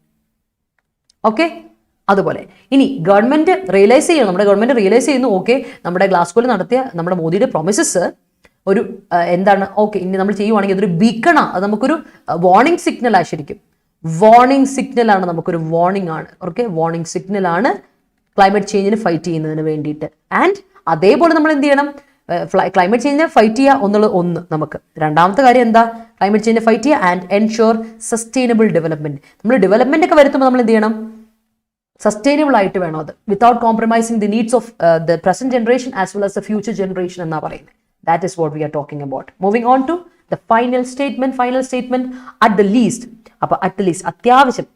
ഓക്കെ, അതുപോലെ ഇനി ഗവൺമെന്റ് റിയലൈസ് ചെയ്യണം, നമ്മുടെ ഗവൺമെന്റ് റിയലൈസ് ചെയ്യുന്നു. ഓക്കെ, നമ്മുടെ ഗ്ലാസ്ഗോയിൽ നടത്തിയ നമ്മുടെ മോദിയുടെ പ്രോമിസസ് ഒരു എന്താണ്, ഓക്കെ ഇനി നമ്മൾ ചെയ്യുവാണെങ്കിൽ അതൊരു ബീക്കണാ, അത് നമുക്കൊരു വാർണിംഗ് സിഗ്നൽ ആ. ശരിക്കും വാർണിംഗ് സിഗ്നൽ ആണ്, നമുക്കൊരു വാർണിംഗ് ആണ്. ഓക്കെ, വാർണിംഗ് സിഗ്നൽ ആണ് ക്ലൈമറ്റ് ചേഞ്ചിന് ഫൈറ്റ് ചെയ്യുന്നതിന് വേണ്ടിയിട്ട്. ആൻഡ് അതേപോലെ നമ്മൾ എന്ത് ചെയ്യണം, ക്ലൈമറ്റ് ചേഞ്ചിനെ ഫൈറ്റ് ചെയ്യുക ഒന്ന് നമുക്ക്. രണ്ടാമത്തെ കാര്യം എന്താ, ക്ലൈമറ്റ് ചേഞ്ചിനെ ഫൈറ്റ് ചെയ്യുക ആൻഡ് എൻഷുർ സസ്റ്റൈനബിൾ ഡെവലപ്മെന്റ്. നമ്മൾ ഡെവലപ്മെന്റ് ഒക്കെ വരുത്തുമ്പോൾ നമ്മൾ എന്ത് ചെയ്യണം, സസ്റ്റൈനബിൾ ആയിട്ട് വേണം അത്, without compromising the needs of the present generation as well as the future generation എന്നാ പറയുന്നത്. That is what we are talking about. Moving on to the final statement. At the least, അപ്പൊ at the least അത്യാവശ്യം,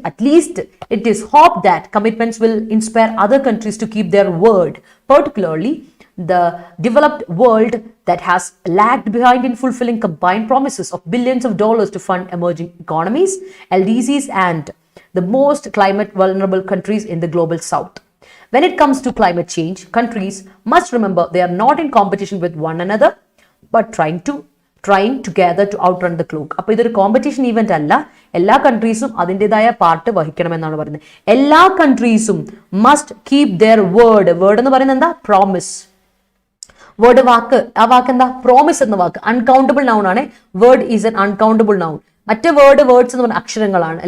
at least it is hoped that commitments will inspire other countries to keep their word, particularly the developed world that has lagged behind in fulfilling combined promises of billions of dollars to fund emerging economies, LDCs, and the most climate vulnerable countries in the global south. When it comes to climate change, countries must remember they are not in competition with one another, but trying together to outrun the clock. അപ്പോൾ ഇതൊരു competition event അല്ല. എല്ലാ കൺട്രീസും അതിൻ്റെതായ part വഹിക്കണമെന്നാണ് പറയുന്നത്. എല്ലാ കൺട്രീസും must keep there word എന്ന് പറയുന്നത് എന്താ, പ്രോമിസ്. വേർഡ് വാക്ക്, ആ വാക്ക് എന്താ, പ്രോമിസ് എന്ന വാക്ക് അൺകൗണ്ടബിൾ നൗൺ ആണ്. Word is N uncountable noun. മറ്റേ വേർഡ്സ് എന്ന് പറഞ്ഞ അക്ഷരങ്ങളാണ്,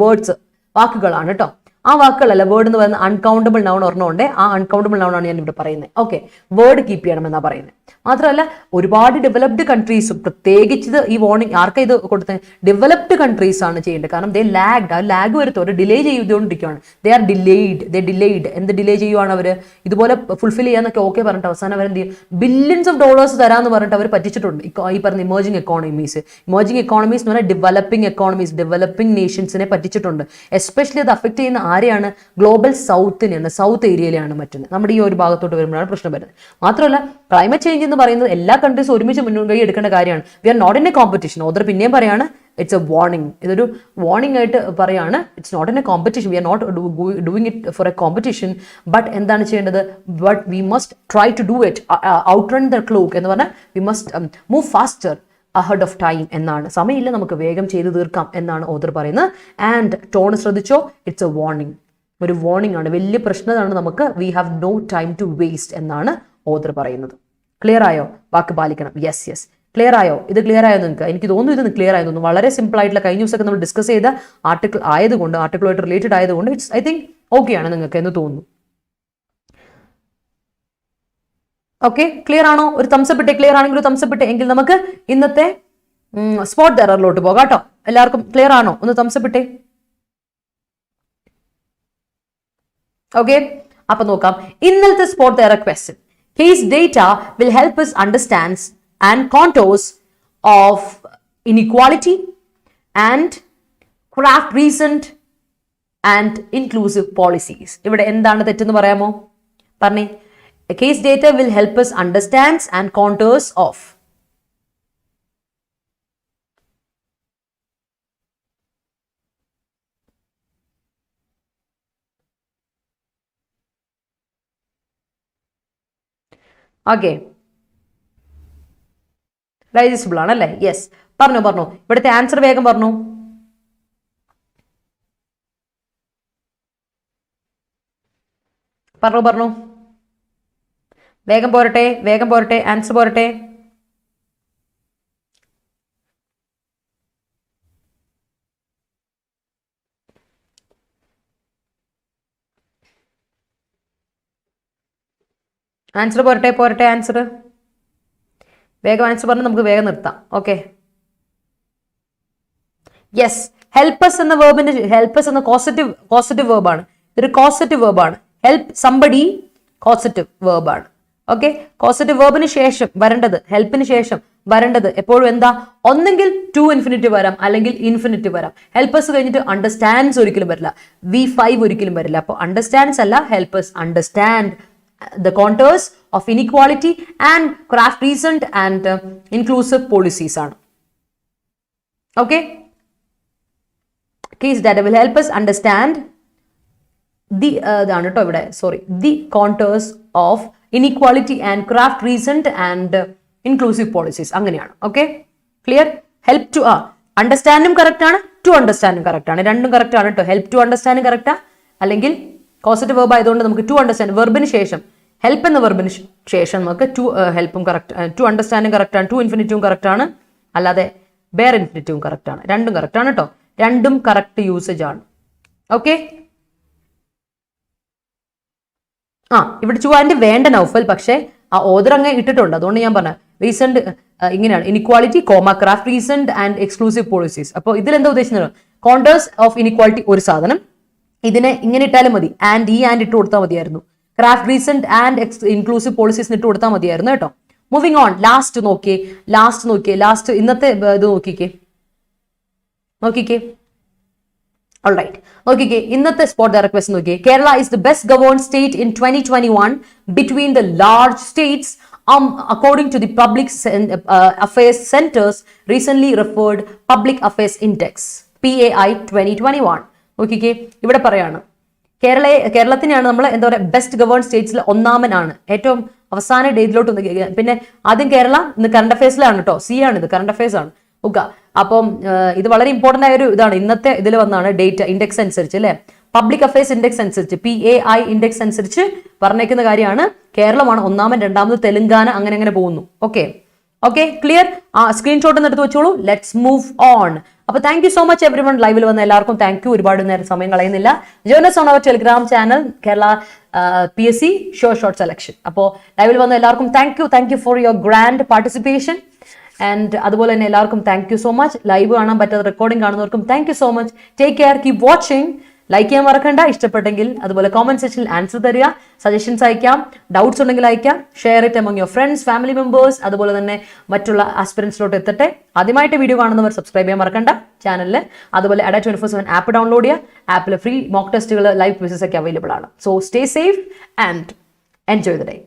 വേർഡ്സ് വാക്കുകളാണ് കേട്ടോ. ആ വാക്കുകളല്ല, വേർഡ് എന്ന് പറയുന്ന അൺകൗണ്ടബിൾ നൗൺ ഒരെണ്ണമുണ്ട്, ആ അൺകൗണ്ടബിൾ നൗൺ ആണ് ഞാൻ ഇവിടെ പറയുന്നത്. ഓക്കെ, വേർഡ് കീപ്പ് ചെയ്യണം എന്നാ പറയുന്നത്. മാത്രമല്ല ഒരുപാട് ഡെവലപ്ഡ് കൺട്രീസും, പ്രത്യേകിച്ച് ഈ വാർണിംഗ് ആർക്കാ ഇത് കൊടുത്തത്, ഡെവലപ്ഡ് കൺട്രീസ് ആണ് ചെയ്യേണ്ടത്. കാരണം ദേ ലാഗ്ഡ്, ആ ലാഗ് വരുത്തോ, ഡിലേ ചെയ്തുകൊണ്ടിരിക്കുകയാണ്. They are delayed. എന്ത് ഡിലേ ചെയ്യുവാണ് അവർ? ഇതുപോലെ ഫുൾഫിൽ ചെയ്യാന്നൊക്കെ ഓക്കെ പറഞ്ഞിട്ട് അവസാനം അവർ എന്ത് ചെയ്യും, ബില്യൺസ് ഓഫ് ഡോളേഴ്സ് തരാമെന്ന് പറഞ്ഞിട്ട് അവർ പറ്റിച്ചിട്ടുണ്ട്. ഈ പറഞ്ഞ ഇമേർജിംഗ് എക്കോണമീസ് എന്ന് പറഞ്ഞാൽ ഡെവലപ്പിംഗ് എക്കോണമീസ്, ഡെവലപ്പിംഗ് നേഷൻസിനെ പറ്റിച്ചിട്ടുണ്ട്. എസ്പെഷ്യലി അത് അഫക്ട് ചെയ്യുന്ന ആരെയാണ്? ഗ്ലോബൽ സൗത്തിനെയാണ്, സൗത്ത് ഏരിയയിലാണ് മറ്റുന്നത്. നമ്മുടെ ഈ ഒരു ഭാഗത്തോട്ട് വരുമ്പോഴാണ് പ്രശ്നം വരുന്നത്. മാത്രമല്ല ക്ലൈമറ്റ് ചേഞ്ച് എന്ന് പറയുന്നത് എല്ലാ കൺട്രീസും ഒരുമിച്ച് മുൻകൈ എടുക്കേണ്ട കാര്യമാണ്. We are not in a competition. Author പിന്നെയും പറയാണ് ഇറ്റ്സ് എ വാർണിംഗ്, ഇതൊരു വാർണിംഗ് ആയിട്ട് പറയാണ്. It's not in a competition, we are not doing it for a competition. But എന്താണ് ചെയ്യേണ്ടത്? But we must try to do it, outrun the clock എന്ന് പറഞ്ഞാൽ we must move faster ahead of time എന്നാണ്. സമയമില്ല, നമുക്ക് വേഗം ചെയ്ത് തീർക്കാം എന്നാണ് ഓതർ പറയുന്നത്. ആൻഡ് ടോൺ ശ്രദ്ധിച്ചോ, ഇറ്റ്സ് എ വാർണിംഗ്, ഒരു വാർണിംഗ് ആണ്, വലിയ പ്രശ്നമാണ് നമുക്ക്. We have no time to waste എന്നാണ് ഓതർ പറയുന്നത്. ക്ലിയർ ആയോ? വാക്ക് പാലിക്കണം. യെസ് ക്ലിയർ ആയോ? ഇത് ക്ലിയർ ആയോ നിങ്ങൾക്ക്? എനിക്ക് തോന്നുന്നു ഇത് ക്ലിയർ ആയി തോന്നുന്നു. വളരെ സിമ്പിൾ ആയിട്ടുള്ള കഴിഞ്ഞ ദിവസമൊക്കെ നമ്മൾ ഡിസ്കസ് ചെയ്ത ആർട്ടിക്കിൾ ആയതുകൊണ്ട്, ആർട്ടിക്കിളുമായിട്ട് റിലേറ്റഡ് ആയതുകൊണ്ട് ഇറ്റ്സ് ഐ തിങ്ക് ഓക്കെ ആണ് നിങ്ങൾക്ക് എന്ന് തോന്നുന്നു. ഓക്കെ, ക്ലിയർ ആണോ? ഒരു തംസപ്പ് ഇട്ടേ. ക്ലിയർ ആണെങ്കിൽ ഒരു തംസപ്പ് ഇട്ടേ. എങ്കിൽ നമുക്ക് ഇന്നത്തെ സ്പോട്ട് എററിലോട്ട് പോകാം കേട്ടോ. എല്ലാവർക്കും ക്ലിയർ ആണോ? ഒന്ന് തംസപ്പ് ഇട്ടേ. ഓക്കെ, അപ്പൊ നോക്കാം ഇന്നലത്തെ spot error question. Case data will help us understand and contours of inequality and craft recent and inclusive policies. ഇവിടെ എന്താണ് തെറ്റെന്ന് പറയാമോ? പറഞ്ഞേ. A case data will help us understand and contours of. Okay, digestible ആണല്ലേ? Yes, പറഞ്ഞു. ഇവിടുത്തെ answer വേഗം പറഞ്ഞു. വേഗം പോരട്ടെ, ആൻസർ പോരട്ടെ. ആൻസർ പോരട്ടെ. ആൻസർ വേഗം ആൻസർ പറഞ്ഞ് നമുക്ക് വേഗം നിർത്താം. ഓക്കെ, യെസ്, ഹെൽപ്പസ് എന്ന വേർബിന്റെ, ഹെൽപ്പസ് എന്ന കോസറ്റീവ് വേർബാണ്. ഇതൊരു കോസറ്റീവ് വേർബാണ്. ഹെൽപ്പ് സംബഡി കോസറ്റീവ് വേർബാണ്. ഓക്കെ, കോസറ്റീവ് വേർബിന് ശേഷം വരേണ്ടത്, ഹെൽപ്പിന് ശേഷം വരേണ്ടത് എപ്പോഴും എന്താ? ഒന്നെങ്കിൽ ടു ഇൻഫിനിറ്റീവ് വരാം, അല്ലെങ്കിൽ ഇൻഫിനിറ്റീവ് വരാം. ഹെൽപ്പസ് കഴിഞ്ഞിട്ട് അണ്ടർസ്റ്റാൻഡ്സ് ഒരിക്കലും വരില്ല, V5 ഒരിക്കലും വരില്ല. അപ്പോൾ അണ്ടർസ്റ്റാൻഡ്സ് അല്ല, ഹെൽപ്പസ് understand the contours of inequality and craft recent and inclusive policies ആണ്. Okay, case data will help us understand the ഇതാണ് കേട്ടോ ഇവിടെ, the contours of inequality and craft recent and inclusive policies. അങ്ങനെയാണ്. Okay, clear? Help to അണ്ടർസ്റ്റാൻഡും correct ആണ്, to അണ്ടർസ്റ്റാൻഡും correct ആണ്, രണ്ടും കറക്റ്റ് ആണ് കേട്ടോ. ഹെൽപ്പ് ടു അണ്ടർസ്റ്റാൻഡും കറക്റ്റാ, അല്ലെങ്കിൽ കോസറ്റീവ് വേർബ് ആയതുകൊണ്ട് നമുക്ക് ടു അണ്ടർസ്റ്റാൻഡ്, വെർബിന് ശേഷം ഹെൽപ്പ് എന്ന വെർബിന് ശേഷം നമുക്ക് ടു ഹെൽപ്പും കറക്റ്റ്, ടു അണ്ടർസ്റ്റാൻഡും കറക്റ്റ് ആണ്, ടു ഇൻഫിനിറ്റീവും കറക്റ്റ് ആണ്, അല്ലാതെ ബെയർ ഇൻഫിനിറ്റീവും കറക്റ്റ് ആണ്. രണ്ടും കറക്റ്റ് ആണ് കേട്ടോ, രണ്ടും കറക്റ്റ് യൂസേജ് ആണ്. ഓക്കെ, ഇവിടെ ചുവാൻ്റെ വേണ്ട നൗഫൽ, പക്ഷേ ആ ഓദർ അങ്ങ് ഇട്ടിട്ടുണ്ട്, അതുകൊണ്ട് ഞാൻ പറഞ്ഞ റീസെന്റ് ഇങ്ങനെയാണ്, inequality craft recent and exclusive policies. അപ്പോൾ ഇതിലെന്താ ഉദ്ദേശിക്കുന്നത്? കോണ്ടേഴ്സ് ഓഫ് ഇനിക്വാളിറ്റി ഒരു സാധനം, ഇതിനെ ഇങ്ങനെ ഇട്ടാലും മതി, ആൻഡ് ഇട്ട് കൊടുത്താൽ മതിയായിരുന്നു. Craft recent and inclusive policies ഇട്ട് കൊടുത്താൽ മതിയായിരുന്നു കേട്ടോ. മൂവിങ് ഓൺ, ലാസ്റ്റ് നോക്കിയേ, ഇന്നത്തെ ഇത് നോക്കിക്കേ. ഓൾറൈറ്റ്, നോക്കിക്കേ ഇന്നത്തെ സ്പോട്ട് ഡയറക്ട് ക്വസ്റ്റ്യൻ നോക്കിയേ. Kerala is the best governed state in 2021 between the large states according to the Public Affairs Center's recently referred Public Affairs Index PAI 2021. നോക്കിക്കേ, ഇവിടെ പറയാണ് കേരളത്തിനെയാണ് നമ്മൾ എന്താ പറയുക, ബെസ്റ്റ് ഗവേൺ സ്റ്റേറ്റ്സിൽ ഒന്നാമനാണ്. ഏറ്റവും അവസാന ഡേറ്റിലോട്ട്, പിന്നെ ആദ്യം കേരള, ഇന്ന് കറണ്ട് അഫയേഴ്സിലാണ് കേട്ടോ, C ആണ് ഇത്, കറണ്ട് അഫയേഴ്സ് ആണ്. ഓക്കെ, അപ്പം ഇത് വളരെ ഇമ്പോർട്ടന്റ് ആയ ഒരു ഇതാണ്. ഇന്നത്തെ ഇതിൽ വന്നാണ് ഡേറ്റ ഇൻഡെക്സ് അനുസരിച്ച് അല്ലെ, പബ്ലിക് അഫയേഴ്സ് ഇൻഡെക്സ് അനുസരിച്ച്, PAI ഇൻഡെക്സ് അനുസരിച്ച് പറഞ്ഞേക്കുന്ന കാര്യമാണ്. കേരളമാണ് ഒന്നാമൻ, രണ്ടാമത് തെലങ്കാന, അങ്ങനെ പോകുന്നു. Okay, clear? സ്ക്രീൻഷോട്ട് ഒന്ന് എടുത്ത് വെച്ചോളൂ. Let's move on. അപ്പോൾ thank you so much everyone. ലൈവിൽ വന്ന എല്ലാവർക്കും താങ്ക് യു. ഒരുപാട് നേരം സമയം കളയുന്നില്ല. Join us on our Telegram channel Kerala PSC short selection. അപ്പോൾ ലൈവിൽ വന്ന എല്ലാവർക്കും thank you for your grand participation. And അതുപോലെ തന്നെ എല്ലാവർക്കും thank you so much. Live കാണാൻ പറ്റാത്ത റെക്കോർഡിംഗ് കാണുന്നവർക്കും thank you so much. Take care, keep watching. Like ചെയ്യാൻ മറക്കണ്ട. ഇഷ്ടപ്പെട്ടെങ്കിൽ അതുപോലെ കോമന്റ് സെക്ഷനിൽ ആൻസർ തരിക, സജഷൻസ് അയക്കാം, ഡൗട്ട്സ് ഉണ്ടെങ്കിൽ അയക്കാം. Share it among your friends, family members. അതുപോലെ തന്നെ മറ്റുള്ള ആസ്പിറൻസിലോട്ട് എത്തട്ടെ. ആദ്യമായിട്ട് വീഡിയോ കാണുന്നവർ സബ്സ്ക്രൈബ് ചെയ്യാൻ മറക്കണ്ട ചാനലിൽ. അതുപോലെ Adda247 ആപ്പ് ഡൗൺലോഡ് ചെയ്യുക. ആപ്പിൽ ഫ്രീ മോക്ക് ടെസ്റ്റുകൾ, ലൈവ് ക്വിസസ് ഒക്കെ അവൈലബിൾ ആണ്. So stay safe and enjoy the day.